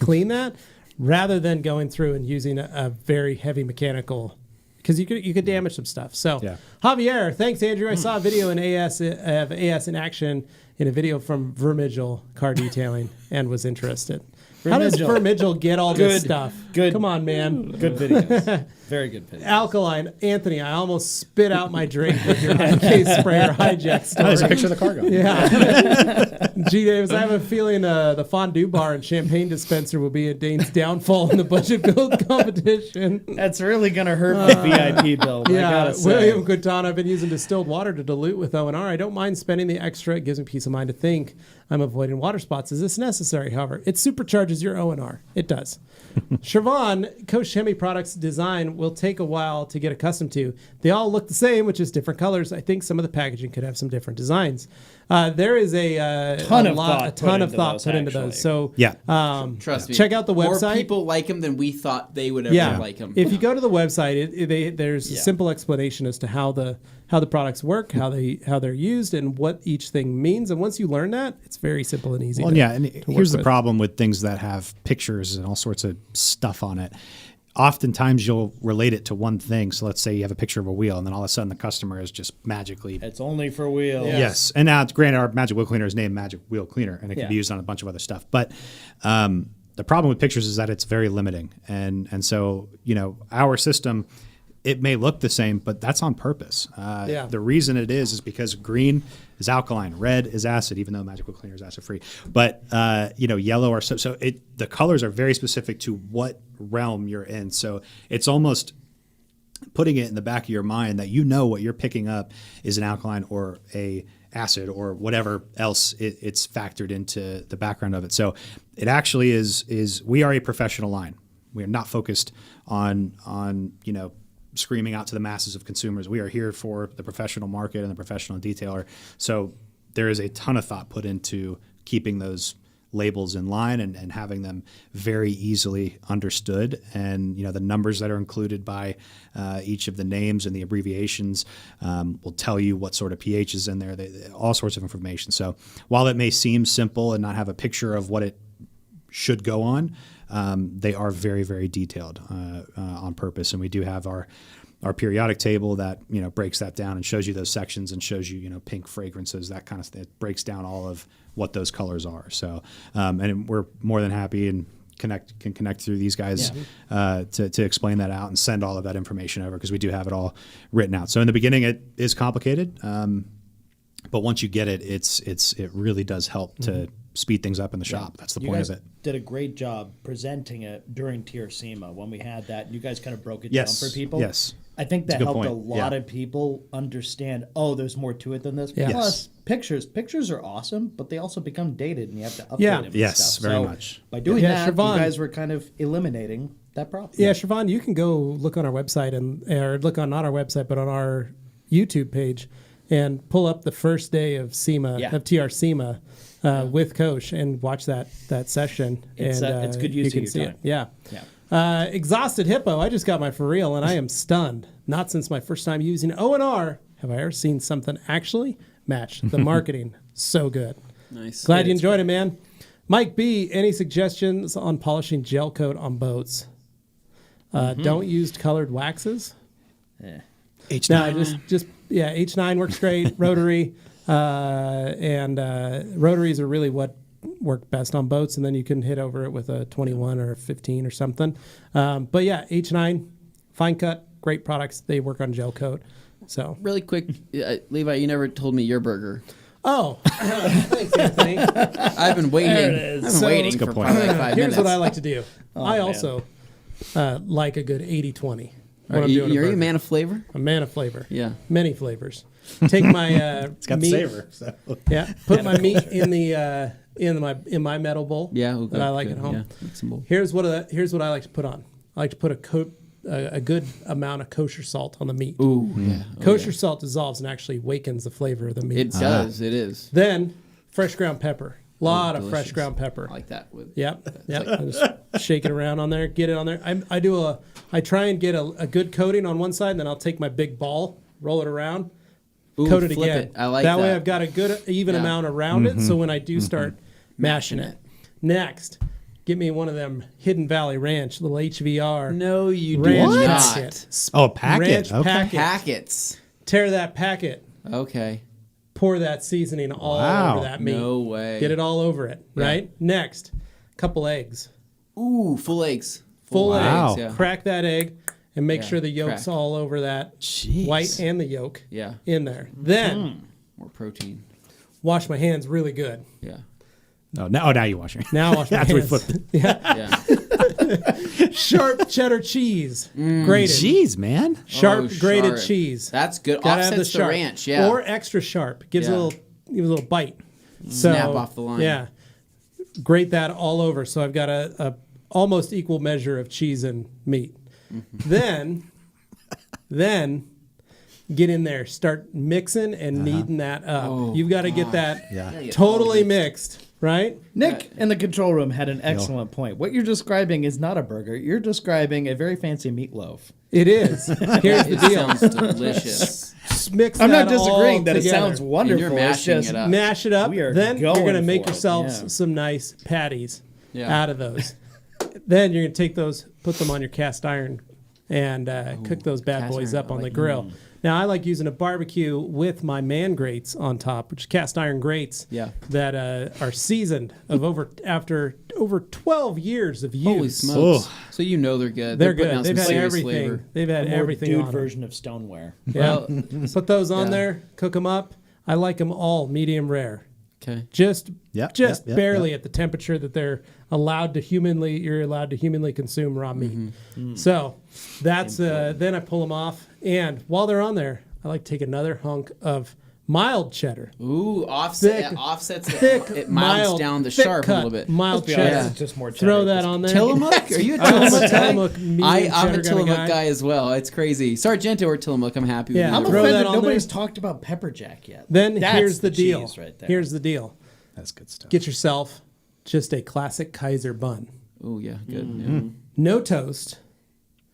clean that, rather than going through and using a very heavy mechanical, because you could damage some stuff. So, Javier, thanks, Andrew. I saw a video of AS in action in a video from Vermigel Car Detailing and was interested. How does Vermigel get all this stuff? Good. Come on, man. Good videos. Very good videos. Alkaline. Anthony, I almost spit out my drink with your IK sprayer hijack story. There's a picture of the cargo. Yeah. G. Davis, I have a feeling the fondue bar and champagne dispenser will be a Dane's downfall in the budget build competition. That's really going to hurt my VIP build. I gotta say. William Quintana, I've been using distilled water to dilute with O&R. I don't mind spending the extra. It gives me peace of mind to think I'm avoiding water spots. Is this necessary? However, it supercharges your O&R. It does. Siobhan, Koch Chemie products design will take a while to get accustomed to. They all look the same, which is different colors. I think some of the packaging could have some different designs. There is a ton of thought put into those. So trust me, check out the website. More people like them than we thought they would ever like them. If you go to the website, there's a simple explanation as to how the products work, how they're used, and what each thing means. And once you learn that, it's very simple and easy. Well, and here's the problem with things that have pictures and all sorts of stuff on it. Oftentimes you'll relate it to one thing. So let's say you have a picture of a wheel, and then all of a sudden the customer is just magically... It's only for wheels. Yes. And now, granted, our Magic Wheel Cleaner is named Magic Wheel Cleaner, and it can be used on a bunch of other stuff. But the problem with pictures is that it's very limiting. And so, our system... It may look the same, but that's on purpose. The reason it is because green is alkaline, red is acid, even though Magic Wheel Cleaner is acid free. But yellow are the colors are very specific to what realm you're in. So it's almost putting it in the back of your mind that what you're picking up is an alkaline or a acid or whatever else it's factored into the background of it. So it actually is we are a professional line. We are not focused on screaming out to the masses of consumers. We are here for the professional market and the professional detailer. So there is a ton of thought put into keeping those labels in line and having them very easily understood. And, the numbers that are included by each of the names and the abbreviations will tell you what sort of pH is in there, all sorts of information. So while it may seem simple and not have a picture of what it should go on, they are very, very detailed on purpose. And we do have our periodic table that, breaks that down and shows you those sections and shows you, pink fragrances, that kind of stuff. It breaks down all of what those colors are. So, and we're more than happy and can connect through these guys to explain that out and send all of that information over, because we do have it all written out. So in the beginning, it is complicated. But once you get it, it really does help to speed things up in the shop. That's the point of it. You guys did a great job presenting it during Tier SEMA when we had that. You guys kind of broke it down for people. Yes. I think that helped a lot of people understand, there's more to it than this. Yeah. Plus, pictures are awesome, but they also become dated and you have to update them. Yes, stuff. very much. By doing that, Siobhan, you guys were kind of eliminating that problem. Yeah, Siobhan, you can go look on our website or look on not our website, but on our YouTube page and pull up the first day of SEMA, of TR SEMA with Koch and watch that session. It's good use of your time. Yeah. Exhausted Hippo, I just got my for real and I am stunned. Not since my first time using O&R have I ever seen something actually match the marketing so good. Nice. Glad you enjoyed it, man. Mike B, any suggestions on polishing gel coat on boats? Don't use colored waxes. H9. No, H9 works great. Rotary, and rotaries are really what work best on boats, and then you can hit over it with a 21 or a 15 or something. But yeah, H9, fine cut, great products. They work on gel coat. So Really quick, Levi, you never told me your burger. oh, thanks, Anthony. I've been waiting. There it is. I've been So- waiting Good for point. probably like 5 Here's minutes. what I like to do. I man. also like a good 80-20. Are you a man of flavor? A man of flavor. Yeah. Many flavors. Take my It's got meat. the savor. So. Yeah. Put my meat in my metal bowl. Yeah. Oh, that good, I like good. at home. Yeah. Mix 'em both. Here's what I like to put on. I like to put a good amount of kosher salt on the meat. Ooh. Yeah. Oh, Kosher salt dissolves and actually wakens the flavor of the meat. It does. It is. Then fresh ground pepper. A lot of fresh delicious. ground pepper. I like that. With Yep. I just shake it around on there, get it on there. I try and get a good coating on one side, and then I'll take my big ball, roll it around, Ooh, coat it flip again. it. I like that way that. I've got a good even Yeah. amount around it. So when I do start mashing it, next, get me one of them Hidden Valley Ranch little HVR. No, you do ranch not. packet. Oh, packet. Ranch Okay. packet. Packets. Tear that packet. Okay. Pour that seasoning all Wow. over that meat. No way. Get it all over it. Yeah. Right. Next, couple eggs. Ooh, full eggs. Full Wow. eggs. Yeah. Crack that egg and make Yeah, sure the yolk's crack. all over that Jeez. white and the yolk Yeah. in there. Then More protein. wash my hands really good. Yeah. Now you wash your hands. Now wash my After we hands. flipped it. Yeah. Yeah. Sharp cheddar cheese. Grated. Jeez, man. Sharp Oh, grated sharp. cheese. That's good. Gotta have Offsets the sharp. ranch. Yeah. Or extra sharp. Gives Yeah. a little bite. Snap So, off the line. Yeah. Grate that all over. So I've got a almost equal measure of cheese and meat. Mm-hmm. Then get in there, start mixing and kneading that up. Oh, You've got to get that Yeah. totally mixed, right? Nick in the control room had an excellent point. What you're describing is not a burger. You're describing a very fancy meatloaf. It is. Here's the It deal. sounds delicious. Just mix I'm not that all disagreeing that it together. sounds wonderful. And you're It's mashing just it up. Mash it up. We are Then you're going going to make for it, yourselves yeah. some nice patties Yeah. out of those. Then you're going to take those, put them on your cast iron, and cook those bad cast boys iron, up I on the like grill. Now, I like using a barbecue with my man grates on top, which is cast iron grates Yeah. that are seasoned after over 12 years of use. Holy smokes. Oh. So you know they're good. They're putting good. out They've some had serious everything. flavor. They've had A more everything dude on 'em. version of stoneware. Yeah. Well, Put those on yeah. there, cook them up. I like them all medium rare. Okay. Just Yep, just yep, barely yep. at the temperature that you're allowed to humanly consume raw meat. Mm-hmm. So that's then I pull them off, and while they're on there, I like to take another hunk of mild cheddar. Ooh, offset, Thick- offsets Thick, it. It miles mild, down the thick sharp cut, a little bit. Mild Let's be cheddar. honest, it's just more cheddar Throw at that this on there. Tillamook? Are you a I'm a Tillamook guy? Tillamook medium I'm a cheddar kind of Tillamook guy. guy as well. It's crazy. Sargento or Tillamook, I'm happy with Yeah. I'm either. Throw offended that on nobody's there. talked about pepper jack yet. Then That's here's the deal. cheese right there. Here's the deal. That's good stuff. Get yourself just a classic Kaiser bun. Oh, yeah, good. No toast.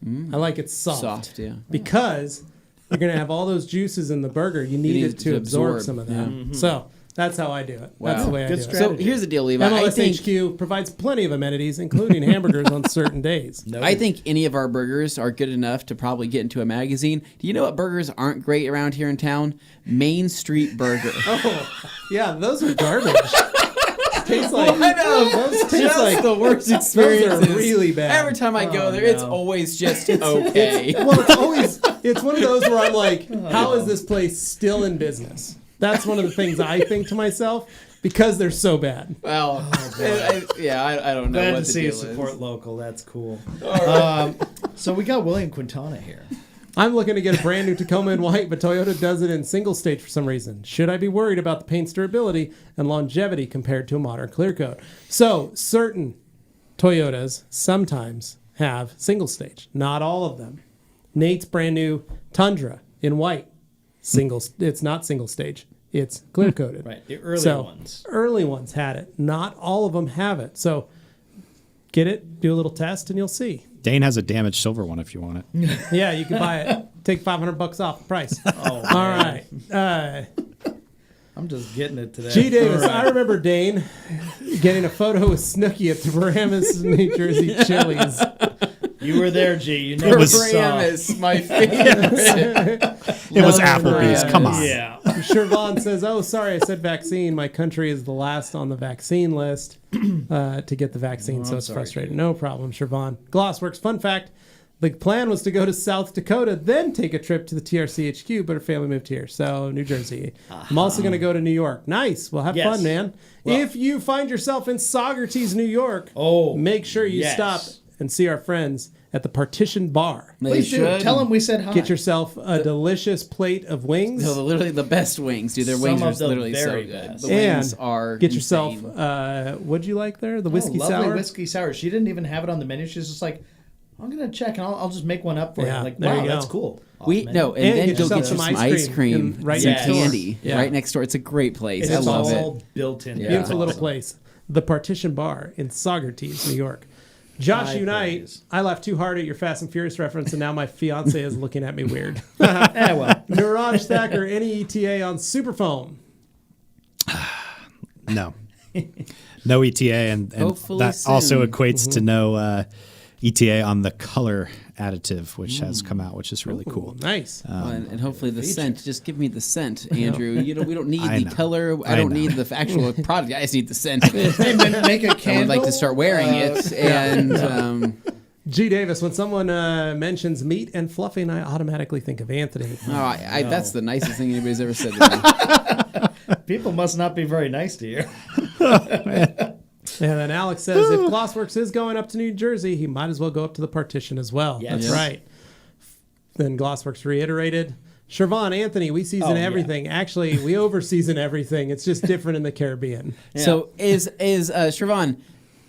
I like it soft. Soft, yeah. Because you're going to have all those juices in the burger. You need it to absorb some of that. So that's how I do it. That's the way I Good do strategy. So here's the deal, Levi. I it. think, MLSHQ provides plenty of amenities, including hamburgers on certain days. I think any of our burgers are good enough to probably get into a magazine. Do you know what burgers aren't great around here in town? Main Street Burger. Yeah, those are garbage. Tastes like those taste Just like the worst those experiences. are really bad. Every time I go there, it's always just okay. Well, it's one of those where I'm like, how is this place still in business? That's one of the things I think to myself because they're so bad. Well, I don't know Glad what to the see you deal support is. local. That's cool. So we got William Quintana here. I'm looking to get a brand new Tacoma in white, but Toyota does it in single stage for some reason. Should I be worried about the paint's durability and longevity compared to a modern clear coat? So certain Toyotas sometimes have single stage, not all of them. Nate's brand new Tundra in white, it's not single stage. It's clear coated. Right, the earlier ones. Early ones had it. Not all of them have it. So get it, do a little test, and you'll see. Dane has a damaged silver one if you want it. Yeah, you can buy it. Take $500 off the price. Oh, All right. I'm just getting it today. G. Davis, I remember Dane getting a photo with Snooki at the Paramus, New Jersey Chili's. You were there, G. You never was- saw. Paramus, my favorite. It was Love Applebee's. Paramus. Come on. Yeah. Shervon says, "Oh, sorry, I said vaccine. My country is the last on the vaccine list to get the vaccine, so I'm it's sorry, frustrating." No problem, Shervon. Glossworks. Fun fact: The plan was to go to South Dakota, then take a trip to the TRC HQ, but her family moved here, so New Jersey. I'm also going to go to New York. Nice. Well, have fun, man. Well, if you find yourself in Saugerties, New York, make sure you stop and see our friends at the Partition Bar. Please do. Tell them we said hi. Get yourself a delicious plate of wings. No, literally the best wings, dude. Their wings are literally so good. The wings are get insane. Yourself, what'd you like there? The whiskey sour? Lovely whiskey sour. She didn't even have it on the menu. She's just like, I'm going to check and I'll just make one up for you. I'm like, wow, that's cool. And then go get you some ice cream, right some next candy right next door. It's a great place. I love it. It's all built in. Beautiful little place. The Partition Bar in Saugerties, New York. Josh Unite, I laughed too hard at your Fast and Furious reference, and now my fiance is looking at me weird. Niraj Thacker, any ETA on Superfoam? No. No ETA, and that soon. also equates to no ETA on the color additive, which has come out, which is really cool. Nice. And hopefully the scent. Just give me the scent, Andrew. We don't need the color. I don't need the actual product. I just need the scent. Hey, make a candle. I would like to start wearing it. And G. Davis, when someone mentions meat and fluffing, I automatically think of Anthony. That's the nicest thing anybody's ever said to me. People must not be very nice to you. And then Alex says, if Glossworks is going up to New Jersey, he might as well go up to the Partition as well. Yes. That's right. Then Glossworks reiterated, Siobhan, Anthony, we season everything. Actually, we over-season everything. It's just different in the Caribbean. Yeah. So is Siobhan,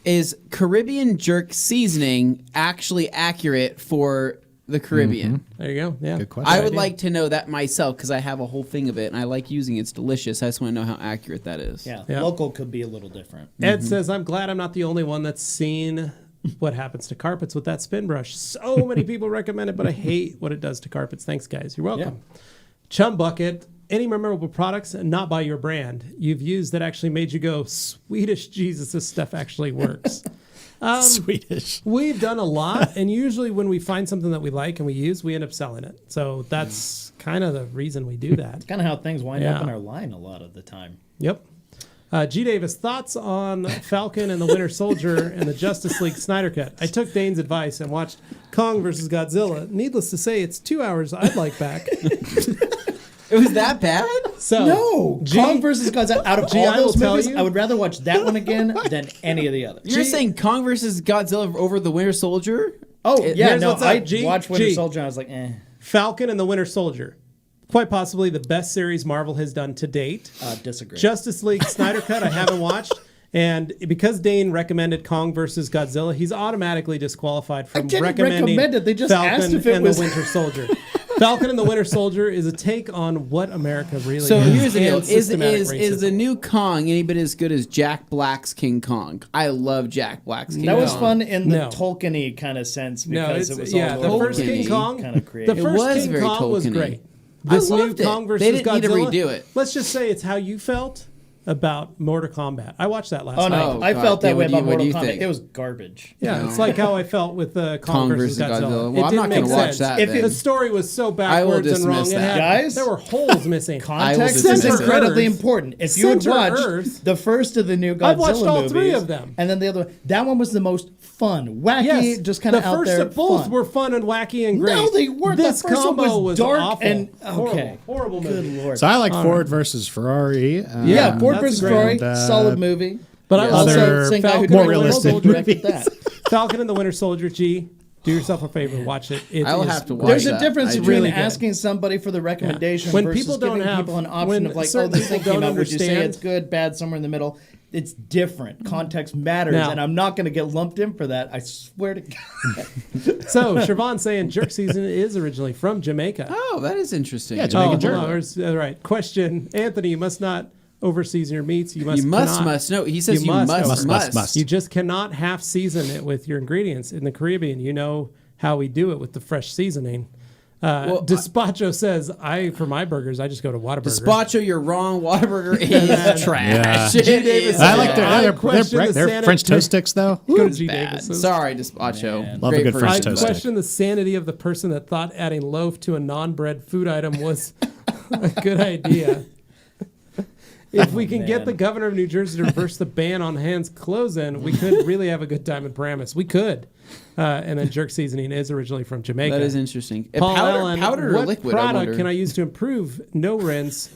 is Caribbean jerk seasoning actually accurate for the Caribbean? There you go. Yeah. Good question. I would like to know that myself because I have a whole thing of it and I like using it. It's delicious. I just want to know how accurate that is. Yeah. Local could be a little different. Ed says, I'm glad I'm not the only one that's seen what happens to carpets with that spin brush. So many people recommend it, but I hate what it does to carpets. Thanks, guys. You're welcome. Yeah. Chum Bucket, any memorable products not by your brand you've used that actually made you go, Swedish Jesus, this stuff actually works? Swedish. We've done a lot, and usually when we find something that we like and we use, we end up selling it. So that's kind of the reason we do that. It's kind of how things wind up in our line a lot of the time. Yep. G. Davis, thoughts on Falcon and the Winter Soldier and the Justice League Snyder Cut? I took Dane's advice and watched Kong versus Godzilla. Needless to say, it's 2 hours I'd like back. It was that bad? So no, Kong versus Godzilla. Out of all those movies, I would rather watch that one again than any of the others. You're saying Kong versus Godzilla over the Winter Soldier? Oh, yeah, no, I watched Winter Soldier and I was like, eh. Falcon and the Winter Soldier. Quite possibly the best series Marvel has done to date. Disagree. Justice League Snyder Cut I haven't watched. And because Dane recommended Kong versus Godzilla, he's automatically disqualified from recommending they just asked Falcon if it and was the Winter Soldier. Falcon and the Winter Soldier is a take on what America really is. So here's the deal. Is the new Kong any bit as good as Jack Black's King Kong? I love Jack Black's King Kong. That was fun in the Tolkien-y kind of sense because it was all the first King Kong kind of creative. The first King Kong was great. This new Kong versus They didn't need to Godzilla, redo it. Let's just say it's how you felt about Mortal Kombat. I watched that last night. No, I felt that way about Mortal Kombat. It was garbage. Yeah, it's like how I felt with Kong versus Godzilla. Well, I'm not going to watch that. If the story was so backwards and wrong, guys, there were holes missing. Context is incredibly important. If you would watch the first of the new Godzilla movies, I've watched all 3 of them, and then the other one, that one was the most fun, wacky, just kind of out there. Both were fun and wacky and great. No, they weren't. This the first combo one was dark awful. and horrible movie. Good Lord. So I like Ford versus Ferrari. Ford versus Ferrari, solid movie. But I also same guy who more realistic directed that. Falcon and the Winter Soldier. G, do yourself a favor, watch it. I'll have to watch. There's a difference between really asking somebody for the recommendation when versus people don't giving have people an option of like, oh, this thing came out. Would you say it's good, bad, somewhere in the middle? It's different. Context matters, and I'm not going to get lumped in for that. I swear to God. So, Siobhan saying jerk season is originally from Jamaica. Oh, that is interesting. Yeah, Jamaican jerk. Right. Question, Anthony, you must not overseason your meats. You must. No, he says you must. You just cannot half season it with your ingredients. In the Caribbean, you know how we do it with the fresh seasoning. Despacho says, for my burgers, I just go to Whataburger. Despacho, you're wrong. Whataburger is trash. Yeah. I like their French toast sticks, though. Go to G. Davis. Sorry, Despacho. Love a good French toast stick. I question the sanity of the person that thought adding loaf to a non-bread food item was a good idea. if we can get man. the governor of New Jersey to reverse the ban on hands closing, we could really have a good time in Paramus. We could. And then jerk seasoning is originally from Jamaica. That is interesting. Paul Allen, Powdered or what liquid? I product wonder. can I use to improve no rinse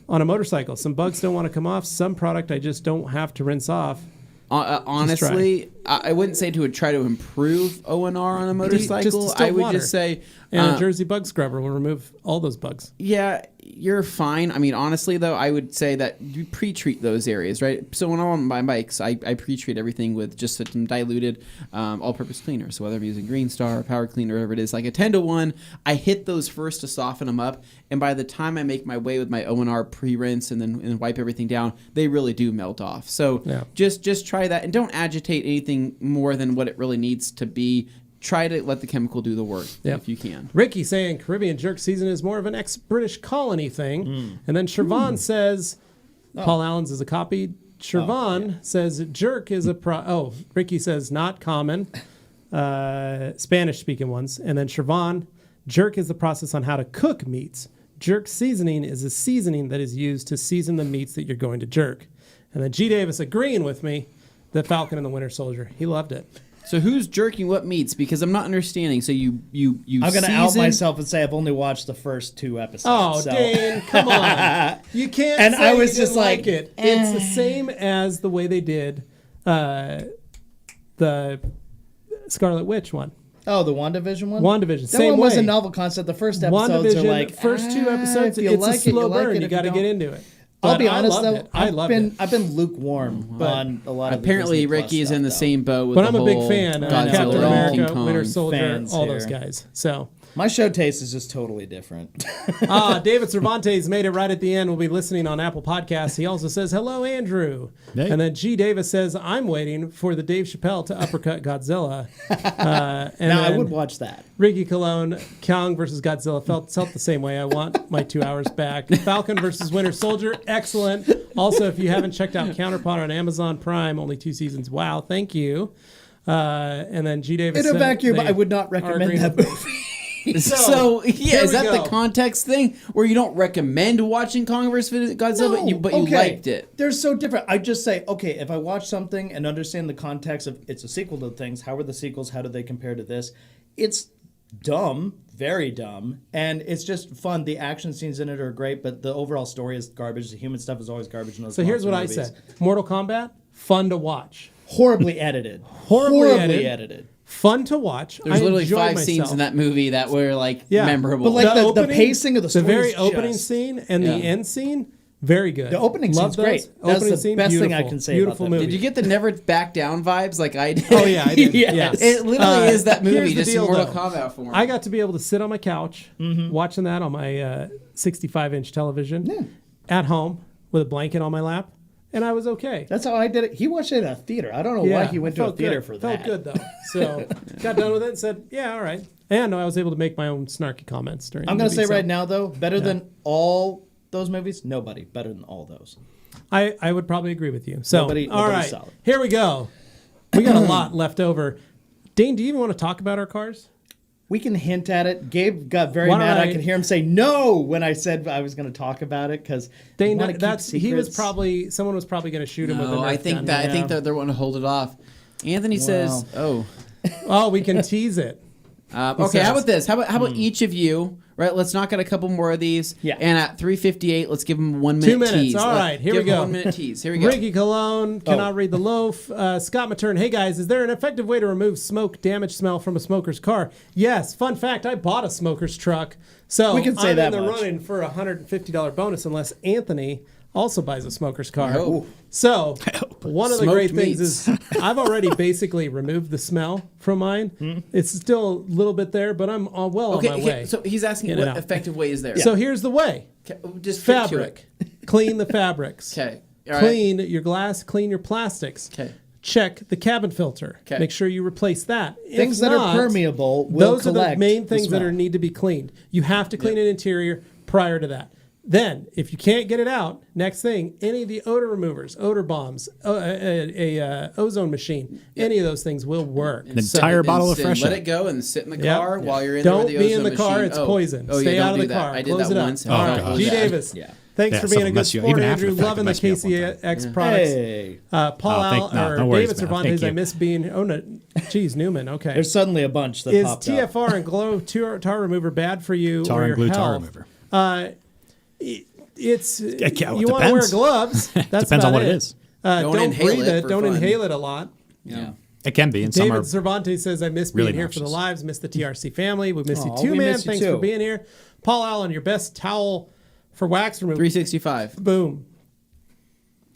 on a motorcycle? Some bugs don't want to come off. Some product I just don't have to rinse off. Honestly, I wouldn't say to try to improve ONR on a motorcycle. distill I would water. just say And a Jersey bug scrubber will remove all those bugs. yeah, you're fine. I mean, honestly, though, I would say that you pre-treat those areas, right? So when I'm on my bikes, I pre-treat everything with just some diluted all-purpose cleaner. So whether I'm using Green Star or Power Cleaner, whatever it is, like a 10-to-1, I hit those first to soften them up. And by the time I make my way with my ONR pre-rinse and wipe everything down, they really do melt off. So just try that. And don't agitate anything more than what it really needs to be. Try to let the chemical do the work if you can. Ricky saying Caribbean jerk season is more of an ex-British colony thing. And then Siobhan says, Paul Allen's is a copy. Siobhan says jerk is a Ricky says not common, Spanish-speaking ones. And then Siobhan, jerk is the process on how to cook meats. Jerk seasoning is a seasoning that is used to season the meats that you're going to jerk. And then G. Davis agreeing with me, the Falcon and the Winter Soldier. He loved it. So who's jerking what meats? Because I'm not understanding. So you I'm going to out myself and say I've only watched the first 2 episodes. Oh, so. Dane, come on. You can't And say I was you just didn't like, it. It's the same as the way they did the Scarlet Witch one. Oh, the WandaVision one? WandaVision, That same one was way. a novel concept. The first episodes WandaVision, are like, first 2 episodes, if you it's like a it, you slow like burn. it. You If got to you get don't- into it. I'll But be I honest loved though, it. I loved it. I've been lukewarm on a lot of the Apparently, Disney Plus Ricky is stuff, in the though. same boat with But the I'm a big whole fan of Godzilla Captain and America, King Kong. Winter Soldier, fans all here. those guys. So, My show taste is just totally different. David Cervantes made it right at the end. We'll be listening on Apple Podcasts. He also says, hello, Andrew. Hey. And then G. Davis says, I'm waiting for the Dave Chappelle to uppercut Godzilla. And Now I then would watch that. Ricky Cologne, Kong versus Godzilla felt the same way. I want my 2 hours back. Falcon versus Winter Soldier, excellent. Also, if you haven't checked out Counterpart on Amazon Prime, only 2 seasons. Wow, thank you. And then G. Davis In a said vacuum, they I would not are recommend agreeing that with- movie. So here is we that go. the context thing where you don't recommend watching Kong vs. Godzilla, but you okay. liked it? They're so different. I just say, okay, if I watch something and understand the context of it's a sequel to things, how are the sequels? How do they compare to this? It's dumb, very dumb, and it's just fun. The action scenes in it are great, but the overall story is garbage. The human stuff is always garbage in those. So here's what monster I movies. said. Mortal Kombat, fun to watch. Horribly edited. Horribly edited. Fun to watch. There's I literally enjoyed 5 myself. scenes in that movie that were like Yeah. memorable. But like the opening- pacing of the story very is opening just- scene and the end scene, very good. The opening Love scene's great. those. That's Opening the scene, best thing I beautiful. can say about Beautiful that movie. Did you get the never back down vibes like I did? Oh yeah, I did. Yes. It literally is that movie, here's the just in deal, Mortal though. Kombat form. I got to be able to sit on my couch watching that on my 65-inch television at home with a blanket on my lap, and I was okay. That's how I did it. He watched it at a theater. I don't know why he went to a felt theater good. for that. Felt good though. So got done with it and said, "Yeah, all right." And I was able to make my own snarky comments during. I'm the going to movie, say so right now, though, better than all those movies, nobody better than all those. I would probably agree with you. So Nobody's all right, solid. here we go. We got a lot left over. Dane, do you even want to talk about our cars? We can hint at it. Gabe got very Why don't mad. I I- could hear him say no when I said I was going to talk about it because Dane, someone was probably going to shoot him with a No, Nerf I think gun. that I think Yeah. that they're wanting to hold it off. Anthony says, "Oh, Oh, we can tease it. okay. says- How about this? How about each of you? Right, let's knock out a couple more of these. Yeah. And at 3:58, let's give them 1 minute 2 minutes. tease. All right, here we Give them go. 1 minute tease. Here we go. Ricky Cologne cannot read the loaf. Scott Matern, hey guys, is there an effective way to remove smoke damage smell from a smoker's car? Yes. Fun fact, I bought a smoker's truck. So We can say I'm that in the much. running for a $150 bonus unless Anthony also buys a smoker's car. Oh. So one of the Smoked great things meats. is I've already basically removed the smell from mine. It's still a little bit there, but I'm on my way. So he's asking Get it what out. effective way is there? So here's the way. Okay, just get to Fabric. it. Clean the fabrics. Okay. All right. Clean your glass, clean your plastics. Okay. Check the cabin filter. 'Kay. Make sure you replace that. things If that not, are permeable will those are the collect main the things that smell. need to be cleaned. You have to clean an interior prior to that. Then, if you can't get it out, next thing, any of the odor removers, odor bombs, ozone machine, any of those things will work. An entire bottle of Then Fresh let Air. it go and sit in the Yep. car while you're in Don't there with the be in ozone the car, machine. it's poison. Oh, Stay yeah, out don't of do the that. car. I did Close that it up. once. All Oh, right, gosh. G. Yeah. Davis. Yeah. Thanks Yeah, for some being a will good mess you- sport, even after Andrew. the fact, Loving it the messed me up one time. KCX products. Hey, Paul no worries, David man. Cervantes, Thank I you. miss being. Oh no, geez, Newman. Okay. there's suddenly a bunch that Is popped up. TFR and glow tar remover bad for you Tar or and your glue health? tar remover. It's it you want to wear depends. gloves. That's Depends on about what it is. Don't Don't inhale breathe it it. for Don't fun. inhale it a lot. Yeah. It can be, and some are David Cervantes says, I miss being really here for the noxious. lives. Miss the TRC family. We miss you Aw, too, we man. miss you Thanks too. for being here. Paul Allen, your best towel for wax removal. 365. Boom.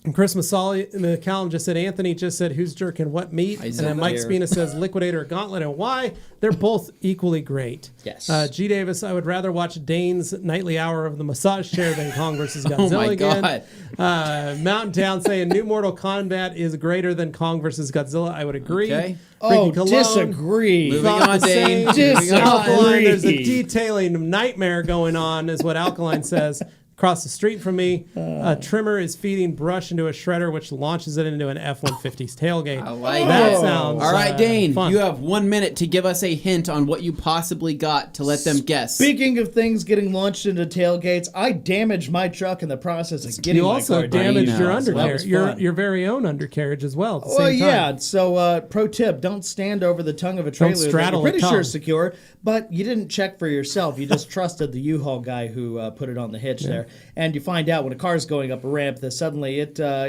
And Chris McCallum just said, Anthony just said, who's jerking what meat? I And said then that Mike here. Spina says, Liquidator or Gauntlet, and why? They're both equally great. Yes. G. Davis, I would rather watch Dane's nightly hour of the massage chair than Kong versus Godzilla Oh my again. God. Mountain Town saying, New Mortal Kombat is greater than Kong versus Godzilla. I would agree. Okay. Oh, Ricky Cologne, disagree. Moving thought on, the Dane. same. Moving on. Alkaline, there's a Disagree. detailing nightmare going on, is what Alkaline says. Across the street from me, a trimmer is feeding brush into a shredder, which launches it into an F-150's tailgate. I like that. it. Sounds All right, Dane, fun. you have 1 minute to give us a hint on what you possibly got to let them guess. Speaking of things getting launched into tailgates, I damaged my truck in the process of getting You my also car damaged know, your so that undercarriage, was your fun. your very own undercarriage as well. At the Well, same time. yeah. So, pro tip: don't stand over the tongue of a trailer that straddle you're a pretty sure tongue. is secure, but you didn't check for yourself. You just trusted the U-Haul guy who put it on the hitch there, and you find out when a car's going up a ramp that suddenly it, Yeah,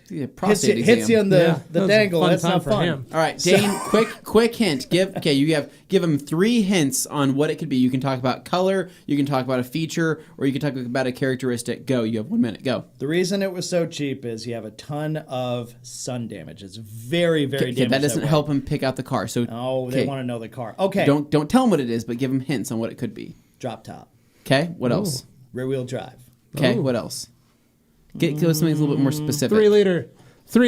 hits prostate hits you exam. in That the was a dangle. fun That's time not for fun. him. All right, Dane, quick hint. Give him 3 hints on what it could be. You can talk about color, you can talk about a feature, or you can talk about a characteristic. Go. You have 1 minute. Go. The reason it was so cheap is you have a ton of sun damage. It's very, very Okay, damaged. that doesn't way. help him pick out the car. So Oh, they okay, want to know the car. Okay. don't tell him what it is, but give him hints on what it could be. Drop top, Okay. What else? rear wheel drive. Okay. Ooh. What else? Give us something a little bit more specific. 3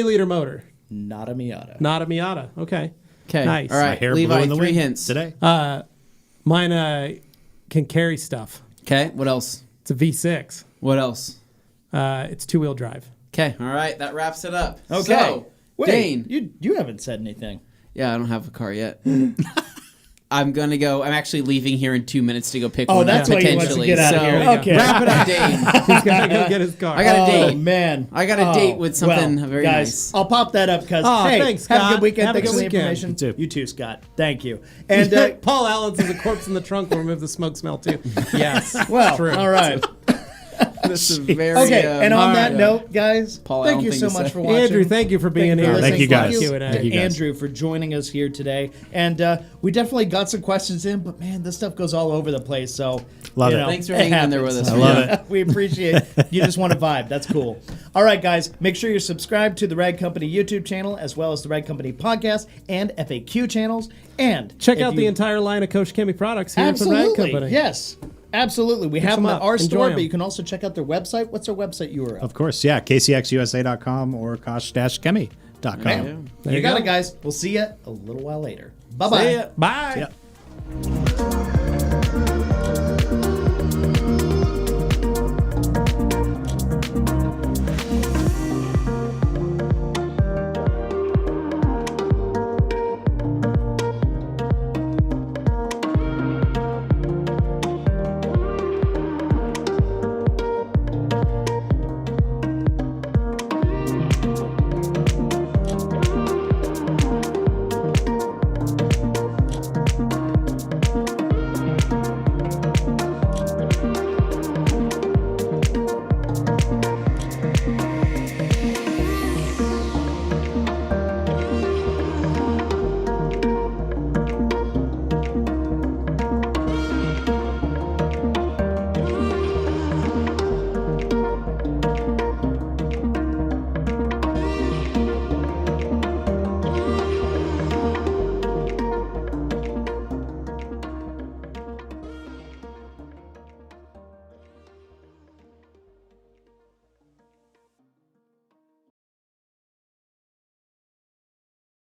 liter motor, Not a Miata. not a Miata. Okay. Okay. Nice. All My right, hair blew Levi. in the 3 wind hints today. Mine can carry stuff. Okay. What else? It's a V6. What else? It's 2-wheel drive. Okay. All right. That wraps it up. Okay. So, Wait, Dane. you haven't said anything. Yeah, I don't have a car yet. I'm gonna go. I'm actually leaving here in 2 minutes to go pick Oh, one that's up why he wants to potentially. get out of So, here. Okay. wrap it up, Dane. He's got to go get his car. I got a Oh date. man, I got a date with something very guys, nice. I'll pop that up because Oh, hey, thanks, have a Scott. good weekend. Have a Thanks good for the weekend. information. You too. You too, Scott. Thank you. And Paul Allen says a corpse in the trunk will remove the smoke smell too. Yes. well, True. all right. This is very Okay, and on that yeah. note, guys, Paul, I thank don't you think so to much say. for watching. Andrew, thank you for being for here. listening. Thank you, guys. Q&A. Thank you, guys. Andrew, for joining us here today. And we definitely got some questions in, but man, this stuff goes all over the place. So, Love you it. know, Thanks for hanging in there with us. I love it. We appreciate you just want to vibe. That's cool. All right, guys, make sure you're subscribed to the Rag Company YouTube channel as well as the Rag Company podcast and FAQ channels. And Check if out the you- entire line of Koch Chemie products here at the Rag Absolutely. Company. Yes. Absolutely. We have them them at up. our Enjoy store, them. but you can also check out their website. What's their website URL? Of course, yeah. KCXUSA.com or Koch-Chemie.com. Bam. There You you got go. it, guys. We'll see you a little while later. See Bye-bye. ya. Bye. Yeah.